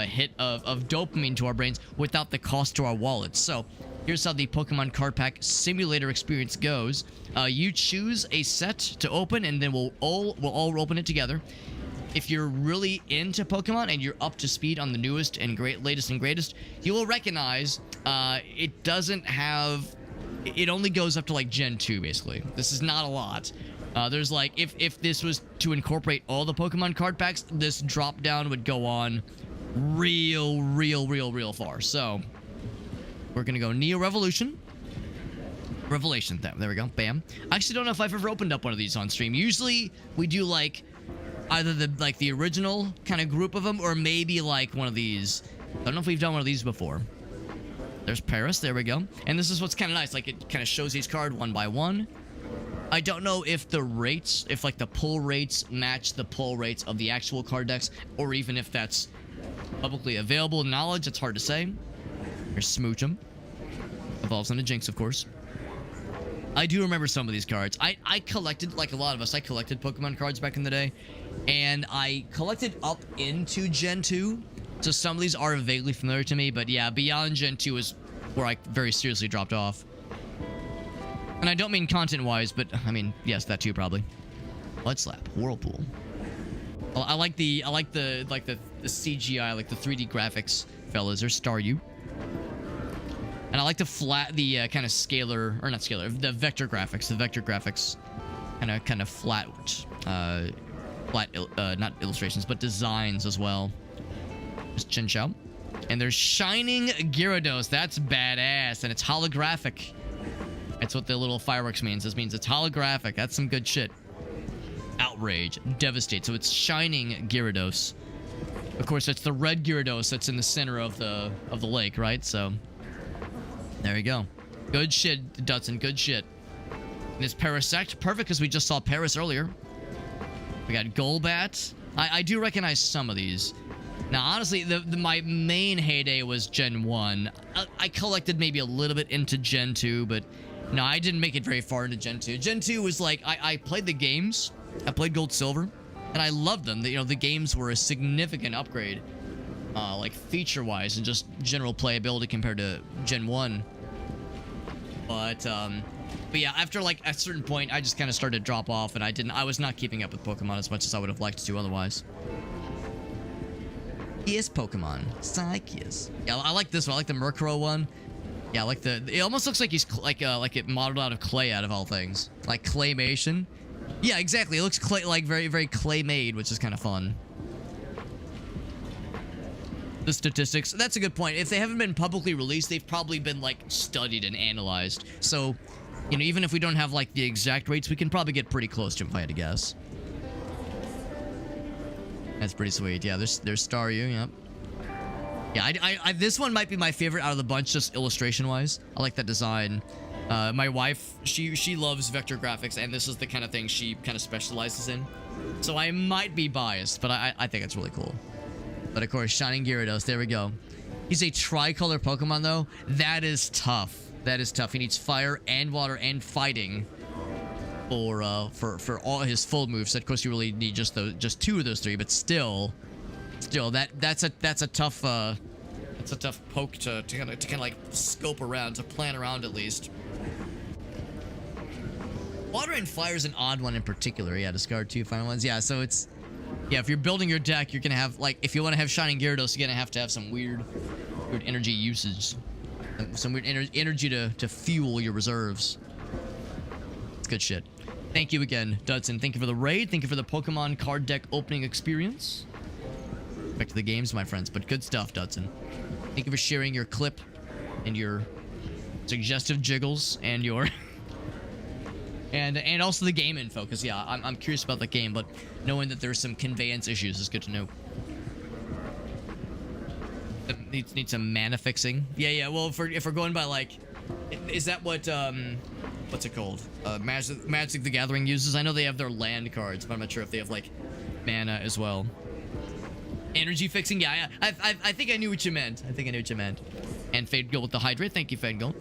hit of dopamine to our brains without the cost to our wallets. So here's how the Pokemon Card Pack Simulator experience goes. You choose a set to open, and then we'll all open it together. If you're really into Pokemon and you're up to speed on the newest and latest and greatest, you will recognize it doesn't have. It only goes up to like Gen 2, basically. This is not a lot. There's like, if this was to incorporate all the Pokemon card packs, this drop down would go on real far. So we're gonna go Neo Revolution. Revelation, there we go, bam. I actually don't know if I've ever opened up one of these on stream. Usually we do like either the original kind of group of them, or maybe like one of these. I don't know if we've done one of these before. There's Paris, there we go. And this is what's kind of nice, like it kind of shows each card one by one. I don't know if the rates, if like the pull rates match the pull rates of the actual card decks, or even if that's publicly available knowledge. It's hard to say. Here's Smoochum. Evolves into Jinx, of course. I do remember some of these cards. I collected, like a lot of us, I collected Pokemon cards back in the day. And I collected up into Gen 2. So some of these are vaguely familiar to me. But yeah, beyond Gen 2 is where I very seriously dropped off. And I don't mean content-wise, but I mean, yes, that too, probably. Blood Slap, Whirlpool. I like the CGI, like the 3D graphics, fellas. There's Staryu. And I like the kind of scalar, or not scalar, the vector graphics. The vector graphics, kind of flat, not illustrations, but designs as well. There's Chinchou. And there's Shining Gyarados. That's badass, and it's holographic. That's what the little fireworks means. This means it's holographic. That's some good shit. Outrage, Devastate. So it's Shining Gyarados. Of course, it's the red Gyarados that's in the center of the lake, right? So there you go. Good shit, Dutson. Good shit. And it's Parasect. Perfect, because we just saw Paris earlier. We got Golbat. I do recognize some of these. Now, honestly, my main heyday was Gen 1. I collected maybe a little bit into Gen 2, but no, I didn't make it very far into Gen 2. Gen 2 was like, I played the games. I played Gold Silver, and I loved them. The games were a significant upgrade, like feature-wise and just general playability compared to Gen 1. But yeah, after like a certain point, I just kind of started to drop off, and I was not keeping up with Pokemon as much as I would have liked to otherwise. Yes, Pokemon. Psychius. Yeah, I like this one. I like the Murkrow one. Yeah, I like it almost looks like he's like it modeled out of clay, out of all things. Like claymation. Yeah, exactly. It looks like very, very clay-made, which is kind of fun. The statistics. That's a good point. If they haven't been publicly released, they've probably been like studied and analyzed. So, even if we don't have like the exact rates, we can probably get pretty close to them, if I had to guess. That's pretty sweet. Yeah, there's Staryu. Yep. Yeah, this one might be my favorite out of the bunch, just illustration-wise. I like that design. My wife, she loves vector graphics, and this is the kind of thing she kind of specializes in. So I might be biased, but I think it's really cool. But of course, Shining Gyarados, there we go. He's a tricolor Pokemon, though. That is tough. That is tough. He needs fire and water and fighting for all his full moves. Of course, you really need just two of those three, but still, that's a tough poke to kind of like scope around, to plan around at least. Water and fire is an odd one in particular. Yeah, discard 2 final ones. Yeah, so it's, yeah, if you're building your deck, you're gonna have, like, if you want to have Shining Gyarados, you're gonna have to have some weird energy usage, some weird energy to fuel your reserves. It's good shit. Thank you again, Dudson. Thank you for the raid. Thank you for the Pokemon card deck opening experience. Back to the games, my friends, but good stuff, Dudson. Thank you for sharing your clip and your suggestive jiggles and your and also the game info, because yeah, I'm curious about the game, but knowing that there's some conveyance issues is good to know. It needs some mana fixing. Yeah. Well, if we're going by like, is that what what's it called? Magic the Gathering uses. I know they have their land cards, but I'm not sure if they have like mana as well. Energy fixing. Yeah. I think I knew what you meant. And Fade Gold with the Hydrate. Thank you, Fade Gold.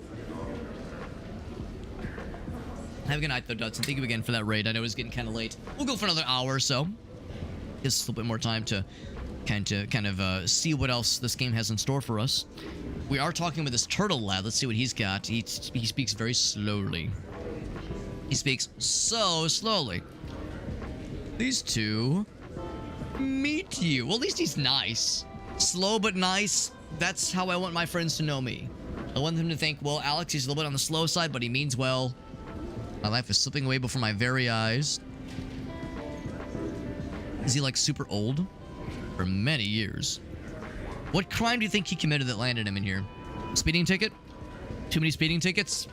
Have a good night, though, Dudson. Thank you again for that raid. I know it's getting kind of late. We'll go for another hour or so. Gives us a little bit more time to kind of see what else this game has in store for us. We are talking with this turtle lad. Let's see what he's got. He speaks very slowly. He speaks so slowly. These two meet you. Well, at least he's nice. Slow but nice. That's how I want my friends to know me. I want them to think, well, Alex, he's a little bit on the slow side, but he means well. My life is slipping away before my very eyes. Is he like super old? For many years. What crime do you think he committed that landed him in here? Speeding ticket? Too many speeding tickets?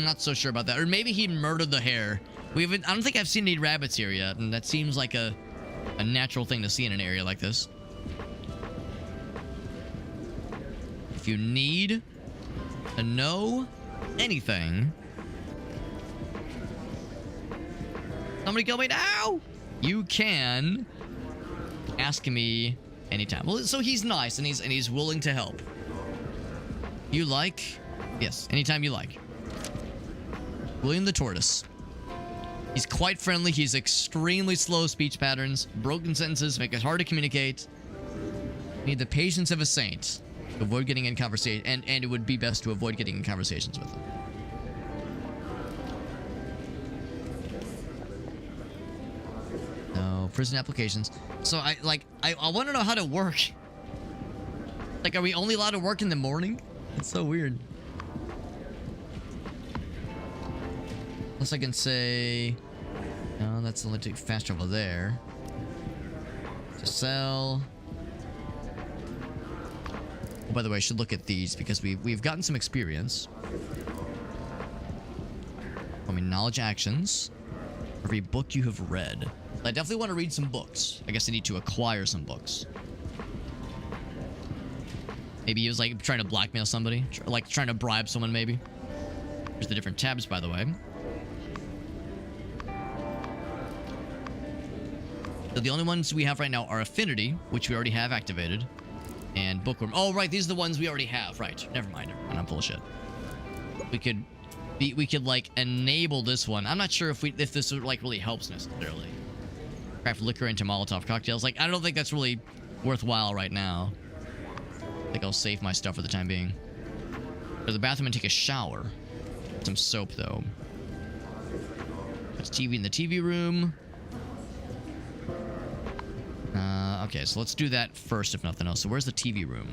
Not so sure about that. Or maybe he murdered the hare. I don't think I've seen any rabbits here yet, and that seems like a natural thing to see in an area like this. If you need to know anything, somebody kill me now! You can ask me anytime. Well, so he's nice and he's willing to help. You like? Yes, anytime you like. William the Tortoise. He's quite friendly. He's extremely slow speech patterns. Broken sentences make it hard to communicate. You need the patience of a saint to avoid getting in conversation, and it would be best to avoid getting in conversations with him. No, prison applications. So I want to know how to work. Like, are we only allowed to work in the morning? It's so weird. Unless I can say, no, that's only take fast travel there. To sell. Oh, by the way, I should look at these because we've gotten some experience. I mean, knowledge actions. Every book you have read. I definitely want to read some books. I guess I need to acquire some books. Maybe he was like trying to blackmail somebody, like trying to bribe someone. Maybe. Here's the different tabs, by the way. So the only ones we have right now are Affinity, which we already have activated, and Bookworm. Oh, right, these are the ones we already have. Right, never mind. I'm full of shit. We could like enable this one. I'm not sure if this like really helps necessarily. Craft liquor into Molotov cocktails. Like, I don't think that's really worthwhile right now. I think I'll save my stuff for the time being. Go to the bathroom and take a shower. Some soap though. There's TV in the TV room. Okay, so let's do that first, if nothing else. So where's the TV room?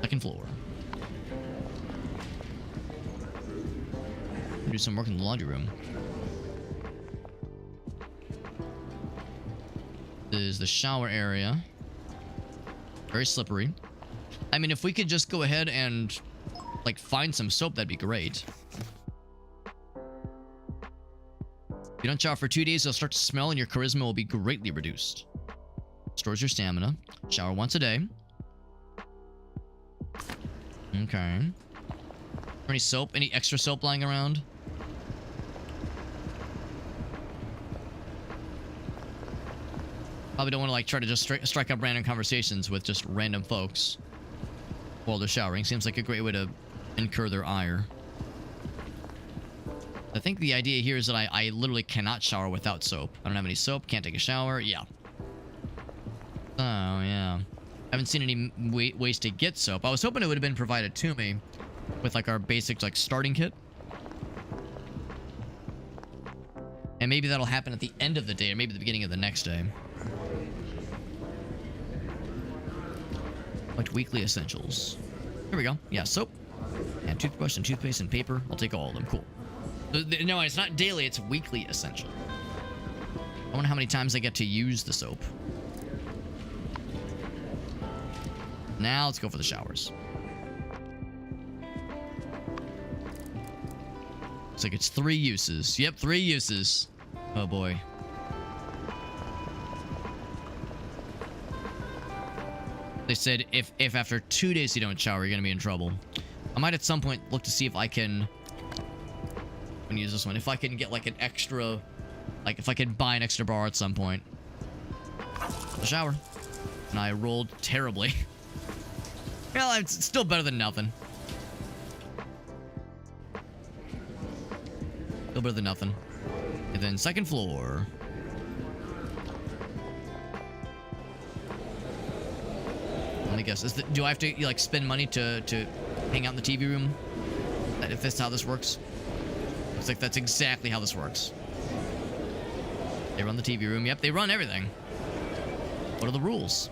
Second floor. Do some work in the laundry room. This is the shower area. Very slippery. I mean, if we could just go ahead and, like, find some soap, that'd be great. If you don't shower for 2 days, it'll start to smell and your charisma will be greatly reduced. Stores your stamina. Shower once a day. Okay. Any soap? Any extra soap lying around? Probably don't want to like try to just strike up random conversations with just random folks while they're showering. Seems like a great way to incur their ire. I think the idea here is that I literally cannot shower without soap. I don't have any soap. Can't take a shower. Yeah. Oh, yeah. Haven't seen any ways to get soap. I was hoping it would have been provided to me with, like, our basic, like, starting kit. And maybe that'll happen at the end of the day, or maybe the beginning of the next day. Like, weekly essentials. Here we go. Yeah, soap. And toothbrush and toothpaste and paper. I'll take all of them. Cool. No, it's not daily. It's weekly essential. I wonder how many times I get to use the soap. Now let's go for the showers. Looks like it's 3 uses. Yep, 3 uses. Oh boy. They said if after 2 days you don't shower, you're gonna be in trouble. I might at some point look to see if I can use this one. If I can get like an extra, like if I can buy an extra bar at some point. The shower. And I rolled terribly. Well, it's still better than nothing. Still better than nothing. And then second floor. Let me guess. Do I have to like spend money to hang out in the TV room? If that's how this works? Looks like that's exactly how this works. They run the TV room. Yep, they run everything. What are the rules?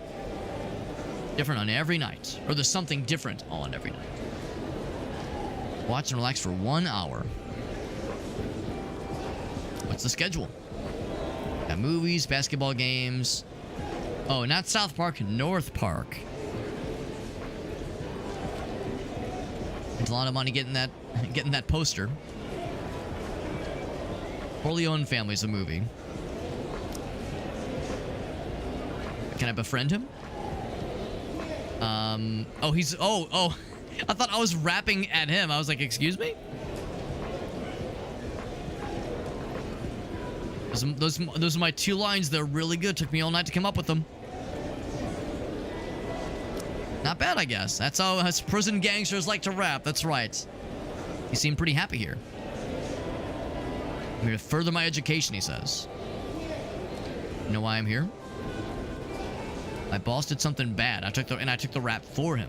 Different on every night. Or there's something different on every night. Watch and relax for 1 hour. What's the schedule? Got movies, basketball games. Oh, not South Park, North Park. It's a lot of money getting that poster. Corleone Family's a movie. Can I befriend him? Oh, he's... Oh. I thought I was rapping at him. I was like, excuse me? Those are my 2 lines. They're really good. Took me all night to come up with them. Not bad, I guess. That's how us prison gangsters like to rap. That's right. You seem pretty happy here. I'm here to further my education, he says. You know why I'm here? My boss did something bad. I took the rap for him.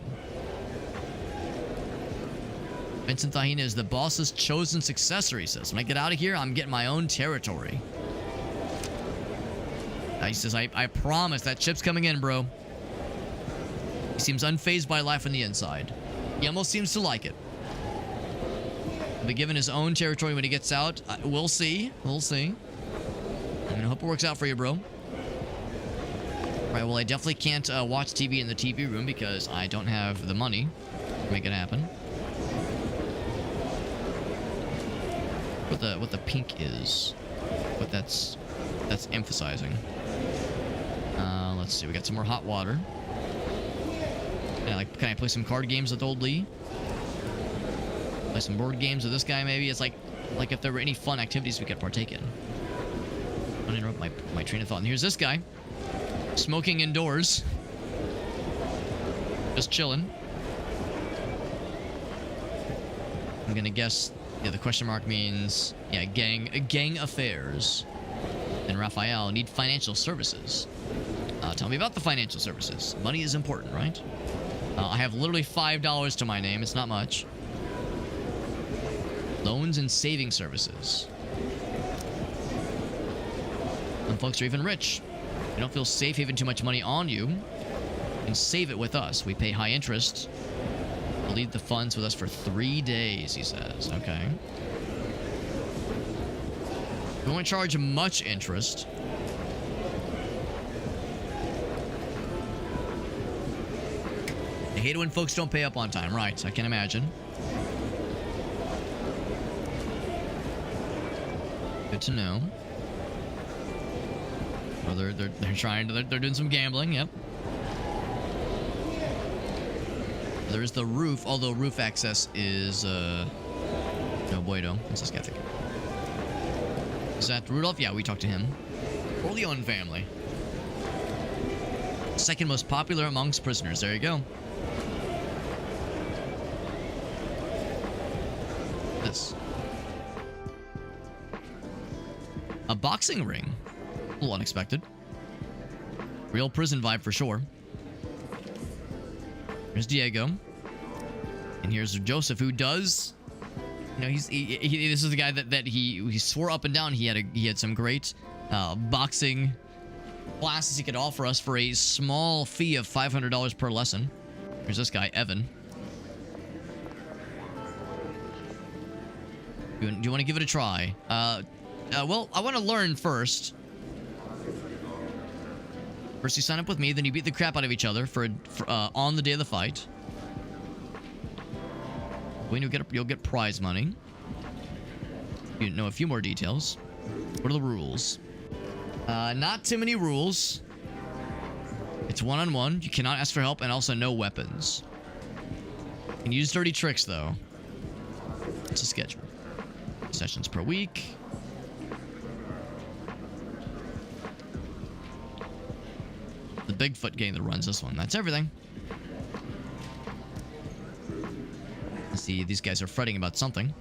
Vincent Tahina is the boss's chosen successor, he says. When I get out of here, I'm getting my own territory. He says, I promise that chip's coming in, bro. He seems unfazed by life on the inside. He almost seems to like it. He'll be given his own territory when he gets out. We'll see. We'll see. I hope it works out for you, bro. Right, well, I definitely can't watch TV in the TV room because I don't have the money to make it happen. What the pink is. What that's emphasizing. Let's see. We got some more hot water. Can I play some card games with old Lee? Play some board games with this guy, maybe? It's like if there were any fun activities we could partake in. I'm gonna interrupt my train of thought. And here's this guy. Smoking indoors. Just chilling. I'm gonna guess, yeah, the question mark means, yeah, gang affairs. And Raphael need financial services. Tell me about the financial services. Money is important, right? I have literally $5 to my name. It's not much. Loans and saving services. Some folks are even rich. You don't feel safe having too much money on you. You can save it with us. We pay high interest. We'll leave the funds with us for 3 days, he says. Okay. We won't charge much interest. I hate it when folks don't pay up on time. Right, I can imagine. Good to know. Oh, they're trying to... They're doing some gambling, yep. There's the roof, although roof access is, no bueno. It's a skeptic. Is that Rudolph? Yeah, we talked to him. Corleone family. Second most popular amongst prisoners. There you go. This. A boxing ring. A little unexpected. Real prison vibe for sure. Here's Diego. And here's Joseph, who does... You know, this is the guy that he swore up and down he had some great boxing classes he could offer us for a small fee of $500 per lesson. Here's this guy, Evan. Do you want to give it a try? Well, I want to learn first. First you sign up with me, then you beat the crap out of each other for on the day of the fight. When you'll get prize money. You know a few more details. What are the rules? Not too many rules. It's one-on-one. You cannot ask for help, and also no weapons. You can use dirty tricks, though. It's a schedule. Sessions per week. The Bigfoot gang that runs this one. That's everything. Let's see, these guys are fretting about something.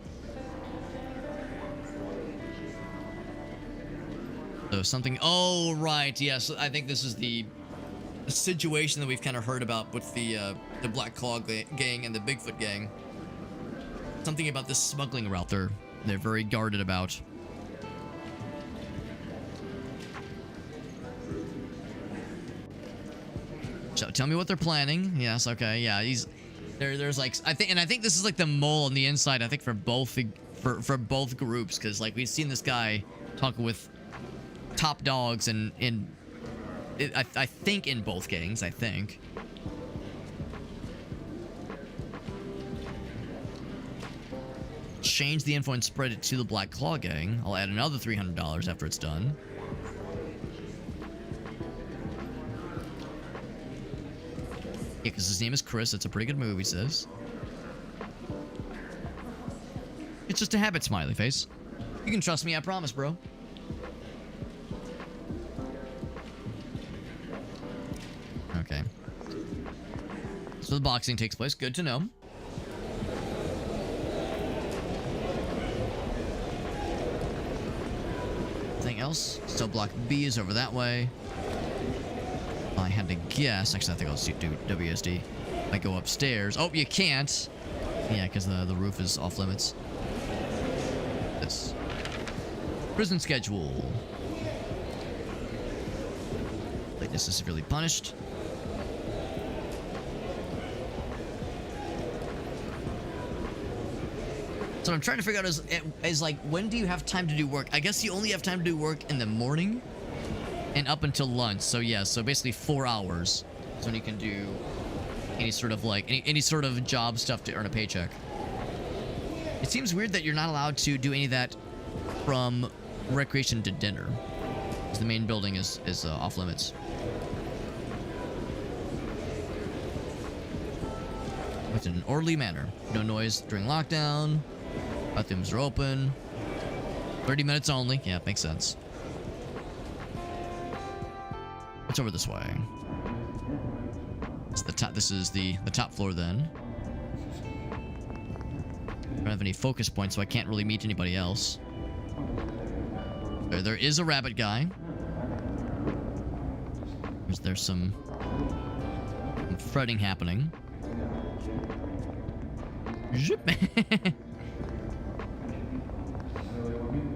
So something... Oh, right, yes. I think this is the situation that we've kind of heard about with the Black Claw gang and the Bigfoot gang. Something about this smuggling route they're very guarded about. So tell me what they're planning. Yes, okay, yeah. There's like I think this is like the mole on the inside. I think for both groups, because like we've seen this guy talking with top dogs and I think in both gangs. I think. Change the info and spread it to the Black Claw gang. I'll add another $300 after it's done. Yeah, because his name is Chris. It's a pretty good move, he says. It's just a habit, smiley face. You can trust me, I promise, bro. Okay. So the boxing takes place. Good to know. Anything else? Still block B is over that way. I had to guess. Actually, I think I'll do WSD. I go upstairs. Oh, you can't. Yeah, because the roof is off limits. This. Prison schedule. Witness is severely punished. So what I'm trying to figure out is like, when do you have time to do work? I guess you only have time to do work in the morning and up until lunch. So yeah, so basically 4 hours is when you can do any sort of like any sort of job stuff to earn a paycheck. It seems weird that you're not allowed to do any of that from recreation to dinner, because the main building is off limits. But in an orderly manner. No noise during lockdown. Bathrooms are open. 30 minutes only. Yeah, makes sense. What's over this way? It's the top. This is the top floor then. I don't have any focus points, so I can't really meet anybody else. There is a rabbit guy. There's some fretting happening.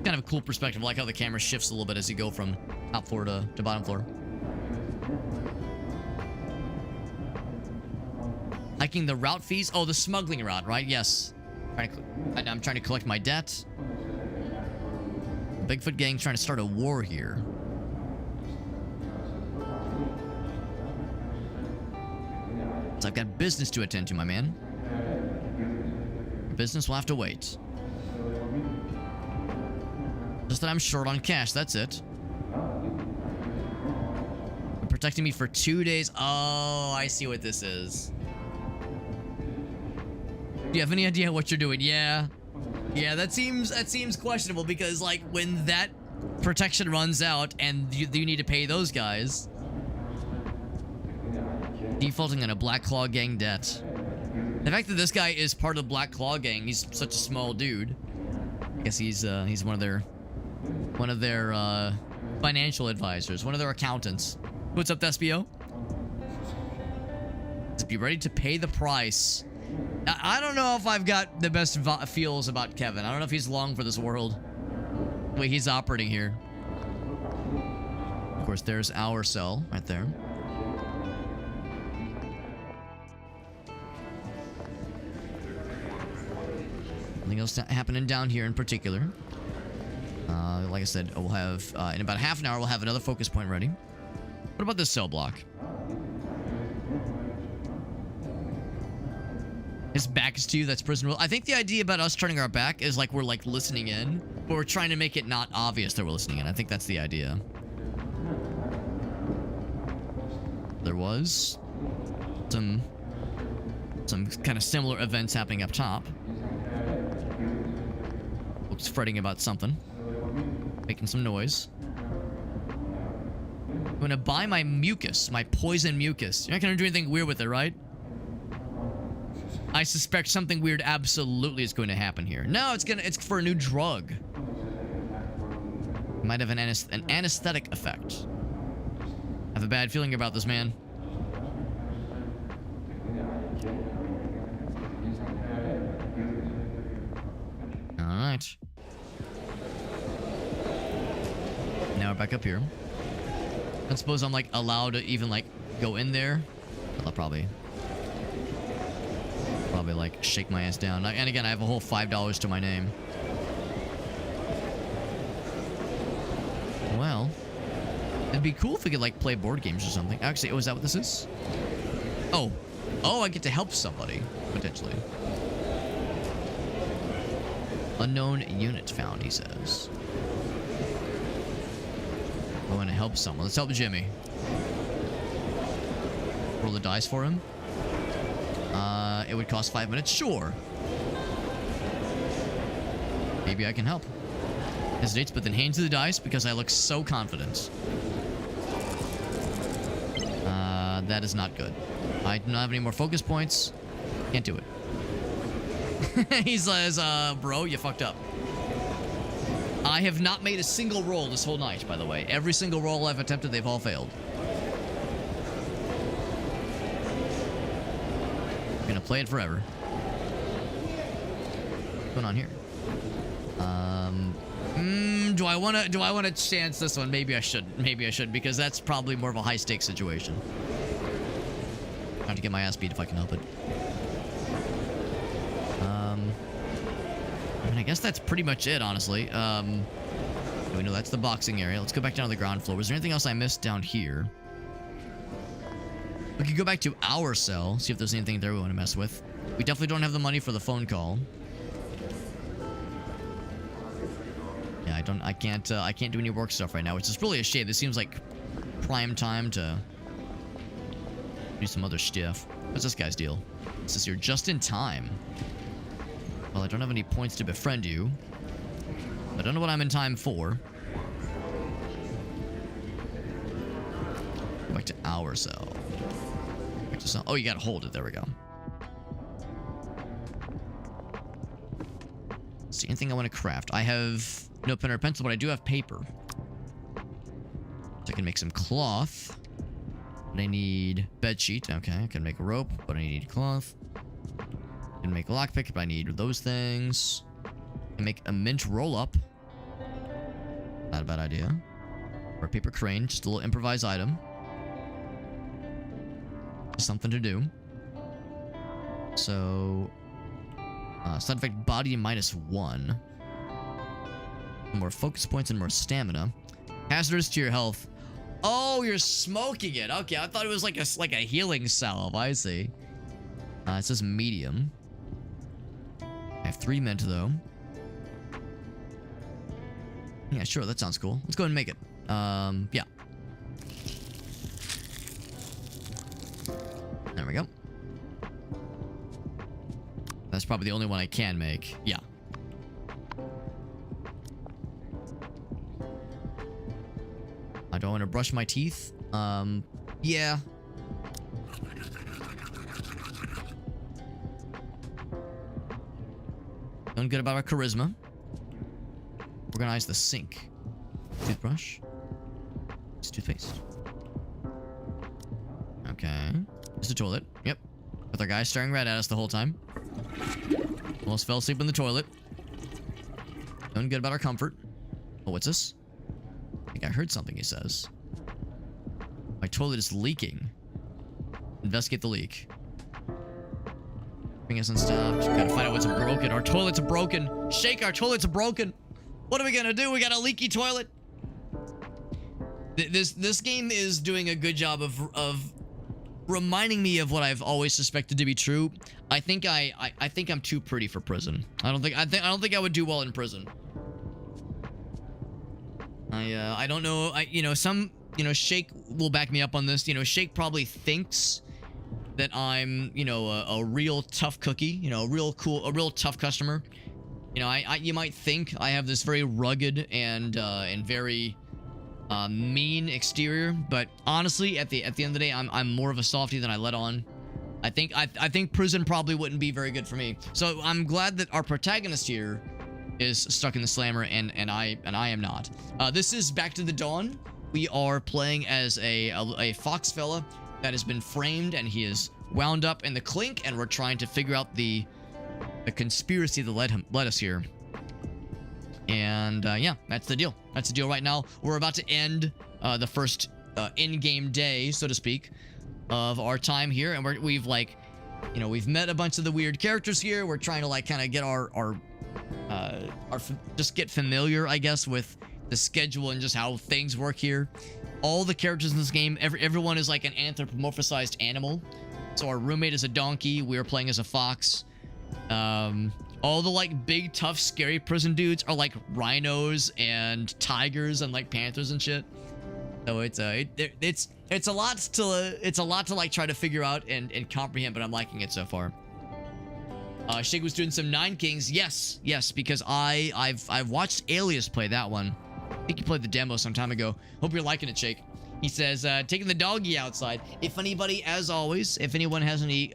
Kind of a cool perspective. I like how the camera shifts a little bit as you go from top floor to bottom floor. Hiking the route fees. Oh, the smuggling route, right? Yes. I'm trying to collect my debt. Bigfoot gang trying to start a war here. So I've got business to attend to, my man. Business will have to wait. Just that I'm short on cash, that's it. They're protecting me for 2 days. Oh, I see what this is. Do you have any idea what you're doing? Yeah. Yeah, that seems questionable, because like when that protection runs out and you need to pay those guys. Defaulting on a Black Claw gang debt. The fact that this guy is part of the Black Claw gang, he's such a small dude. I guess he's one of their financial advisors, one of their accountants. What's up, Thespio? Just be ready to pay the price. I don't know if I've got the best feels about Kevin. I don't know if he's long for this world. The way he's operating here. Of course, there's our cell right there. Nothing else happening down here in particular. Like I said, we'll have in about half an hour we'll have another focus point ready. What about this cell block? His back is to you. That's prison rule. I think the idea about us turning our back is like we're like listening in, but we're trying to make it not obvious that we're listening in. I think that's the idea. There was some kind of similar events happening up top. Folks fretting about something, making some noise. I'm gonna buy my mucus, my poison mucus. You're not gonna do anything weird with it, right? I suspect something weird absolutely is going to happen here. No, it's for a new drug. Might have an anesthetic effect. I have a bad feeling about this, man. Alright. Now we're back up here. I don't suppose I'm like allowed to even like go in there. I'll probably like shake my ass down. And again, I have a whole $5 to my name. Well, it'd be cool if we could like play board games or something. Actually, oh, is that what this is? Oh, I get to help somebody potentially. Unknown unit found, he says. I want to help someone. Let's help Jimmy. Roll the dice for him. It would cost 5 minutes. Sure. Maybe I can help. Hesitates, but then hands the dice because I look so confident. That is not good. I do not have any more focus points. Can't do it. He says, bro, you fucked up. I have not made a single roll this whole night, by the way. Every single roll I've attempted, they've all failed. I'm gonna play it forever. What's going on here? Do I wanna chance this one? Maybe I should, because that's probably more of a high stakes situation. I have to get my ass beat if I can help it. I mean, I guess that's pretty much it, honestly. We know that's the boxing area. Let's go back down to the ground floor. Was there anything else I missed down here? We could go back to our cell, see if there's anything there we want to mess with. We definitely don't have the money for the phone call. Yeah, I can't do any work stuff right now, which is really a shame. This seems like prime time to do some other stuff. What's this guy's deal? It says you're just in time. Well, I don't have any points to befriend you. I don't know what I'm in time for. Go back to our cell. Back to cell. Oh, you gotta hold it. There we go. See, anything I want to craft? I have no pen or pencil, but I do have paper. So I can make some cloth. But I need bed sheet. Okay, I can make a rope, but I need cloth. I can make a lockpick, but I need those things. I can make a mint roll-up. Not a bad idea. Or a paper crane, just a little improvised item. Just something to do. So, side effect body -1. More focus points and more stamina. Hazardous to your health. Oh, you're smoking it. Okay, I thought it was like a healing salve. I see. It says medium. I have 3 mint though. Yeah, sure, that sounds cool. Let's go ahead and make it. Yeah. There we go. That's probably the only one I can make. Yeah. I don't want to brush my teeth. Yeah. Feeling good about our charisma. Organize the sink. Toothbrush. It's toothpaste. Okay. It's a toilet. Yep. With our guy staring right at us the whole time. Almost fell asleep in the toilet. Feeling good about our comfort. Oh, what's this? I think I heard something, he says. My toilet is leaking. Investigate the leak. Bring us unstopped. Gotta find out what's broken. Our toilet's broken. Shake, our toilet's broken. What are we gonna do? We got a leaky toilet. This game is doing a good job of reminding me of what I've always suspected to be true. I think I'm too pretty for prison. I don't think I would do well in prison. I don't know. Shake will back me up on this. Shake probably thinks that I'm, a real tough cookie, a real tough customer. You might think I have this very rugged and very mean exterior, but honestly, at the end of the day, I'm more of a softie than I let on. I think prison probably wouldn't be very good for me. So I'm glad that our protagonist here is stuck in the slammer, and I am not. This is Back to the Dawn. We are playing as a fox fella that has been framed, and he is wound up in the clink, and we're trying to figure out the conspiracy that led us here. And yeah, that's the deal. That's the deal right now. We're about to end the first in-game day, so to speak, of our time here, and we've like, you know, we've met a bunch of the weird characters here. We're trying to like kind of get our just get familiar, I guess, with the schedule and just how things work here. All the characters in this game, everyone is like an anthropomorphized animal. So our roommate is a donkey. We're playing as a fox. All the like big, tough, scary prison dudes are like rhinos and tigers and like panthers and shit. So it's a lot to like try to figure out and comprehend, but I'm liking it so far. Shake was doing some Nine Kings. Yes, because I've watched Alias play that one. I think he played the demo some time ago. Hope you're liking it, Shake. He says, taking the doggy outside. If anybody, as always, if anyone has any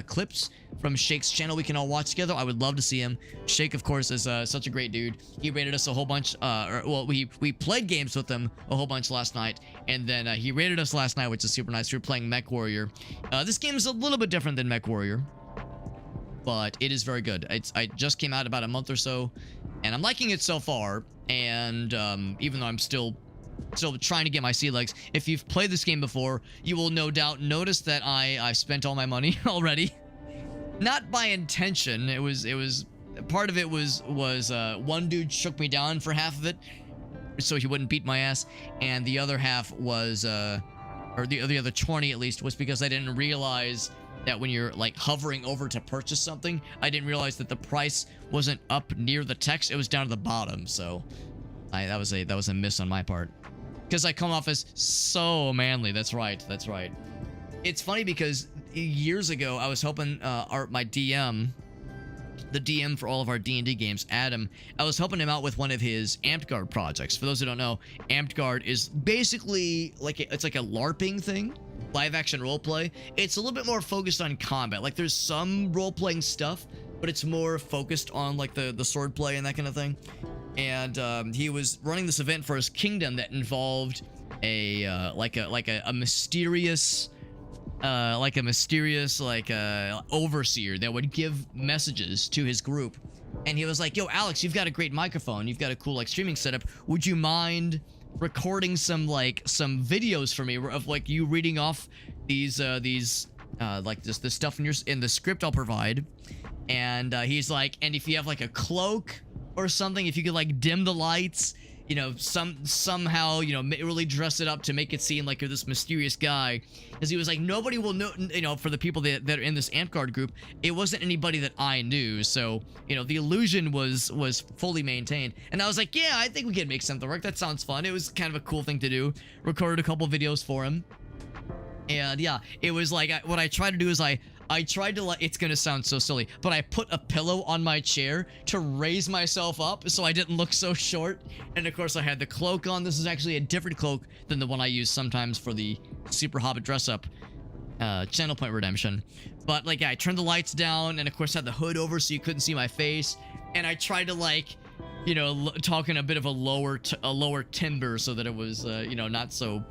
clips from Shake's channel we can all watch together, I would love to see him. Shake, of course, is such a great dude. He rated us a whole bunch. Well, we played games with him a whole bunch last night, and then he rated us last night, which is super nice. We were playing Mech Warrior. This game is a little bit different than Mech Warrior, but it is very good. It just came out about a month or so, and I'm liking it so far. And even though I'm still trying to get my sea legs, if you've played this game before, you will no doubt notice that I've spent all my money already. Not by intention. It was part of it was one dude shook me down for half of it so he wouldn't beat my ass, and the other half was or the other 20 at least was because I didn't realize that when you're like hovering over to purchase something, I didn't realize that the price wasn't up near the text, it was down to the bottom. So that was a miss on my part, because I come off as so manly. That's right. It's funny because years ago I was helping my DM, the DM for all of our D&D games, Adam. I was helping him out with one of his Amped Guard projects. For those who don't know, Amped Guard is basically like it's like a LARPing thing, live action roleplay. It's a little bit more focused on combat. Like there's some role-playing stuff, but it's more focused on like the sword play and that kind of thing. And he was running this event for his kingdom that involved a mysterious overseer that would give messages to his group. And he was like, yo, Alex, you've got a great microphone, you've got a cool like streaming setup, would you mind recording some videos for me of like you reading off these like this stuff in the script I'll provide. And he's like, and if you have like a cloak or something, if you could like dim the lights, you know, somehow, you know, really dress it up to make it seem like you're this mysterious guy. Because he was like, nobody will know, you know, for the people that are in this Amped Guard group, it wasn't anybody that I knew. So, you know, the illusion was fully maintained. And I was like, yeah, I think we can make something work. That sounds fun. It was kind of a cool thing to do. Recorded a couple videos for him. And yeah, it was like, what I tried to do is I tried to, like, it's gonna sound so silly, but I put a pillow on my chair to raise myself up so I didn't look so short. And of course I had the cloak on. This is actually a different cloak than the one I use sometimes for the Super Hobbit dress up channel point redemption. But like, yeah, I turned the lights down and of course had the hood over so you couldn't see my face. And I tried to, like, you know, talk in a bit of a lower timbre so that it was, you know, not so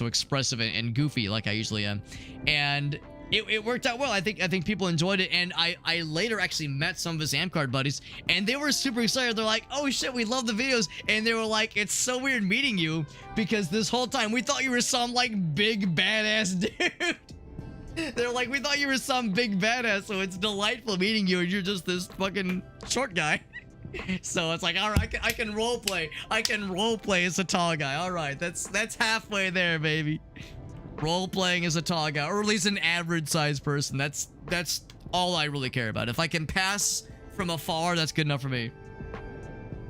expressive and goofy like I usually am. And it worked out well. I think people enjoyed it, and I later actually met some of his Amped Guard buddies, and they were super excited. They're like, oh shit, we love the videos. And they were like, it's so weird meeting you, because this whole time we thought you were some like big badass dude. They're like, we thought you were some big badass, so it's delightful meeting you, and you're just this fucking short guy. So it's like, all right, I can role play. I can role play as a tall guy. All right, that's halfway there, baby. Role playing as a tall guy, or at least an average sized person. That's all I really care about. If I can pass from afar, that's good enough for me.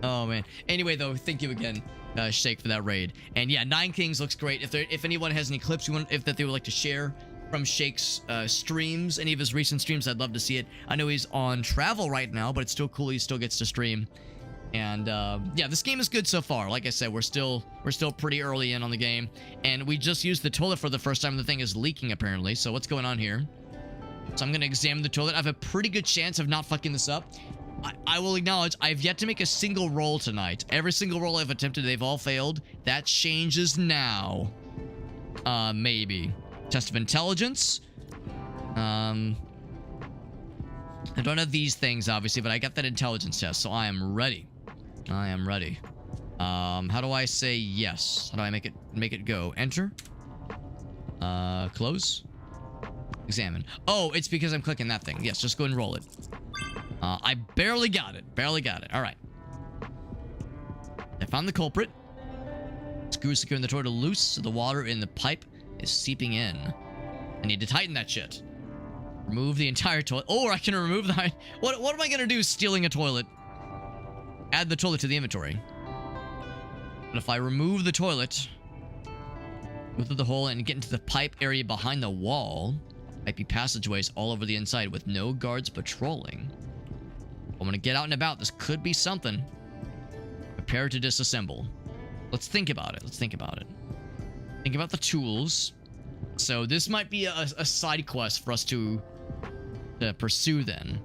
Oh man. Anyway, though, thank you again, Shake, for that raid. And yeah, Nine Kings looks great. If anyone has any clips that they would like to share from Shake's streams, any of his recent streams, I'd love to see it. I know he's on travel right now, but it's still cool he still gets to stream. And yeah, this game is good so far. Like I said, we're still pretty early in on the game, and we just used the toilet for the first time. The thing is leaking apparently. So what's going on here? So I'm gonna examine the toilet. I have a pretty good chance of not fucking this up. I will acknowledge I've yet to make a single roll tonight. Every single roll I've attempted, they've all failed. That changes now. Maybe. Test of intelligence. I don't have these things, obviously, but I got that intelligence test, so I am ready. I am ready. How do I say yes? How do I make it go? Enter. Close. Examine. Oh, it's because I'm clicking that thing. Yes, just go and roll it. I barely got it. Barely got it. All right. I found the culprit. Screw securing the toilet loose so the water in the pipe is seeping in. I need to tighten that shit. Remove the entire toilet. Or I can remove the... What am I going to do stealing a toilet? Add the toilet to the inventory. But if I remove the toilet, go through the hole and get into the pipe area behind the wall, might be passageways all over the inside with no guards patrolling. I'm going to get out and about. This could be something. Prepare to disassemble. Let's think about it. Let's think about it. Think about the tools. So this might be a side quest for us to pursue then.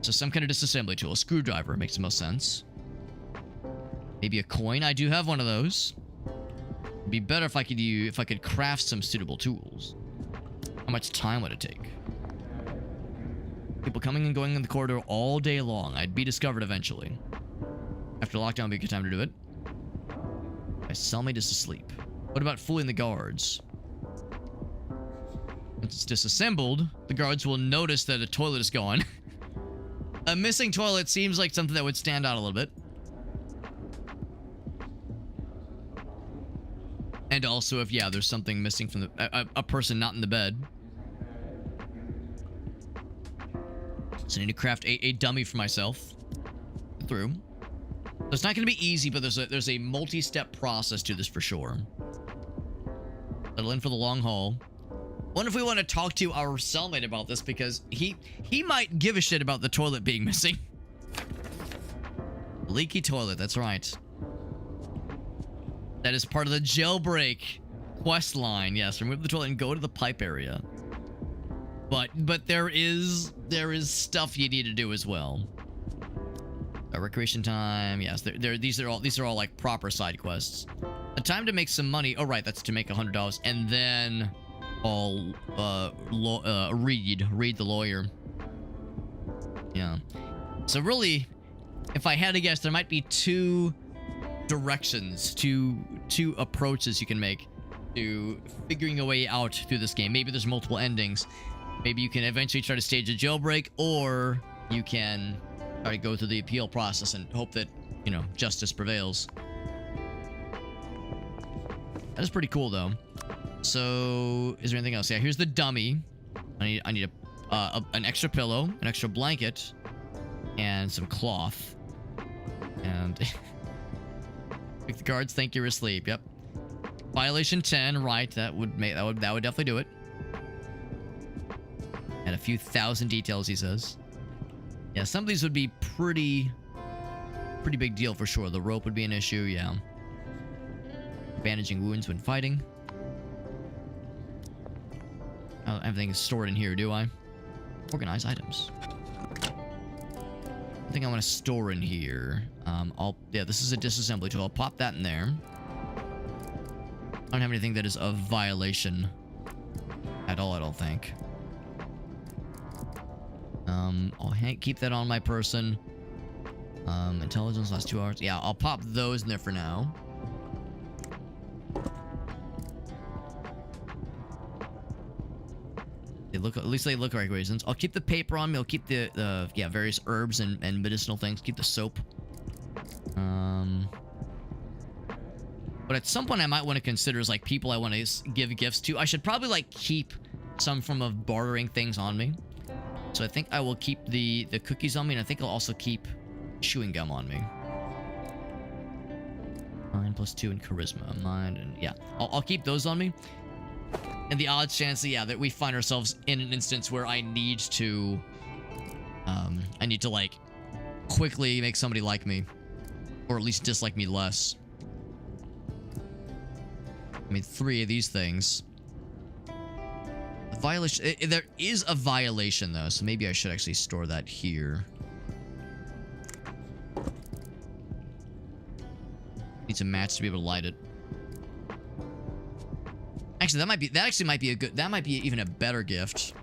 So some kind of disassembly tool. A screwdriver makes the most sense. Maybe a coin. I do have one of those. It'd be better if I could craft some suitable tools. How much time would it take? People coming and going in the corridor all day long. I'd be discovered eventually. After lockdown would be a good time to do it. My cellmate is asleep. What about fooling the guards? Once it's disassembled, the guards will notice that a toilet is gone. A missing toilet seems like something that would stand out a little bit. And also if, yeah, there's something missing from the... a person not in the bed. So I need to craft a dummy for myself. Through. So it's not going to be easy, but there's a multi-step process to this for sure. Settle in for the long haul. Wonder if we want to talk to our cellmate about this, because he might give a shit about the toilet being missing. Leaky toilet, that's right. That is part of the jailbreak quest line. Yes, remove the toilet and go to the pipe area. But there is stuff you need to do as well. Recreation time. Yes, these are all like proper side quests. A time to make some money. Oh right, that's to make $100, and then I'll read the lawyer. Yeah. So really, if I had to guess, there might be two directions, two approaches you can make to figuring a way out through this game. Maybe there's multiple endings. Maybe you can eventually try to stage a jailbreak, or you can try to go through the appeal process and hope that, you know, justice prevails. That is pretty cool, though. So, is there anything else? Yeah, here's the dummy. I need an extra pillow, an extra blanket, and some cloth. And make the guards think you're asleep. Yep. Violation 10, right? That would definitely do it. And a few thousand details, he says. Yeah, some of these would be pretty big deal for sure. The rope would be an issue, yeah. Bandaging wounds when fighting. Everything is stored in here, do I? Organize items. I think I want to store in here. Yeah, this is a disassembly tool. I'll pop that in there. I don't have anything that is of violation at all, I don't think. I'll keep that on my person. Intelligence last 2 hours. Yeah, I'll pop those in there for now. At least they look like raisins. I'll keep the paper on me. I'll keep the various herbs and medicinal things. Keep the soap. But at some point I might want to consider is like people I want to give gifts to. I should probably like keep some form of bartering things on me. So I think I will keep the cookies on me, and I think I'll also keep chewing gum on me. 9 + 2 in charisma. Mind and yeah, I'll keep those on me. And the odds chance, yeah, that we find ourselves in an instance where I need to like quickly make somebody like me, or at least dislike me less. I mean, 3 of these things. Violation. There is a violation though, so maybe I should actually store that here. Needs a match to be able to light it. Actually, that might be a good. That might be even a better gift.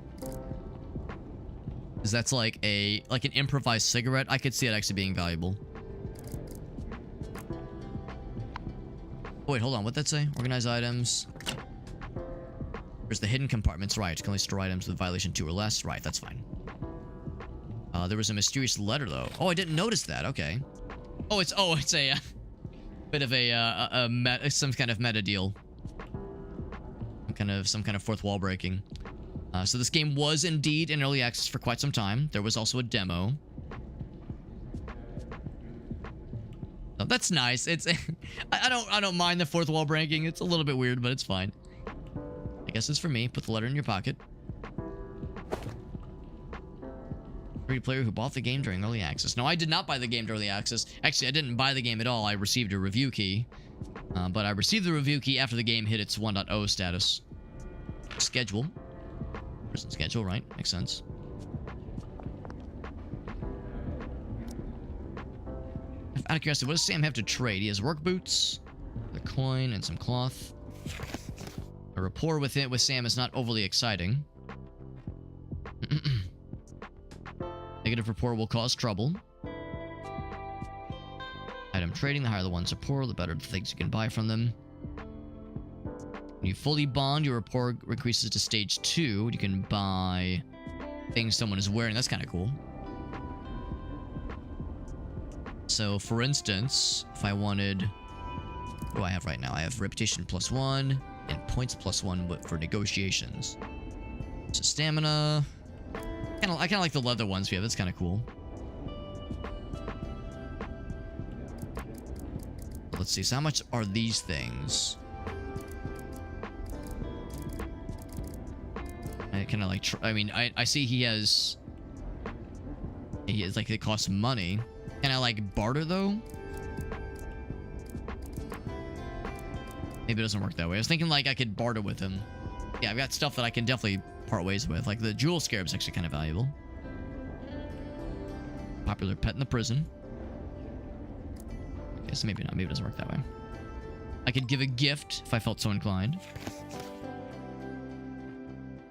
Because that's like an improvised cigarette. I could see it actually being valuable. Oh, wait, hold on. What'd that say? Organize items. There's the hidden compartments. Right. Can only store items with violation 2 or less. Right, that's fine. There was a mysterious letter, though. Oh, I didn't notice that. Okay. Oh, it's a bit of some kind of meta deal. Some kind of fourth wall breaking. So this game was indeed in early access for quite some time. There was also a demo. Oh, that's nice. It's I don't mind the fourth wall breaking. It's a little bit weird, but it's fine. I guess it's for me. Put the letter in your pocket. Free player who bought the game during early access. No, I did not buy the game during early access. Actually, I didn't buy the game at all. I received a review key. But I received the review key after the game hit its 1.0 status. Schedule. Prison schedule, right? Makes sense. Out of curiosity, what does Sam have to trade? He has work boots, a coin, and some cloth. A rapport with Sam is not overly exciting. Negative rapport will cause trouble. Item trading, the higher the one's rapport, the better the things you can buy from them. When you fully bond, your rapport increases to stage 2. You can buy things someone is wearing. That's kind of cool. So, for instance, if I wanted... What do I have right now? I have reputation +1 and points +1 for negotiations. So, stamina... I kind of like the leather ones we have. That's kind of cool. Let's see. So how much are these things? I kind of like... I mean, I see he has... like, it costs money. Can I, like, barter, though? Maybe it doesn't work that way. I was thinking, like, I could barter with him. Yeah, I've got stuff that I can definitely part ways with. Like, the jewel scarab's actually kind of valuable. Popular pet in the prison. Okay, so maybe not. Maybe it doesn't work that way. I could give a gift if I felt so inclined.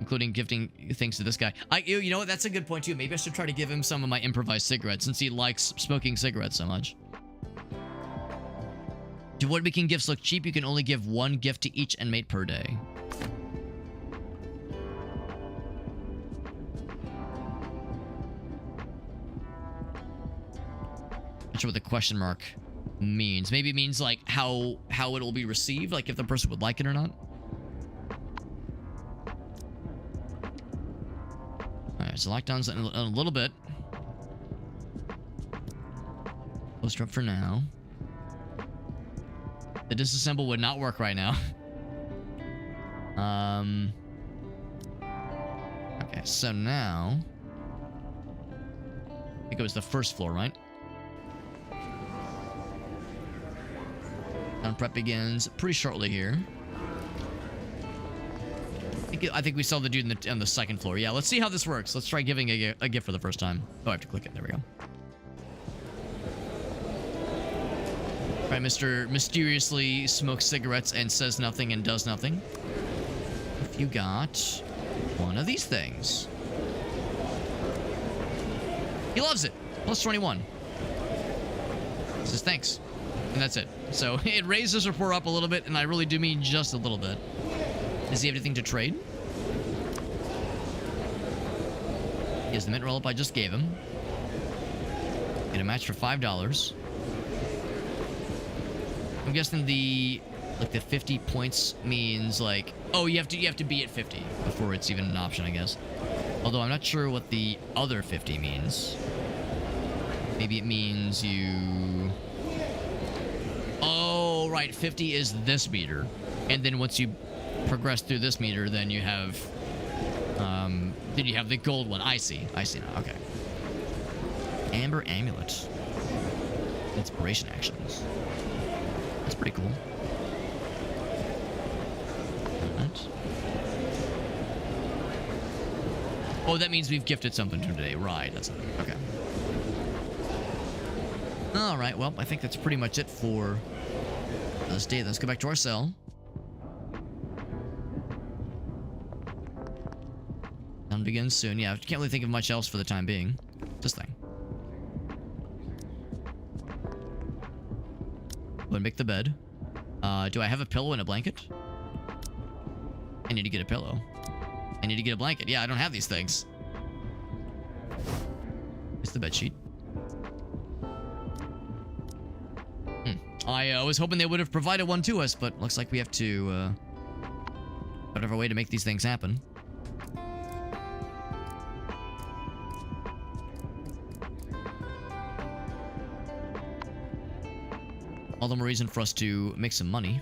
Including gifting things to this guy. You know what? That's a good point, too. Maybe I should try to give him some of my improvised cigarettes since he likes smoking cigarettes so much. To what making gifts look cheap, you can only give one gift to each inmate per day. Not sure what the question mark means. Maybe it means like how it will be received, like if the person would like it or not. Alright, so lockdown's in a little bit. Poster up for now. The disassemble would not work right now. Okay, so now I think it was the first floor, right? Prep begins pretty shortly here. I think we saw the dude on the second floor. Yeah, let's see how this works. Let's try giving a gift for the first time. Oh, I have to click it. There we go. All right, Mr. Mysteriously smokes cigarettes and says nothing and does nothing. If you got one of these things. He loves it. Plus 21. Says thanks. And that's it. So it raises rapport up a little bit, and I really do mean just a little bit. Does he have anything to trade? He has the mint roll-up I just gave him. Get a match for $5. I'm guessing the 50 points means like, oh, you have to be at 50 before it's even an option, I guess. Although I'm not sure what the other 50 means. Maybe it means you... Oh, right. 50 is this meter. And then once you progress through this meter, then you have... then you have the gold one. I see. I see now. Okay. Amber Amulet. Inspiration actions. That's pretty cool. Right. Oh, that means we've gifted something to today. Right. That's it. Okay. Alright, well, I think that's pretty much it for this day. Let's go back to our cell. Down begins soon. Yeah, I can't really think of much else for the time being. This thing. Go and make the bed. Do I have a pillow and a blanket? I need to get a pillow. I need to get a blanket. Yeah, I don't have these things. It's the bed sheet. I was hoping they would have provided one to us, but looks like we have to whatever way to make these things happen. All the more reason for us to make some money.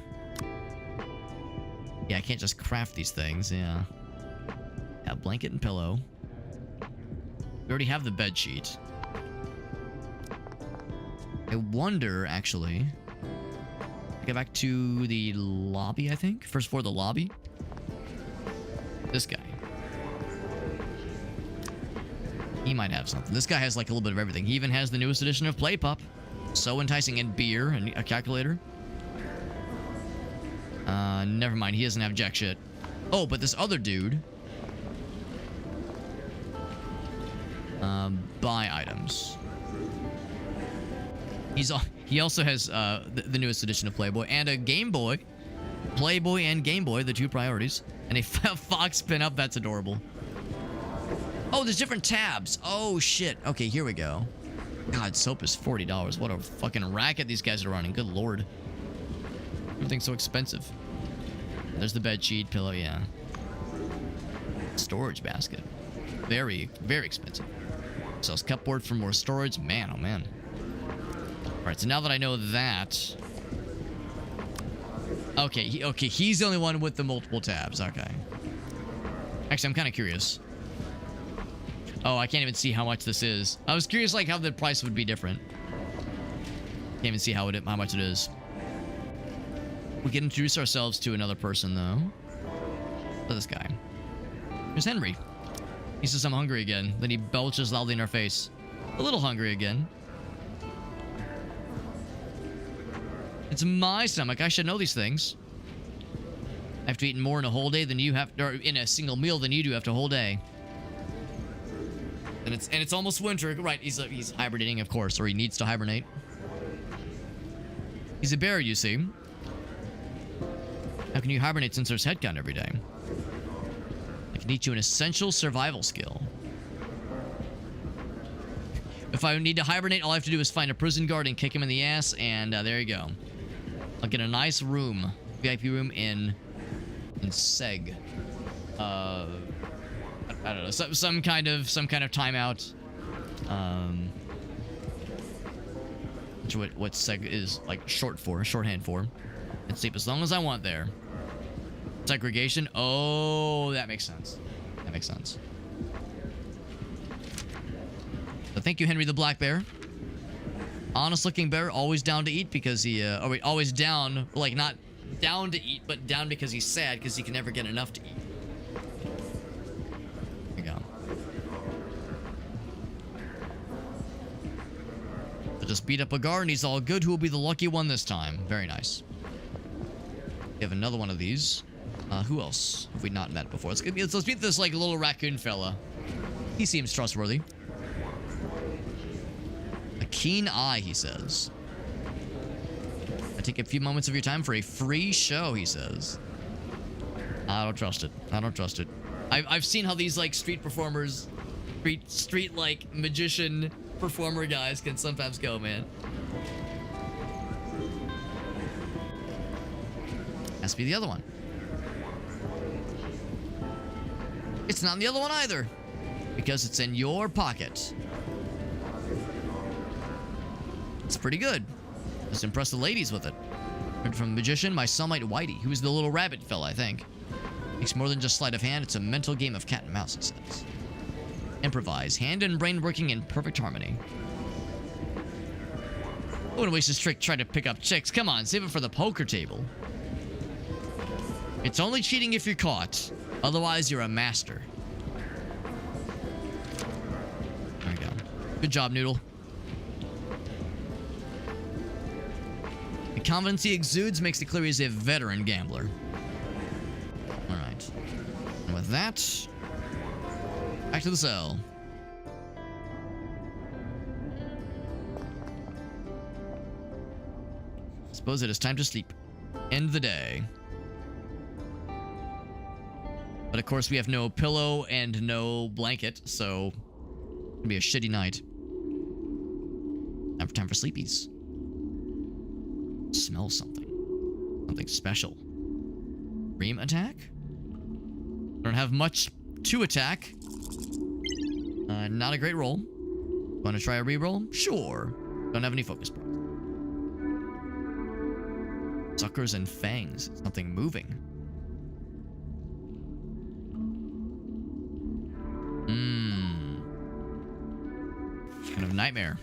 Yeah, I can't just craft these things, yeah. Yeah, blanket and pillow. We already have the bed sheet. I wonder, actually... Get back to the lobby, I think? First floor of the lobby? This guy. He might have something. This guy has like a little bit of everything. He even has the newest edition of Play Pup. So enticing, and beer and a calculator. Never mind. He doesn't have jack shit. Oh, but this other dude. Buy items. He also has the newest edition of Playboy and a Game Boy. Playboy and Game Boy, the two priorities. And a fox pinup. That's adorable. Oh, there's different tabs. Oh, shit. Okay, here we go. God, soap is $40. What a fucking racket these guys are running. Good lord. Everything's so expensive. There's the bed sheet, pillow, yeah. Storage basket. Very, very expensive. Sells cupboard for more storage. Man, oh man. Alright, so now that I know that... Okay, he's the only one with the multiple tabs. Okay. Actually, I'm kind of curious. Oh, I can't even see how much this is. I was curious, like, how the price would be different. Can't even see how much it is. We can introduce ourselves to another person, though. Look at this guy. Here's Henry. He says, I'm hungry again. Then he belches loudly in our face. A little hungry again. It's my stomach. I should know these things. I have to eat more in a whole day than you have, or in a single meal than you do after a whole day. And it's almost winter. Right, he's hibernating, of course, or he needs to hibernate. He's a bear, you see. How can you hibernate since there's head count every day? I can teach you an essential survival skill. If I need to hibernate, all I have to do is find a prison guard and kick him in the ass, and there you go. I'll get a nice room, VIP room in Seg. I don't know, some kind of timeout. What Seg is like shorthand for. And sleep as long as I want there. Segregation. Oh, that makes sense. That makes sense. So thank you, Henry the Black Bear. Honest looking bear, always down to eat because he, always down, like not down to eat, but down because he's sad because he can never get enough to eat. There we go. So just beat up a guard and he's all good. Who will be the lucky one this time? Very nice. We have another one of these. Who else have we not met before? Let's meet this like little raccoon fella. He seems trustworthy. A keen eye, he says. I take a few moments of your time for a free show, he says. I don't trust it. I don't trust it. I've seen how these like street performers, street like magician performer guys can sometimes go, man. Has to be the other one. It's not in the other one either. Because it's in your pocket. It's pretty good. Just impress the ladies with it. Heard from Magician, my cellmate Whitey, who is the little rabbit fella, I think. Takes more than just sleight of hand, it's a mental game of cat and mouse, it says. Improvise, hand and brain working in perfect harmony. I wouldn't waste this trick trying to pick up chicks. Come on, save it for the poker table. It's only cheating if you're caught. Otherwise, you're a master. There we go. Good job, Noodle. The confidence he exudes makes it clear he's a veteran gambler. Alright. And with that, Back to the cell. Suppose it is time to sleep. End the day. But of course we have no pillow and no blanket, so it'll be a shitty night. Time for sleepies. Smell something. Something special. Dream attack? Don't have much to attack. Not a great roll. Want to try a reroll? Sure. Don't have any focus points. Suckers and fangs. Something moving. Kind of nightmare.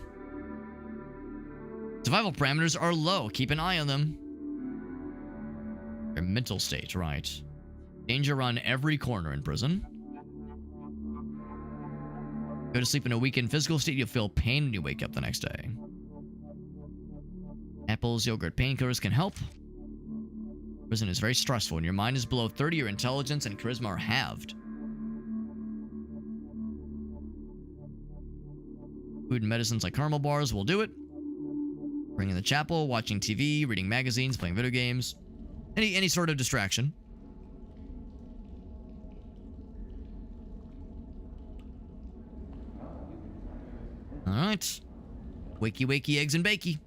Survival parameters are low. Keep an eye on them. Your mental state, right. Danger on every corner in prison. Go to sleep in a weakened physical state, you'll feel pain when you wake up the next day. Apples, yogurt, painkillers can help. Prison is very stressful. When your mind is below 30, your intelligence and charisma are halved. Food and medicines like caramel bars will do it. Bring in the chapel, watching TV, reading magazines, playing video games. Any sort of distraction. Alright. Wakey, wakey, eggs and bakey.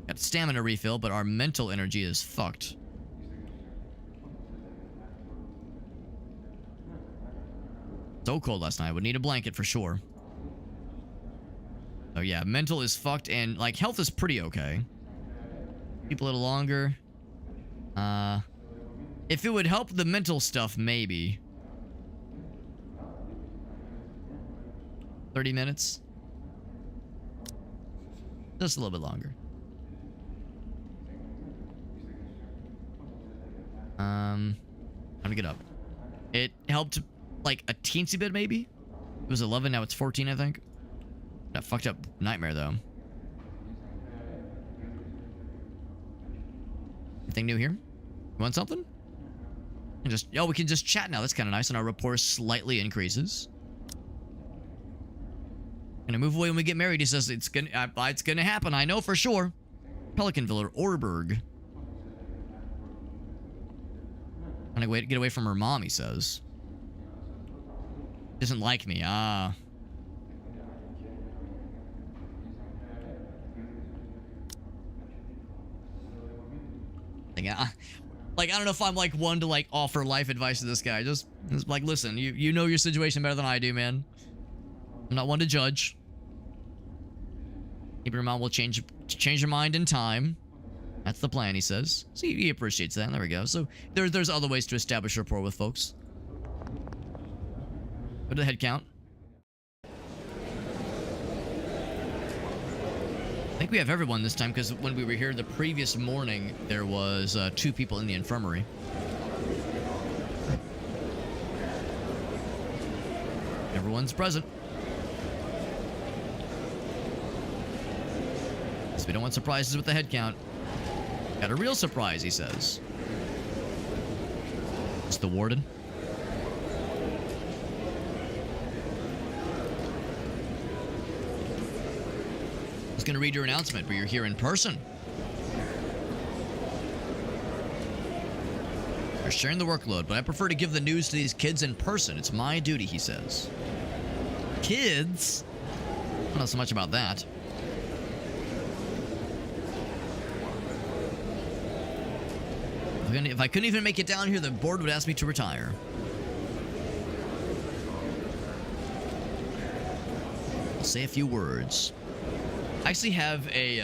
Got stamina refill, but our mental energy is fucked. So cold last night. Would need a blanket for sure. Oh yeah, mental is fucked, and like health is pretty okay. Keep a little longer. If it would help the mental stuff, maybe. 30 minutes. Just a little bit longer. Time to get up. It helped like a teensy bit, maybe. It was 11, now it's 14, I think. That fucked up nightmare, though. Anything new here? You want something? We can just chat now. That's kind of nice, and our rapport slightly increases. Gonna move away when we get married. He says it's gonna happen. I know for sure. Pelicanville or Orberg. I'm gonna get away from her mom. He says. Doesn't like me. Ah. Like, I don't know if I'm like one to like offer life advice to this guy. Just like, listen, you know your situation better than I do, man. I'm not one to judge. Maybe your mom will change your mind in time. That's the plan, he says. So he appreciates that. There we go. So there's other ways to establish rapport with folks. Go to the head count. I think we have everyone this time because when we were here the previous morning, there was 2 people in the infirmary. Everyone's present. So we don't want surprises with the head count. Got a real surprise, he says. It's the warden. I was going to read your announcement, but you're here in person. You're sharing the workload, but I prefer to give the news to these kids in person. It's my duty, he says. Kids? I don't know so much about that. If I couldn't even make it down here, the board would ask me to retire. I'll say a few words. I actually have a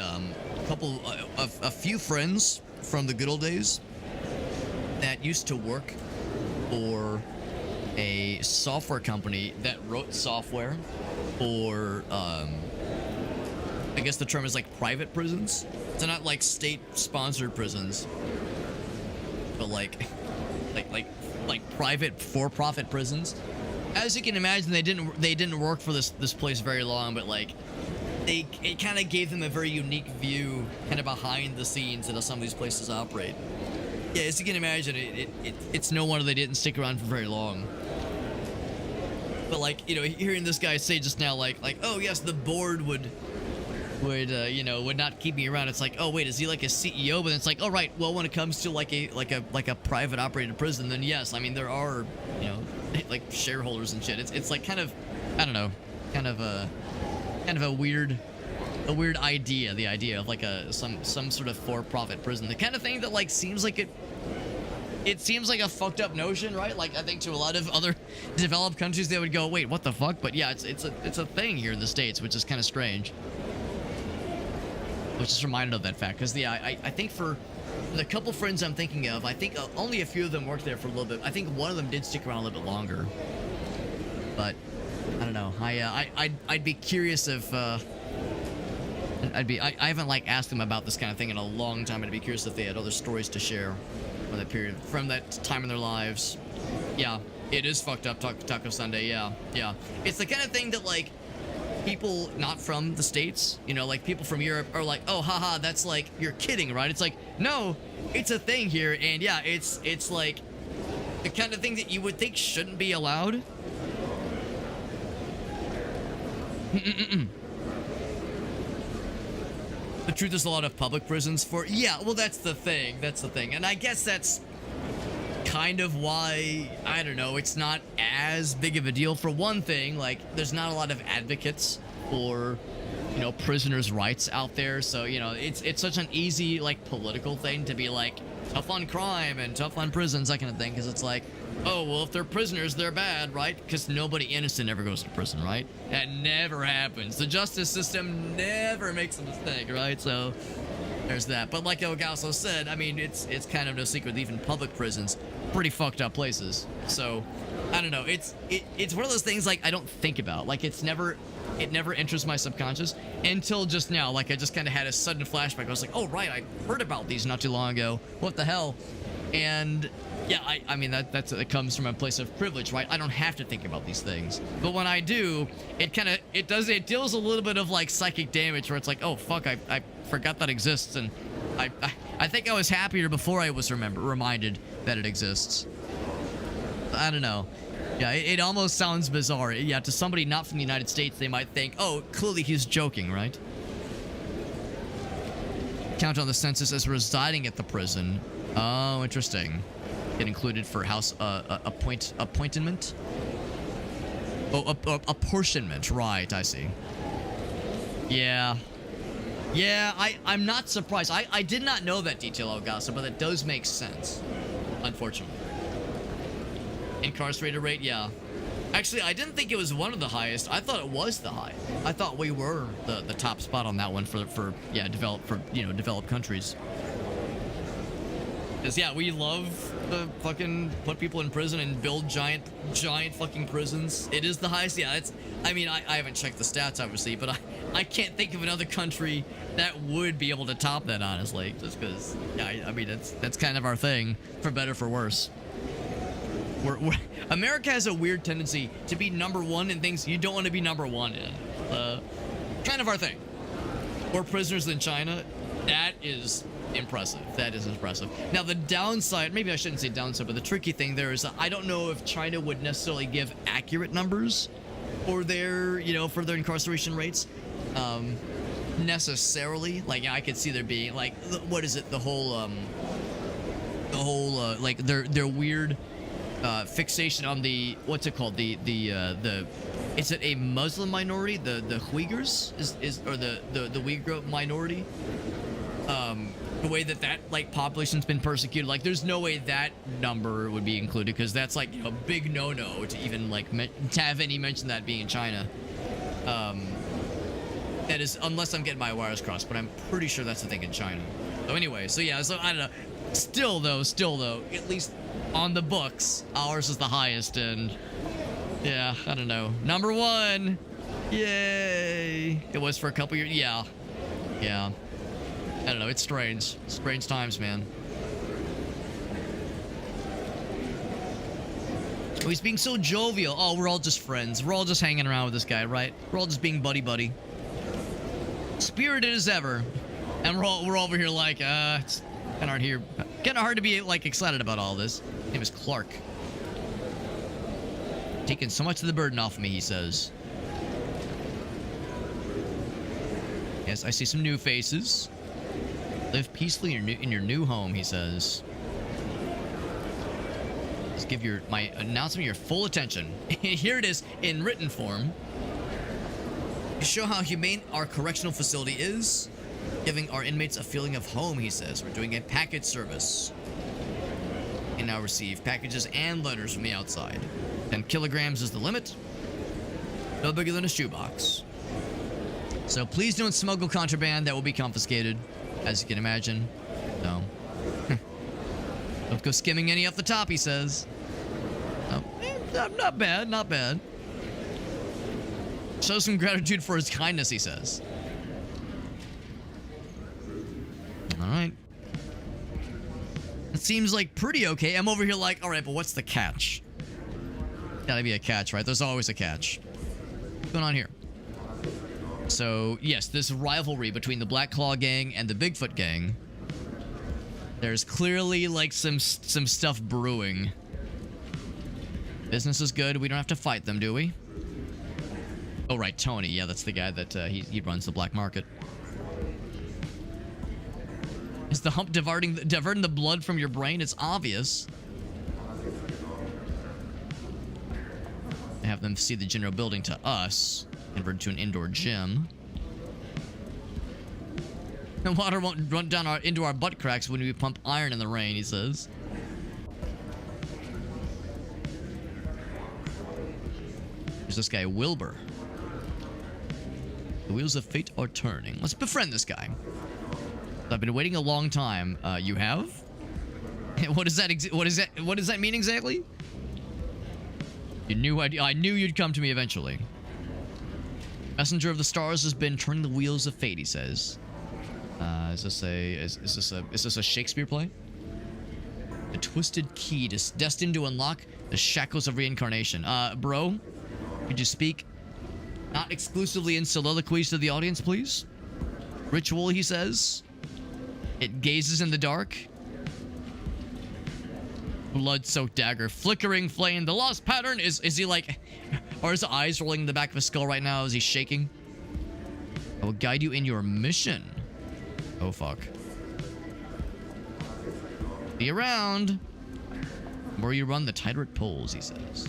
few friends from the good old days that used to work for a software company that wrote software for, I guess the term is like private prisons. So not like state-sponsored prisons, but like private for-profit prisons. As you can imagine, they didn't work for this place very long, but like it kind of gave them a very unique view, kind of behind the scenes into some of these places operate. Yeah, as you can imagine, it's no wonder they didn't stick around for very long. But like, you know, hearing this guy say just now, like, oh yes, the board would you know, would not keep me around. It's like, oh wait, is he like a CEO? But it's like, oh right, well when it comes to like a private operated prison, then yes, I mean there are, you know, like shareholders and shit. It's like kind of, I don't know, kind of a weird idea, the idea of like some sort of for-profit prison, the kind of thing that like seems like it seems like a fucked up notion, right? Like I think to a lot of other developed countries they would go, wait, what the fuck? But yeah, it's a thing here in the States, which is kind of strange. I was just reminded of that fact because yeah, I think for the couple friends I'm thinking of, I think only a few of them worked there for a little bit. I think one of them did stick around a little bit longer, but I don't know. I'd be curious if I haven't like asked them about this kind of thing in a long time. I'd be curious if they had other stories to share from that period, from that time in their lives. Yeah, it is fucked up. Taco Sunday. Yeah. It's the kind of thing that like people not from the States, you know, like people from Europe are like, oh haha, that's like, you're kidding, right? It's like, no, it's a thing here, and yeah, it's like the kind of thing that you would think shouldn't be allowed. The truth is a lot of public prisons for, yeah, well that's the thing, and I guess that's kind of why, I don't know, it's not as big of a deal. For one thing, like there's not a lot of advocates for, you know, prisoners' rights out there, so you know it's such an easy like political thing to be like tough on crime and tough on prisons, that kind of thing, because it's like, oh well, if they're prisoners they're bad, right? Because nobody innocent ever goes to prison, right? That never happens. The justice system never makes a mistake, right? So there's that. But like Elgaso said, I mean, it's kind of no secret that even public prisons, pretty fucked up places. So I don't know. It's one of those things like I don't think about. Like it never enters my subconscious until just now. Like I just kind of had a sudden flashback. I was like, oh right, I heard about these not too long ago. What the hell? And yeah, I mean it comes from a place of privilege, right? I don't have to think about these things, but when I do, it deals a little bit of like psychic damage, where it's like, oh fuck, I forgot that exists, and I think I was happier before I was reminded that it exists. I don't know. Yeah, it almost sounds bizarre. Yeah, to somebody not from the United States, they might think, oh, clearly he's joking, right? Count on the census as residing at the prison. Oh, interesting. Get included for house appointment. Oh, apportionment. Right, I see. Yeah, I'm not surprised. I did not know that detail, Elgaso, but that does make sense, unfortunately. Incarcerated rate, yeah. Actually, I didn't think it was one of the highest. I thought it was the high. I thought we were the top spot on that one for developed countries. Because yeah, we love to fucking put people in prison and build giant fucking prisons. It is the highest. Yeah, it's. I mean, I haven't checked the stats obviously, but I can't think of another country that would be able to top that, honestly. Just because, yeah, I mean that's kind of our thing, for better for worse. America has a weird tendency to be number one in things you don't want to be number one in. Kind of our thing. More prisoners than China. That is impressive. That is impressive. Now the downside, maybe I shouldn't say downside, but the tricky thing there is I don't know if China would necessarily give accurate numbers for their, for their incarceration rates. Necessarily. Like, I could see there being like, what is it? The whole like their weird fixation on the, what's it called? The is it a Muslim minority? The Uyghurs or the Uyghur minority? The way that like population's been persecuted, like there's no way that number would be included, because that's like a big no-no to even like to have any mention that being in China. That is, unless I'm getting my wires crossed, but I'm pretty sure that's the thing in China. So anyway, so yeah, so I don't know. Still though, at least on the books, ours is the highest, and yeah, I don't know. Number one, yay! It was for a couple years. Yeah. I don't know. It's strange. Strange times, man. Oh, he's being so jovial. Oh, we're all just friends. We're all just hanging around with this guy, right? We're all just being buddy-buddy. Spirited as ever. And we're over here like, it's kind of hard to be like excited about all this. His name is Clark. Taking so much of the burden off of me, he says. Yes, I see some new faces. Live peacefully in your new home, he says. Just give my announcement your full attention. Here it is in written form. To show how humane our correctional facility is, giving our inmates a feeling of home, he says. We're doing a package service. And now receive packages and letters from the outside. 10 kilograms is the limit. No bigger than a shoebox. So please don't smuggle contraband. That will be confiscated, as you can imagine. No. Don't go skimming any off the top, he says. Not bad, not bad. Show some gratitude for his kindness, he says. Alright. It seems like pretty okay. I'm over here like, alright, but what's the catch? Gotta be a catch, right? There's always a catch. What's going on here? So, yes, this rivalry between the Black Claw gang and the Bigfoot gang. There's clearly, like, some stuff brewing. Business is good. We don't have to fight them, do we? Oh, right, Tony. Yeah, that's the guy that, he runs the black market. Is the hump diverting the blood from your brain? It's obvious. I have them see the general building to us. Converted to an indoor gym. The water won't run down into our butt cracks when we pump iron in the rain, he says. There's this guy, Wilbur. The wheels of fate are turning. Let's befriend this guy. I've been waiting a long time. You have? What does that mean exactly? You knew I knew you'd come to me eventually. Messenger of the stars has been turning the wheels of fate, he says. Is this a Shakespeare play? A twisted key destined to unlock the shackles of reincarnation. Bro, could you speak not exclusively in soliloquies to the audience, please? Ritual, he says. It gazes in the dark. Blood-soaked dagger, flickering flame. The lost pattern is he like, are his eyes rolling in the back of his skull right now? Is he shaking? I will guide you in your mission. Oh fuck. Be around. Where you run the tightrope poles, he says.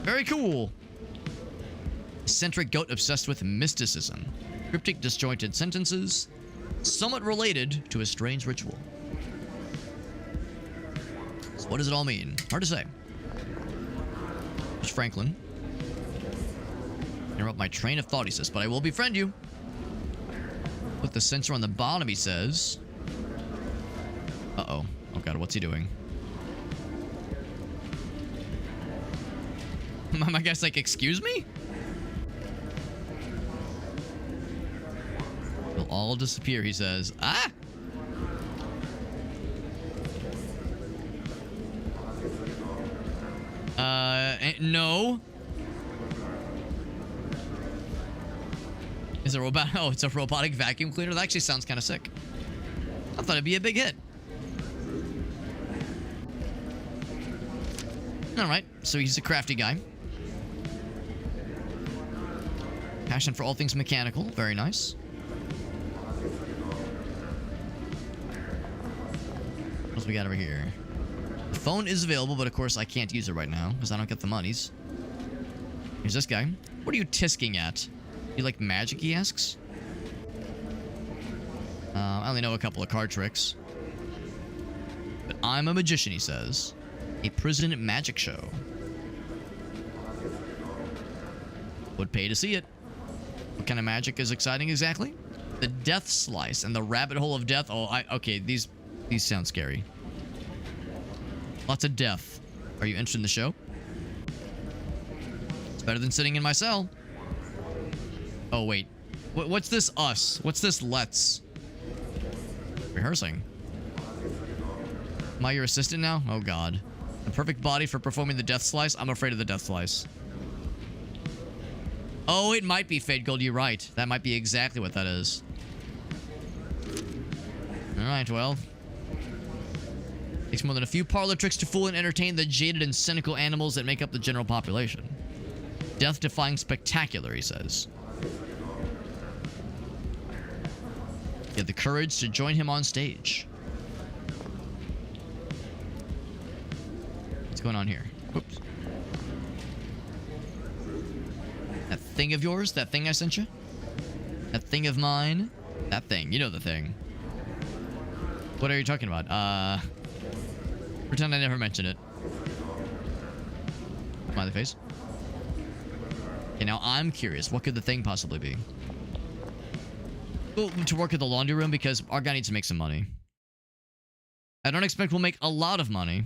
Very cool. Eccentric goat obsessed with mysticism. Cryptic disjointed sentences. Somewhat related to a strange ritual. So what does it all mean? Hard to say. There's Franklin. Interrupt my train of thought, he says, but I will befriend you. Put the sensor on the bottom, he says. Uh-oh. Oh god, what's he doing? My guy's like, excuse me? They'll all disappear, he says. Ah! No. Is it a robot? Oh, it's a robotic vacuum cleaner? That actually sounds kind of sick. I thought it'd be a big hit. Alright, so he's a crafty guy. Passion for all things mechanical. Very nice. What else we got over here? The phone is available, but of course I can't use it right now because I don't get the monies. Here's this guy. What are you tisking at? You like magic, he asks? I only know a couple of card tricks. But I'm a magician, he says. A prison magic show. Would pay to see it. What kind of magic is exciting exactly? The death slice and the rabbit hole of death. Oh, okay, these sound scary. Lots of death. Are you interested in the show? It's better than sitting in my cell. Oh, wait. What's this us? What's this let's? Rehearsing. Am I your assistant now? Oh, God. The perfect body for performing the death slice? I'm afraid of the death slice. Oh, it might be Fate Gold. You're right. That might be exactly what that is. Alright, well. Takes more than a few parlor tricks to fool and entertain the jaded and cynical animals that make up the general population. Death-defying spectacular, he says. You have the courage to join him on stage. What's going on here? Oops. That thing of yours? That thing I sent you? That thing of mine? That thing. You know the thing. What are you talking about? Pretend I never mentioned it. Smiley face. Okay, now I'm curious. What could the thing possibly be? Well, to work at the laundry room because our guy needs to make some money. I don't expect we'll make a lot of money.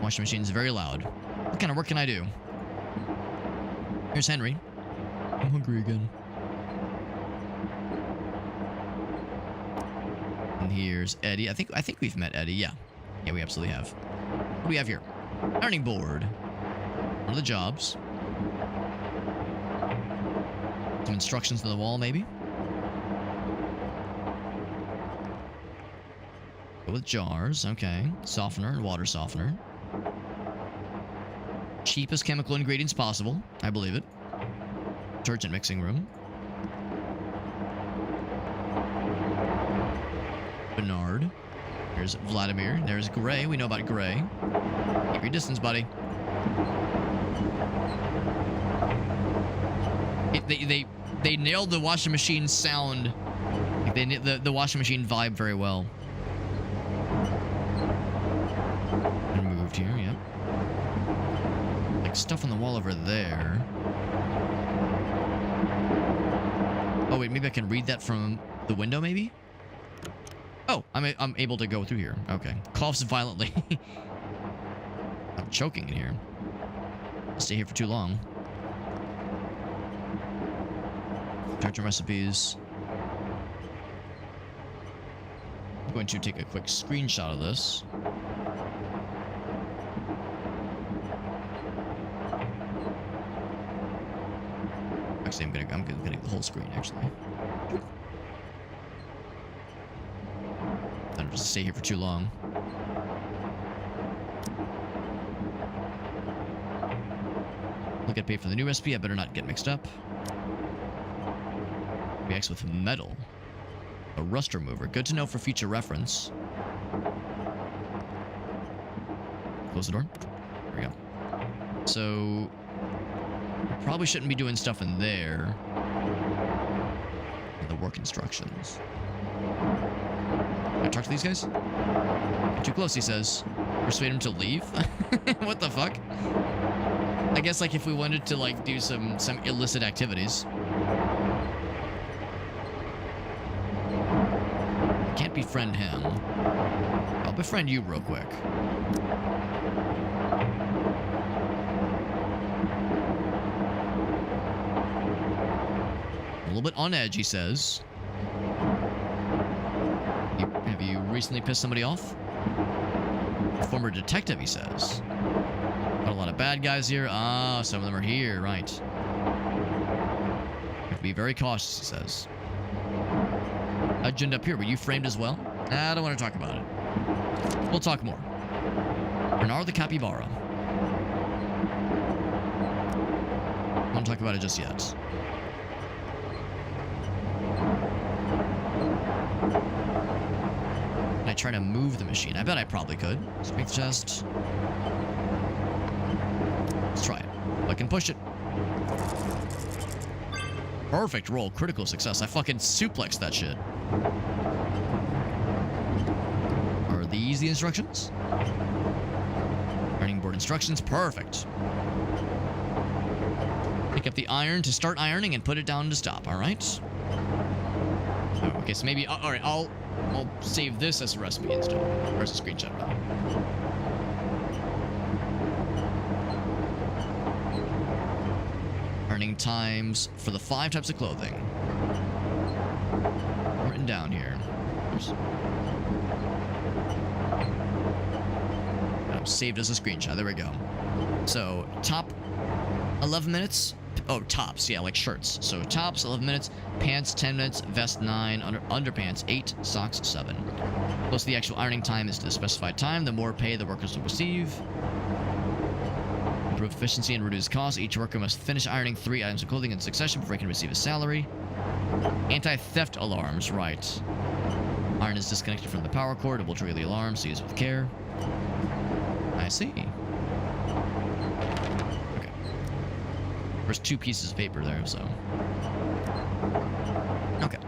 Washing machine's very loud. What kind of work can I do? Here's Henry. I'm hungry again. And here's Eddie. I think we've met Eddie. Yeah, we absolutely have. What do we have here? Ironing board. One of the jobs. Some instructions on the wall, maybe. Go with jars. Okay. Softener and water softener. Cheapest chemical ingredients possible. I believe it. Detergent mixing room. Bernard. There's Vladimir. There's Gray. We know about Gray. Keep your distance, buddy. They nailed the washing machine sound. Like the washing machine vibe very well. And moved here, yep. Like stuff on the wall over there. Oh wait, maybe I can read that from the window, maybe? Oh, I'm able to go through here. Okay. Coughs violently. I'm choking in here. I'll stay here for too long. Detergent recipes. I'm going to take a quick screenshot of this. Actually, I'm gonna get the whole screen. Actually, I don't just stay here for too long. Look at pay for the new recipe. I better not get mixed up. Reacts with metal. A rust remover. Good to know for future reference. Close the door. There we go. So, we probably shouldn't be doing stuff in there. The work instructions. Can I talk to these guys? Get too close, he says. Persuade him to leave? What the fuck? I guess, like, if we wanted to, like, do some illicit activities. Can't befriend him. I'll befriend you real quick. A little bit on edge, he says. Have you recently pissed somebody off? A former detective, he says. Got a lot of bad guys here. Ah, some of them are here, right. Have to be very cautious, he says. Legend up here. Were you framed as well? I don't want to talk about it. We'll talk more. Bernard the Capybara. I won't talk about it just yet. Can I try to move the machine? I bet I probably could. Strength chest. Let's try it. I can push it. Perfect roll. Critical success. I fucking suplexed that shit. Are these the instructions? Ironing board instructions. Perfect. Pick up the iron to start ironing and put it down to stop. All right. Oh, okay, so maybe... all right, I'll save this as a recipe instead. Or as a screenshot, rather. Ironing times for the 5 types of clothing. Written down here. Oops. Saved as a screenshot. There we go. So, top 11 minutes Oh, tops. Yeah, like shirts. So tops, 11 minutes. Pants, 10 minutes. Vest, 9. Underpants, 8. Socks, 7. Close to the actual ironing time is to the specified time. The more pay the workers will receive. Improve efficiency and reduce costs. Each worker must finish ironing 3 items of clothing in succession before he can receive a salary. Anti-theft alarms. Right. Iron is disconnected from the power cord. It will trigger the alarm, so use it with care. I see. Okay. There's 2 pieces of paper there, so... Okay.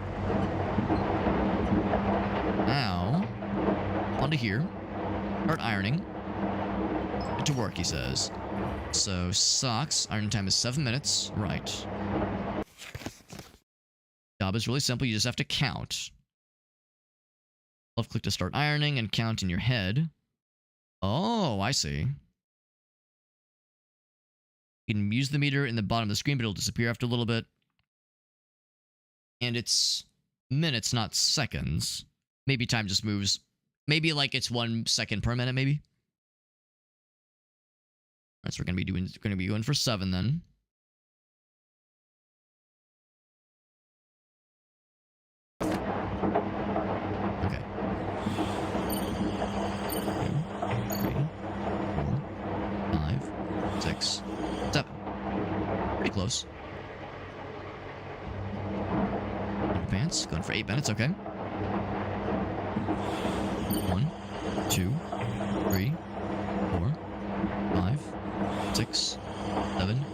Now, onto here. Start ironing. Get to work, he says. So, socks. Ironing time is 7 minutes. Right. Job is really simple. You just have to count. Left click to start ironing and count in your head. Oh, I see. You can use the meter in the bottom of the screen, but it'll disappear after a little bit. And it's minutes, not seconds. Maybe time just moves. Maybe like it's 1 second per minute, maybe. Alright, so we're gonna be going for 7 then. Okay. 6, 7. Pretty close. Advance. Going for 8 minutes. Okay. 1, 2, 3, 4, 5, 6, 7,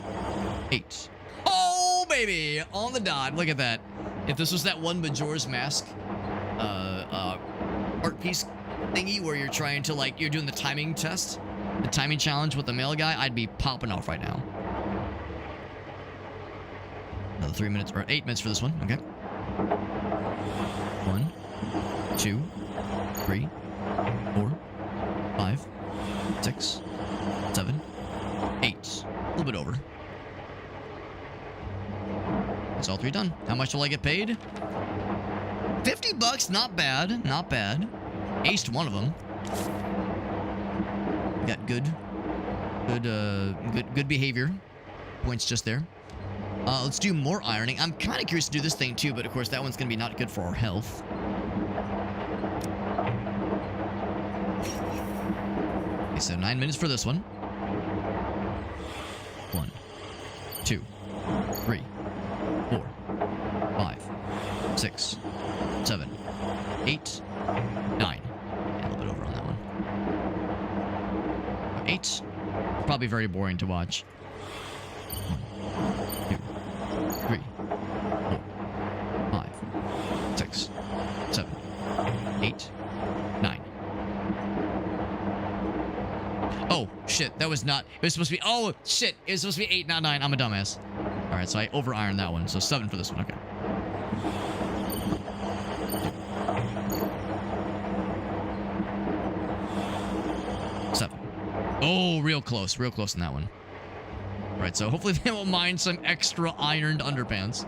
8. Oh, baby! On the dot. Look at that. If this was that one Majora's Mask art piece thingy where you're trying to, like, you're doing the timing test, the timing challenge with the male guy, I'd be popping off right now. Another 3 minutes, or 8 minutes for this one. Okay. 1, 2, 3, 4, 5, 6, 7, 8. A little bit over. That's all 3 done. How much will I get paid? $50, not bad, not bad. Aced one of them. Got good behavior points just there. Let's do more ironing. I'm kind of curious to do this thing too, but of course that one's gonna be not good for our health. Okay, so 9 minutes for this one. 1, 2, 3, 4, 5, 6, 7, 8, 9. A little bit over on that one. 8. Probably very boring to watch. 1, 2, 3, 4, 5, 6, 7, 8, 9. Oh, shit. That was not... It was supposed to be... Oh, shit. It was supposed to be 8, not 9. I'm a dumbass. Alright, so I over-ironed that one. So 7 for this one. Okay. 7. Oh, real close. Real close in that one. Right, so hopefully they won't mind some extra ironed underpants.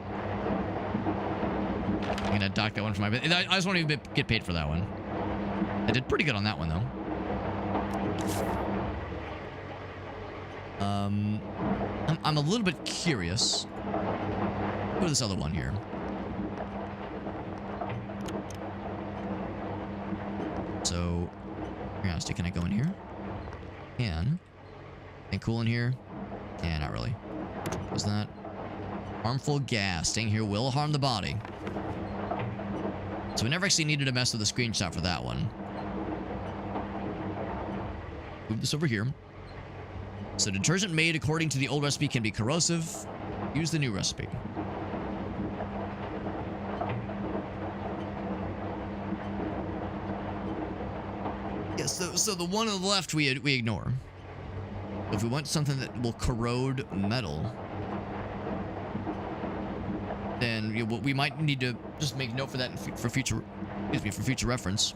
I'm gonna dock that one for my... I just want to get paid for that one. I did pretty good on that one, though. I'm a little bit curious. Go to this other one here. So, curiosity, can I go in here? Can. Anything cool in here? Yeah, not really. What's that? Harmful gas. Staying here will harm the body. So we never actually needed to mess with the screenshot for that one. Move this over here. So detergent made according to the old recipe can be corrosive. Use the new recipe. Yes, so the one on the left we ignore. If we want something that will corrode metal, then we might need to just make note for that for future, for future reference.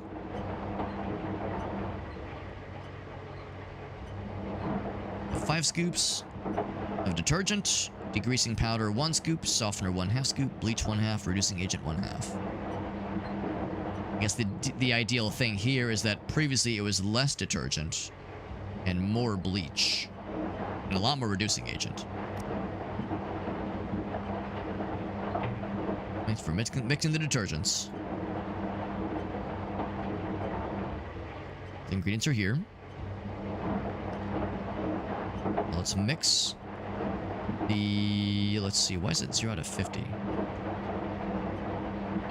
Five scoops of detergent, degreasing powder 1 scoop, softener 1/2 scoop, bleach 1/2, reducing agent 1/2. I guess the ideal thing here is that previously it was less detergent and more bleach and a lot more reducing agent. Thanks for mixing the detergents. The ingredients are here. Let's mix the... Let's see, why is it 0 out of 50?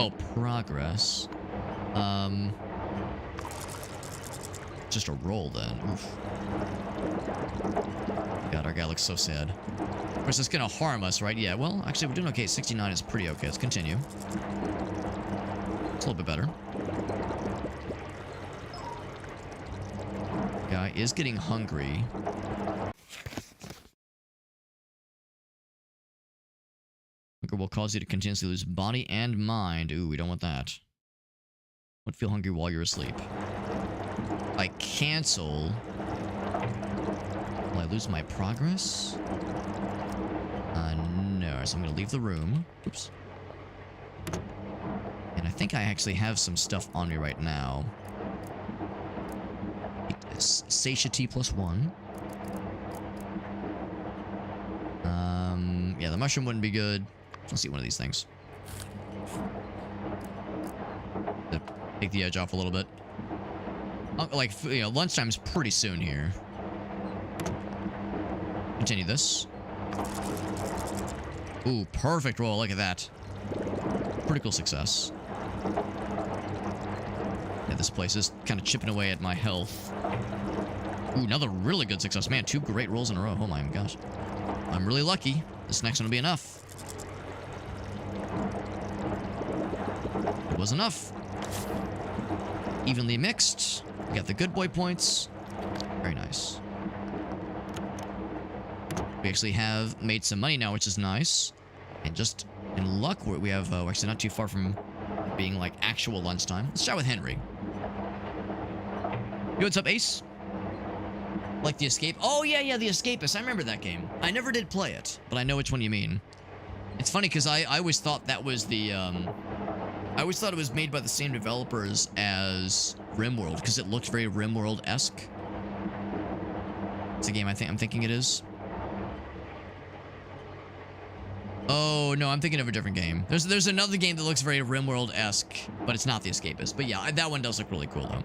Oh, progress. Just a roll then. Oof. God, our guy looks so sad. Of course, it's gonna harm us, right? Yeah, well, actually, we're doing okay. 69 is pretty okay. Let's continue. It's a little bit better. Guy is getting hungry. Hunger will cause you to continuously lose body and mind. Ooh, we don't want that. Don't feel hungry while you're asleep. If I cancel, will I lose my progress? No. So I'm gonna leave the room. Oops. And I think I actually have some stuff on me right now. Satiety +1. Yeah, the mushroom wouldn't be good. Let's eat one of these things. To take the edge off a little bit. Like, you know, lunchtime's pretty soon here. Continue this. Ooh, perfect roll. Look at that. Critical success. Yeah, this place is kind of chipping away at my health. Ooh, another really good success. Man, 2 great rolls in a row. Oh my gosh. I'm really lucky. This next one will be enough. It was enough. Evenly mixed. We got the good boy points. Very nice. We actually have made some money now, which is nice. And just in luck, we have, we're actually not too far from being like actual lunchtime. Let's chat with Henry. Yo, what's up, Ace? Like the Escape? Oh, yeah, the Escapist. I remember that game. I never did play it, but I know which one you mean. It's funny because I always thought that was the, I always thought it was made by the same developers as RimWorld because it looked very RimWorld-esque. It's a game I'm thinking it is. Oh, no, I'm thinking of a different game. There's another game that looks very RimWorld-esque, but it's not the Escapist. But yeah, that one does look really cool, though.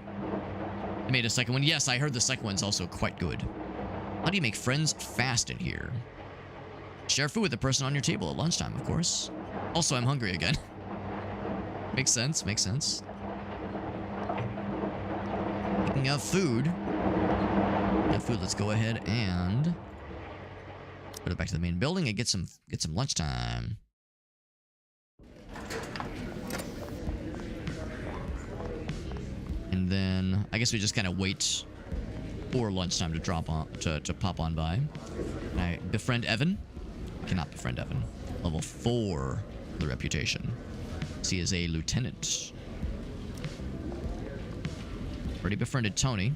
I made a second one. Yes, I heard the second one's also quite good. How do you make friends fast in here? Share food with the person on your table at lunchtime, of course. Also, I'm hungry again. Makes sense, makes sense. Speaking of food, let's go ahead and put it back to the main building and get some lunchtime. And then I guess we just kind of wait for lunchtime to drop on to pop on by. Can I befriend Evan? I cannot befriend Evan. Level 4 the reputation. He is a lieutenant. Already befriended Tony.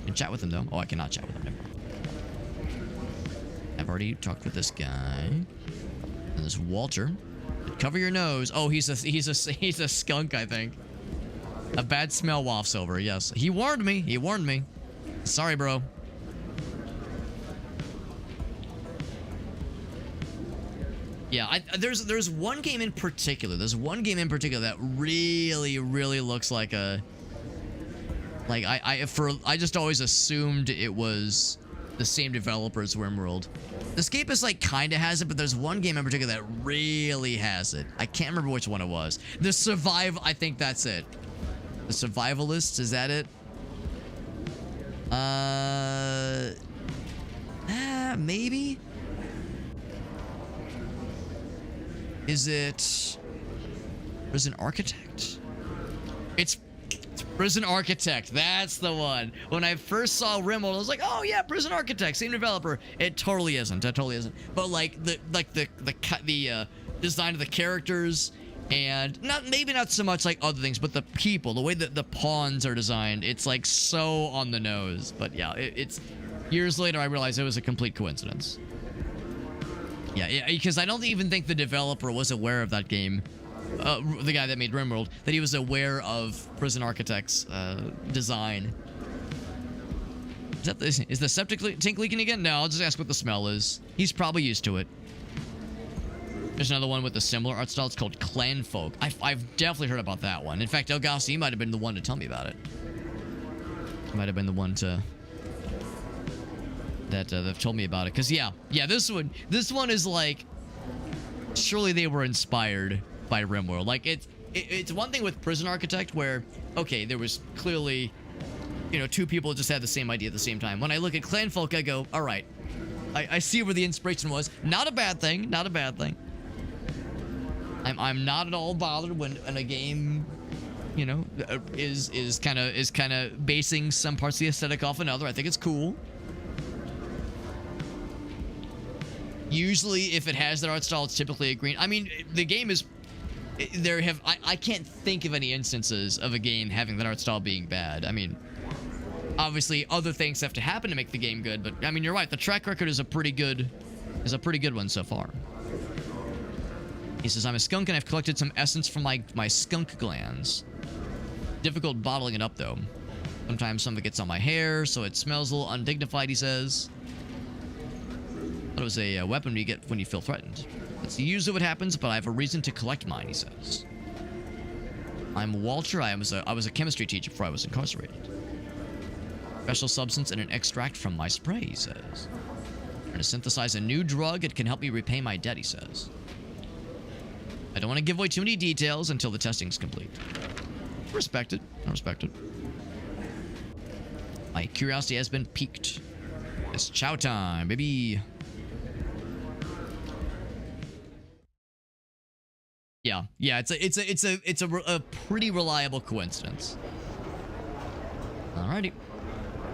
Can chat with him though. Oh, I cannot chat with him. I've already talked with this guy. And this Walter. Cover your nose. Oh, he's a skunk, I think. A bad smell wafts over. Yes, he warned me. He warned me. Sorry, bro. Yeah, there's one game in particular. There's one game in particular that really looks like a. Like I just always assumed it was the same developer as RimWorld. The Escapist like kinda has it, but there's one game in particular that really has it. I can't remember which one it was. The Survive. I think that's it. The Survivalists. Is that it? Maybe. Is it Prison Architect? It's Prison Architect. That's the one. When I first saw RimWorld, I was like, "Oh yeah, Prison Architect, same developer." It totally isn't. It totally isn't. But like the design of the characters and maybe not so much like other things, but the people, the way that the pawns are designed, it's like so on the nose. But yeah, it's years later I realized it was a complete coincidence. Yeah, because I don't even think the developer was aware of that game. The guy that made RimWorld, that he was aware of Prison Architect's design. Is the septic tank leaking again? No, I'll just ask what the smell is. He's probably used to it. There's another one with a similar art style. It's called Clanfolk. I've definitely heard about that one. In fact, Elgassi might have been the one to tell me about it. He might have been the one to that told me about it. Cause yeah, this one is like, surely they were inspired by RimWorld. Like it's one thing with Prison Architect where, okay, there was clearly, you know, two people just had the same idea at the same time. When I look at Clanfolk, I go, all right, I see where the inspiration was. Not a bad thing. Not a bad thing. I'm not at all bothered when a game, you know, is kind of basing some parts of the aesthetic off another. I think it's cool. Usually, if it has that art style, it's typically a green. I mean, the game is. I can't think of any instances of a game having that art style being bad. I mean, obviously, other things have to happen to make the game good, but I mean, you're right. The track record is a pretty good one so far. He says, I'm a skunk and I've collected some essence from my skunk glands. Difficult bottling it up, though. Sometimes some of it gets on my hair, so it smells a little undignified, he says. Thought it was a weapon you get when you feel threatened. That's usually what happens, but I have a reason to collect mine, he says. I'm Walter. I was a chemistry teacher before I was incarcerated. Special substance and an extract from my spray, he says. I'm going to synthesize a new drug. It can help me repay my debt, he says. I don't want to give away too many details until the testing's complete. Respect it. I respect it. My curiosity has been piqued. It's chow time, baby. Yeah, it's a pretty reliable coincidence. Alrighty.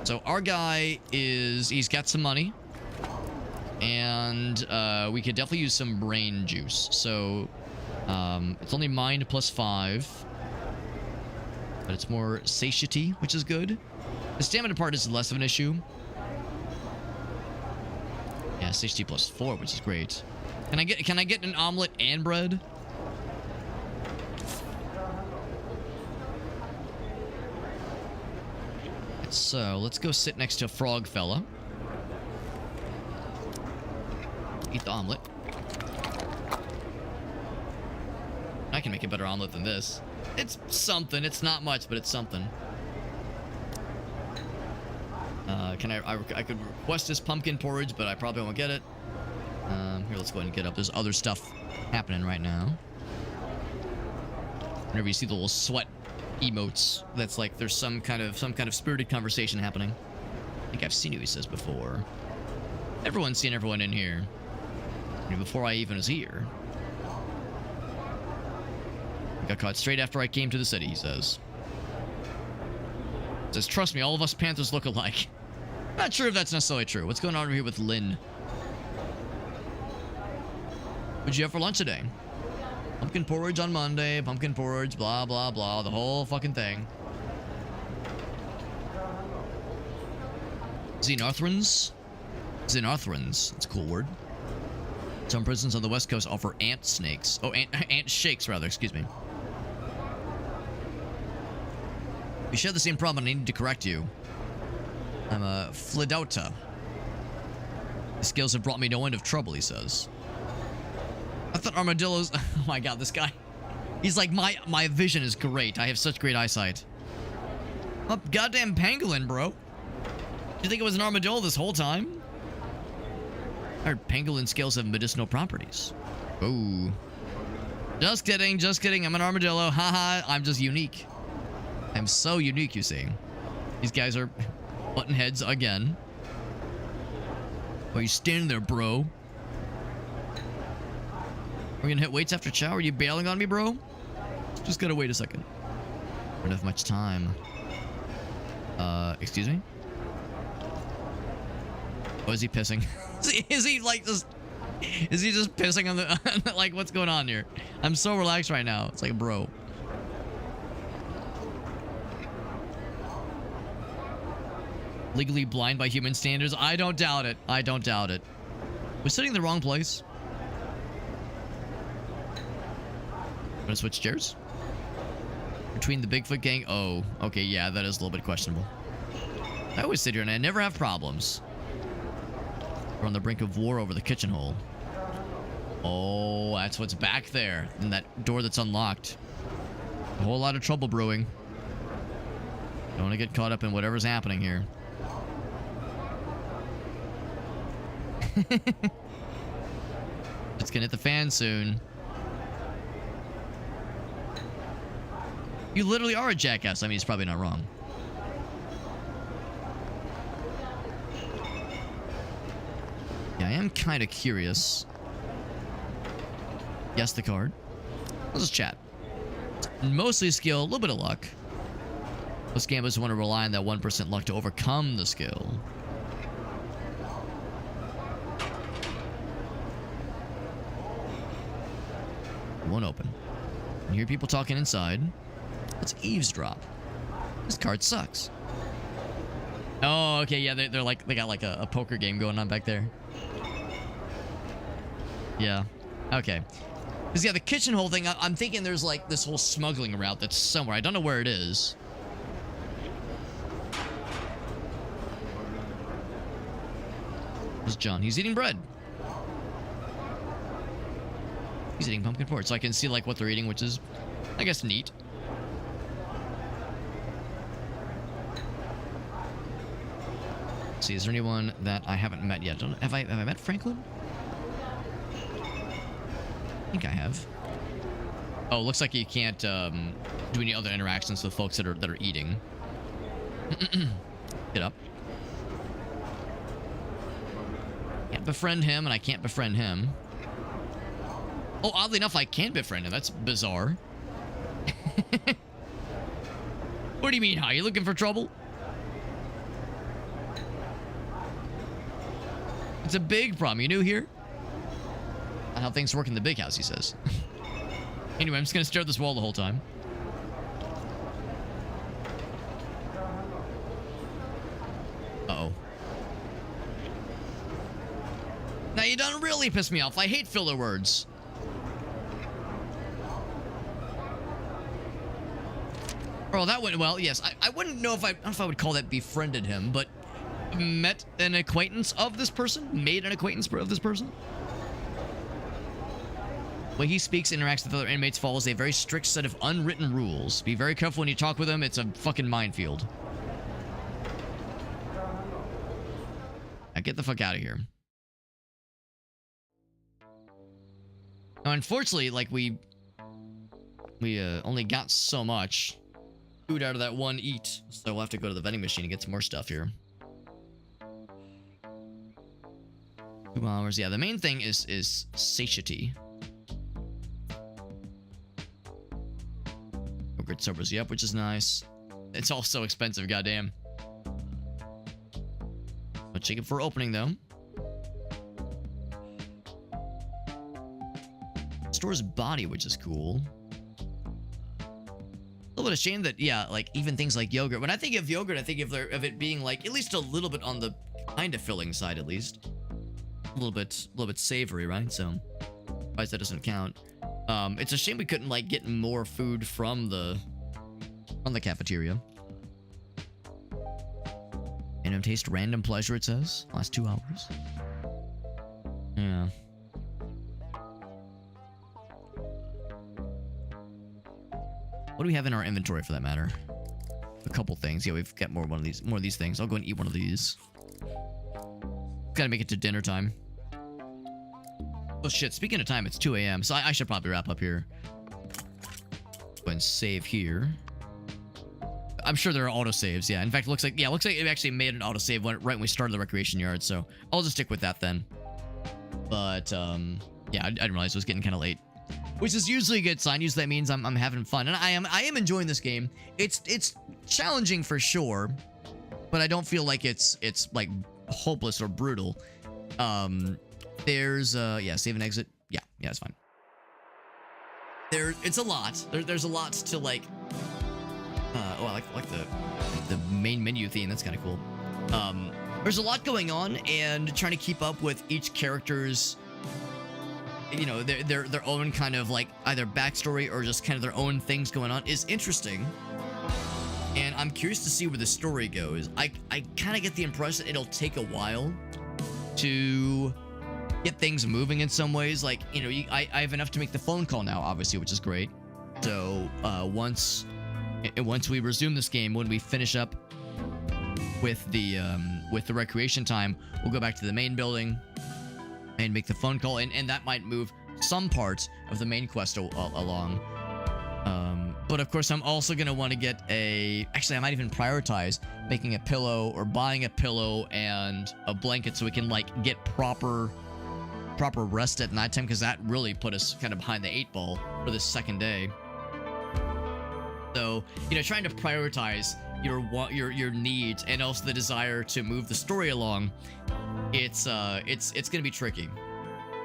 So our guy he's got some money, and we could definitely use some brain juice. So it's only mind plus 5, but it's more satiety, which is good. The stamina part is less of an issue. Yeah, satiety plus 4, which is great. Can I get an omelet and bread? So, let's go sit next to a frog fella. Eat the omelet. I can make a better omelet than this. It's something. It's not much, but it's something. I could request this pumpkin porridge, but I probably won't get it. Here, let's go ahead and get up. There's other stuff happening right now. Whenever you see the little sweat emotes, that's like there's some kind of spirited conversation happening. I think I've seen who he says before. Everyone's seen everyone in here. I mean, before I even was here. I got caught straight after I came to the city, he says. He says, trust me, all of us Panthers look alike. Not sure if that's necessarily true. What's going on over here with Lynn? What'd you have for lunch today? Pumpkin porridge on Monday, pumpkin porridge, blah, blah, blah, the whole fucking thing. Xenarthrans? Xenarthrans. That's a cool word. Some prisons on the West Coast offer ant snakes. Oh, ant shakes, rather. Excuse me. We share the same problem, and I need to correct you. I'm a Flidauta. The skills have brought me no end of trouble, he says. I thought armadillos... Oh my god, this guy. He's like, my vision is great. I have such great eyesight. Oh, goddamn pangolin, bro. You think it was an armadillo this whole time? I heard pangolin scales have medicinal properties. Oh. Just kidding, just kidding. I'm an armadillo. Haha, I'm just unique. I'm so unique, you see. These guys are button heads again. Why are you standing there, bro? We're gonna hit weights after chow? Are you bailing on me, bro? Just gotta wait a second. I don't have much time. Excuse me? Oh, is he pissing? Is he like just... Is he just pissing on the... like, what's going on here? I'm so relaxed right now. It's like, bro. Legally blind by human standards? I don't doubt it. I don't doubt it. We're sitting in the wrong place. Gonna switch chairs? Between the Bigfoot gang? Oh, okay, yeah, that is a little bit questionable. I always sit here and I never have problems. We're on the brink of war over the kitchen hole. Oh, that's what's back there. And that door that's unlocked. A whole lot of trouble brewing. Don't want to get caught up in whatever's happening here. It's gonna hit the fan soon. You literally are a jackass. I mean, he's probably not wrong. Yeah, I am kind of curious. Guess the card. Let's just chat. Mostly skill, a little bit of luck. Most gamblers want to rely on that 1% luck to overcome the skill. Won't open. You hear people talking inside. Let's eavesdrop. This card sucks. Oh, okay, yeah, they're like, they got like a poker game going on back there. Yeah, okay. Because yeah, the kitchen hole thing, I'm thinking there's like this whole smuggling route that's somewhere. I don't know where it is. There's John. He's eating bread. He's eating pumpkin porridge, so I can see like what they're eating, which is, I guess, neat. Let's see, is there anyone that I haven't met yet? Have I met Franklin? I think I have. Oh, looks like you can't do any other interactions with folks that are eating. Get up. Can't befriend him, and I can't befriend him. Oh, oddly enough, I can befriend him. That's bizarre. What do you mean, hi? You looking for trouble? It's a big problem. You new here? Not how things work in the big house, he says. Anyway, I'm just gonna stare at this wall the whole time. Uh-oh. Now you done really piss me off. I hate filler words. Oh, that went well. Yes, I wouldn't know if I don't know if I would call that befriended him, but met an acquaintance of this person? Made an acquaintance of this person? The way he speaks and interacts with other inmates follows a very strict set of unwritten rules. Be very careful when you talk with him. It's a fucking minefield. Now get the fuck out of here. Now, unfortunately, like we only got so much food out of that one eat, so we'll have to go to the vending machine and get some more stuff here. 2 hours. Yeah, the main thing is satiety. Yogurt sobers you up, which is nice. It's all so expensive, goddamn. No chicken for opening, though. Stores body, which is cool. A little bit of shame that, yeah, like even things like yogurt. When I think of yogurt, I think of it being like at least a little bit on the kind of filling side, at least. A little bit savory, right? So, otherwise that doesn't count. It's a shame we couldn't like get more food from the cafeteria. Random taste, random pleasure. It says last 2 hours. Yeah. What do we have in our inventory for that matter? A couple things. Yeah, we've got more of these things. I'll go and eat one of these. Gotta make it to dinner time. Oh shit, speaking of time, it's 2 a.m. So I should probably wrap up here. Go and save here. I'm sure there are autosaves, yeah. In fact, it looks like it actually made an autosave right when we started the recreation yard, so I'll just stick with that then. But yeah, I didn't realize it was getting kind of late. Which is usually a good sign. Usually that means I'm having fun. And I am enjoying this game. It's challenging for sure, but I don't feel like it's like hopeless or brutal. There's yeah, save and exit. Yeah, it's fine. It's a lot. There's a lot to like oh, I like the main menu theme. That's kind of cool. There's a lot going on, and trying to keep up with each character's, you know, their own kind of like either backstory or just kind of their own things going on is interesting. And I'm curious to see where the story goes. I kind of get the impression it'll take a while to get things moving in some ways. Like, you know, I have enough to make the phone call now, obviously, which is great. So once we resume this game, when we finish up with the recreation time, we'll go back to the main building and make the phone call, and that might move some parts of the main quest along. But of course, I'm also gonna want to get actually, I might even prioritize making a pillow or buying a pillow and a blanket so we can like get proper rest at nighttime, because that really put us kind of behind the 8 ball for this second day. So, you know, trying to prioritize your needs and also the desire to move the story along, it's gonna be tricky.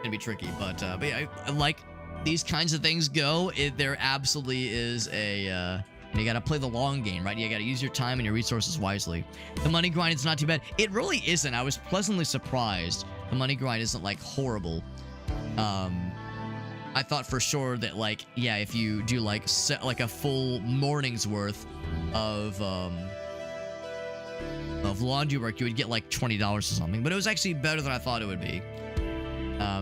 But yeah, I like these kinds of things go. There absolutely is you gotta play the long game, right? You gotta use your time and your resources wisely. The money grind is not too bad. It really isn't. I was pleasantly surprised. The money grind isn't like horrible. I thought for sure that like, yeah, if you do like a full morning's worth of laundry work, you would get like $20 or something. But it was actually better than I thought it would be.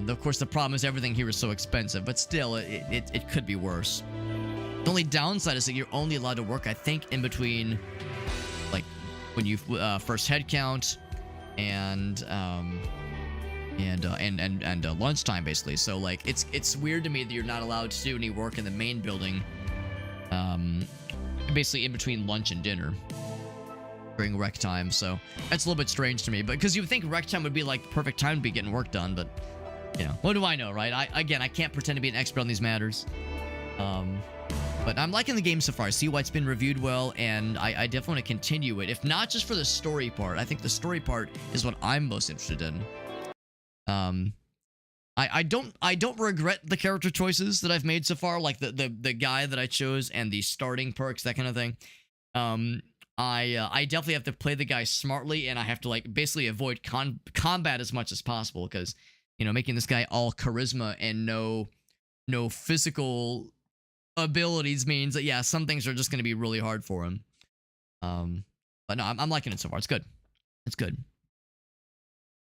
Of course, the problem is everything here is so expensive, but still, it could be worse. The only downside is that you're only allowed to work, I think, in between, like, when you first head count and lunchtime, basically. So, like, it's weird to me that you're not allowed to do any work in the main building, basically in between lunch and dinner during rec time. So that's a little bit strange to me, but because you would think rec time would be like the perfect time to be getting work done, but you know, what do I know, right? I can't pretend to be an expert on these matters. But I'm liking the game so far. I see why it's been reviewed well, and I definitely want to continue it. If not just for the story part, I think the story part is what I'm most interested in. I don't regret the character choices that I've made so far, like the guy that I chose and the starting perks, that kind of thing. I definitely have to play the guy smartly, and I have to like basically avoid combat as much as possible, because you know, making this guy all charisma and no physical abilities means that, yeah, some things are just going to be really hard for him. But no, I'm liking it so far. It's good. It's good.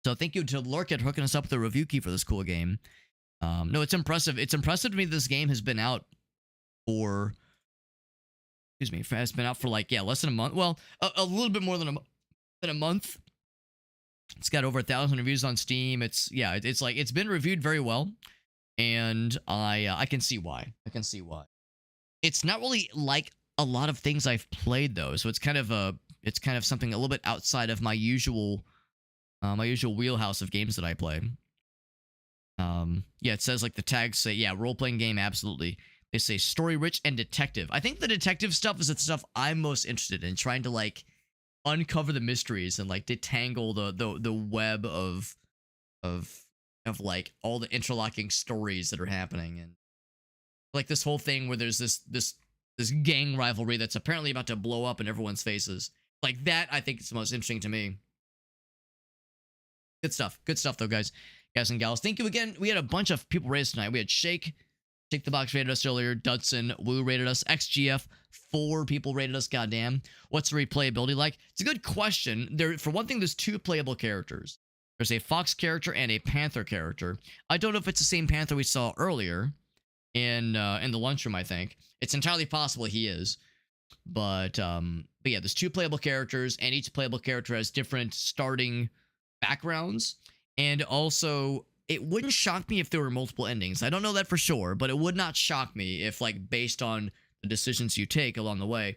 So thank you to Lurkit hooking us up with a review key for this cool game. No, it's impressive. It's impressive to me that this game has been out for, has been out for like, yeah, less than a month. Well, a little bit more than a month. It's got over 1,000 reviews on Steam. It's like, it's been reviewed very well. And I can see why. It's not really like a lot of things I've played though, so it's kind of something a little bit outside of my usual wheelhouse of games that I play. Yeah, it says like the tags say, yeah, role-playing game, absolutely. They say story rich and detective. I think the detective stuff is the stuff I'm most interested in, trying to like uncover the mysteries and like detangle the web of like all the interlocking stories that are happening, and like this whole thing where there's this gang rivalry that's apparently about to blow up in everyone's faces. Like that, I think is the most interesting to me. Good stuff though, guys and gals. Thank you again. We had a bunch of people rated us tonight. We had Shake the Box rated us earlier. Dudson Woo rated us. XGF 4 people rated us. Goddamn. What's the replayability like? It's a good question. For one thing, there's 2 playable characters. There's a Fox character and a Panther character. I don't know if it's the same Panther we saw earlier in the lunchroom. I think it's entirely possible he is. But yeah, there's 2 playable characters, and each playable character has different starting backgrounds. And also, it wouldn't shock me if there were multiple endings. I don't know that for sure, but it would not shock me if, like, based on the decisions you take along the way,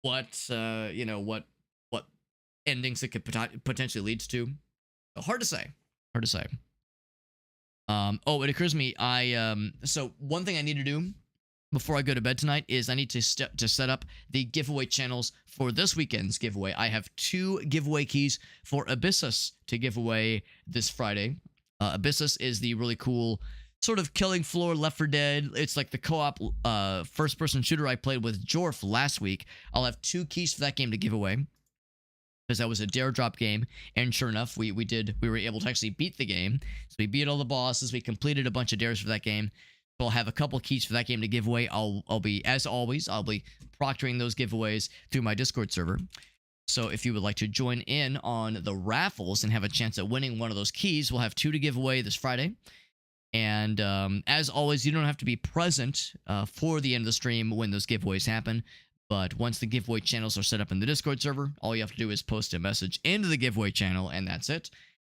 what endings it could potentially leads to. Hard to say. Oh, it occurs to me, so one thing I need to do before I go to bed tonight is I need to set up the giveaway channels for this weekend's giveaway. I have 2 giveaway keys for Abyssus to give away this Friday. Abyssus is the really cool sort of Killing Floor Left 4 Dead. It's like the co-op first-person shooter I played with Jorf last week. I'll have 2 keys for that game to give away, because that was a dare drop game, and sure enough, we were able to actually beat the game. So we beat all the bosses, we completed a bunch of dares for that game. So I'll have a couple keys for that game to give away. I'll be, as always, I'll be proctoring those giveaways through my Discord server. So if you would like to join in on the raffles and have a chance at winning one of those keys, we'll have 2 to give away this Friday. And as always, you don't have to be present for the end of the stream when those giveaways happen. But once the giveaway channels are set up in the Discord server, all you have to do is post a message into the giveaway channel, and that's it.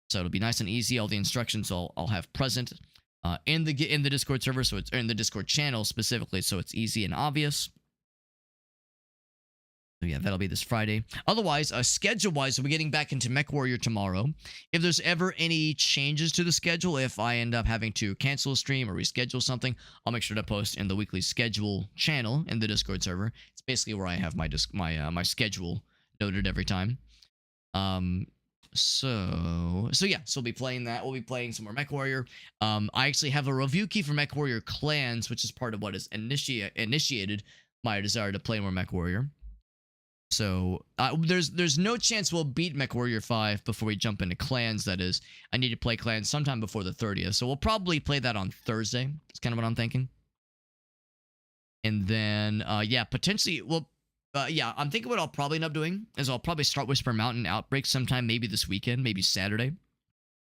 So it'll be nice and easy. All the instructions I'll have present in the Discord server, so it's in the Discord channel specifically, so it's easy and obvious. So yeah, that'll be this Friday. Otherwise, schedule-wise, we'll be getting back into MechWarrior tomorrow. If there's ever any changes to the schedule, if I end up having to cancel a stream or reschedule something, I'll make sure to post in the weekly schedule channel in the Discord server. It's basically where I have my schedule noted every time. So yeah, so we'll be playing that. We'll be playing some more MechWarrior. I actually have a review key for MechWarrior Clans, which is part of what has initiated my desire to play more MechWarrior. So there's no chance we'll beat MechWarrior 5 before we jump into Clans. That is, I need to play Clans sometime before the 30th. So we'll probably play that on Thursday. That's kind of what I'm thinking. And then, yeah, potentially, well, yeah, I'm thinking what I'll probably end up doing is I'll probably start Whisper Mountain Outbreak sometime, maybe this weekend, maybe Saturday.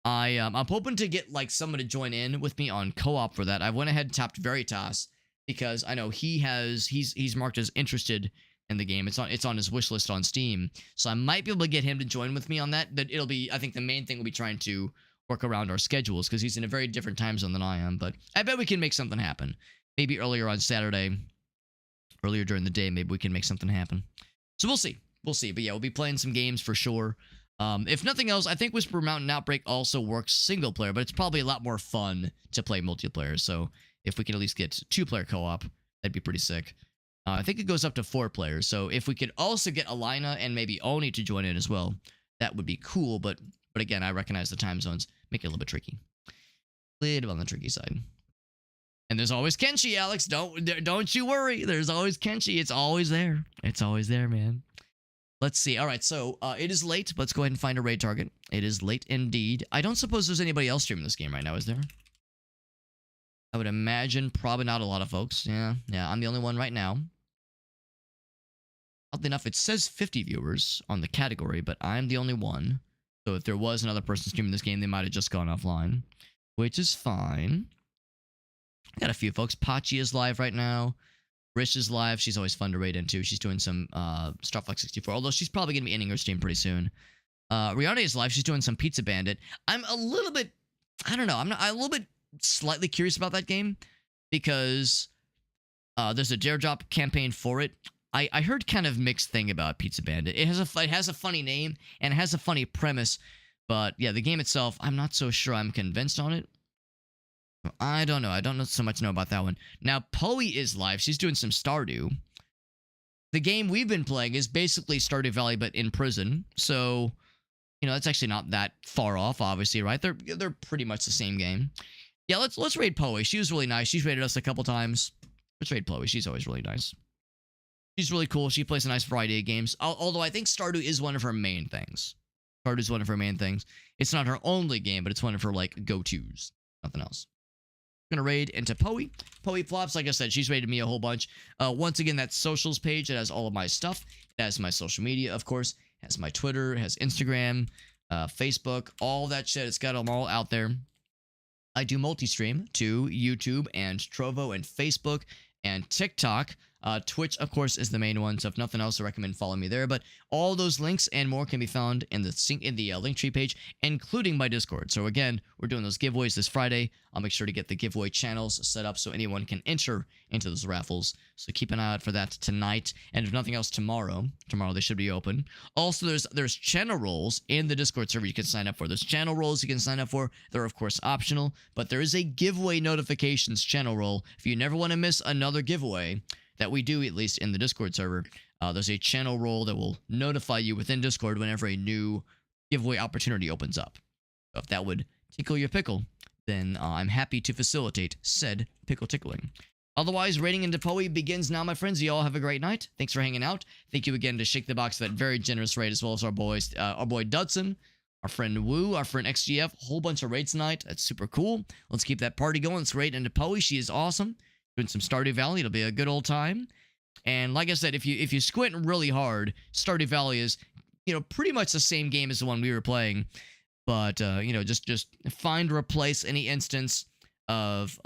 I'm hoping to get like someone to join in with me on co-op for that. I went ahead and tapped Veritas because I know he's marked as interested in the game. It's on his wish list on Steam. So I might be able to get him to join with me on that. But it'll be, I think the main thing will be trying to work around our schedules because he's in a very different time zone than I am. But I bet we can make something happen. Maybe earlier on Saturday, earlier during the day, maybe we can make something happen. So we'll see. We'll see. But yeah, we'll be playing some games for sure. If nothing else, I think Whisper Mountain Outbreak also works single player, but it's probably a lot more fun to play multiplayer. So if we can at least get 2-player co-op, that'd be pretty sick. I think it goes up to 4 players. So if we could also get Alina and maybe Oni to join in as well, that would be cool. But again, I recognize the time zones make it a little bit tricky. A little on the tricky side. And there's always Kenshi, Alex. Don't you worry. There's always Kenshi. It's always there. It's always there, man. Let's see. All right, so it is late. Let's go ahead and find a raid target. It is late indeed. I don't suppose there's anybody else streaming this game right now, is there? I would imagine probably not a lot of folks. Yeah, I'm the only one right now. Oddly enough, it says 50 viewers on the category, but I'm the only one. So if there was another person streaming this game, they might have just gone offline, which is fine. I got a few folks. Pachi is live right now. Rish is live. She's always fun to raid into. She's doing some Starflex 64, although she's probably going to be ending her stream pretty soon. Rihanna is live. She's doing some Pizza Bandit. I'm a little bit, I don't know. I'm a little bit slightly curious about that game because there's a dare drop campaign for it. I heard kind of mixed thing about Pizza Bandit. It has a funny name and it has a funny premise, but yeah, the game itself, I'm not so sure I'm convinced on it. I don't know. I don't know so much about that one. Now, Poe is live. She's doing some Stardew. The game we've been playing is basically Stardew Valley, but in prison. So, you know, it's actually not that far off, obviously, right? They're pretty much the same game. Yeah, let's raid Poe. She was really nice. She's raided us a couple times. Let's raid Poe. She's always really nice. She's really cool. She plays a nice variety of games. Although I think Stardew is one of her main things. Stardew is one of her main things. It's not her only game, but it's one of her, like, go-tos. Nothing else. Gonna raid into Poe. Poe flops, like I said, she's raided me a whole bunch. Once again, that socials page, it has all of my stuff. It has my social media, of course. It has my Twitter, it has Instagram, Facebook, all that shit. It's got them all out there. I do multi-stream to YouTube and Trovo and Facebook and TikTok. Twitch, of course, is the main one, so if nothing else, I recommend following me there. But all those links and more can be found in the Linktree page, including my Discord. So again, we're doing those giveaways this Friday. I'll make sure to get the giveaway channels set up so anyone can enter into those raffles. So keep an eye out for that tonight, and if nothing else, tomorrow. Tomorrow they should be open. Also, there's channel roles in the Discord server you can sign up for. There's channel roles you can sign up for. They're of course optional, but there is a giveaway notifications channel role. If you never want to miss another giveaway that we do, at least in the Discord server, there's a channel role that will notify you within Discord whenever a new giveaway opportunity opens up. So if that would tickle your pickle, then I'm happy to facilitate said pickle tickling. Otherwise, raiding into Poe begins now, my friends. You all have a great night. Thanks for hanging out. Thank you again to Shake the Box for that very generous raid, as well as our boy Dudson, our friend Woo, our friend XGF. A whole bunch of raids tonight. That's super cool. Let's keep that party going. Let's raid into Poe. She is awesome. Doing some Stardew Valley. It'll be a good old time. And like I said, if you squint really hard, Stardew Valley is pretty much the same game as the one we were playing, but just find, replace any instance of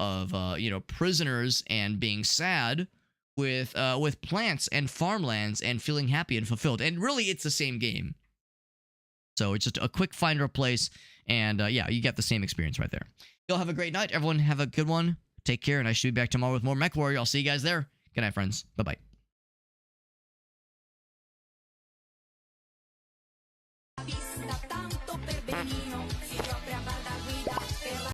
prisoners and being sad with plants and farmlands and feeling happy and fulfilled. And really, it's the same game. So it's just a quick find, replace, and yeah, you get the same experience right there. Y'all have a great night. Everyone have a good one. Take care, and I should be back tomorrow with more MechWarrior. I'll see you guys there. Good night, friends. Bye-bye.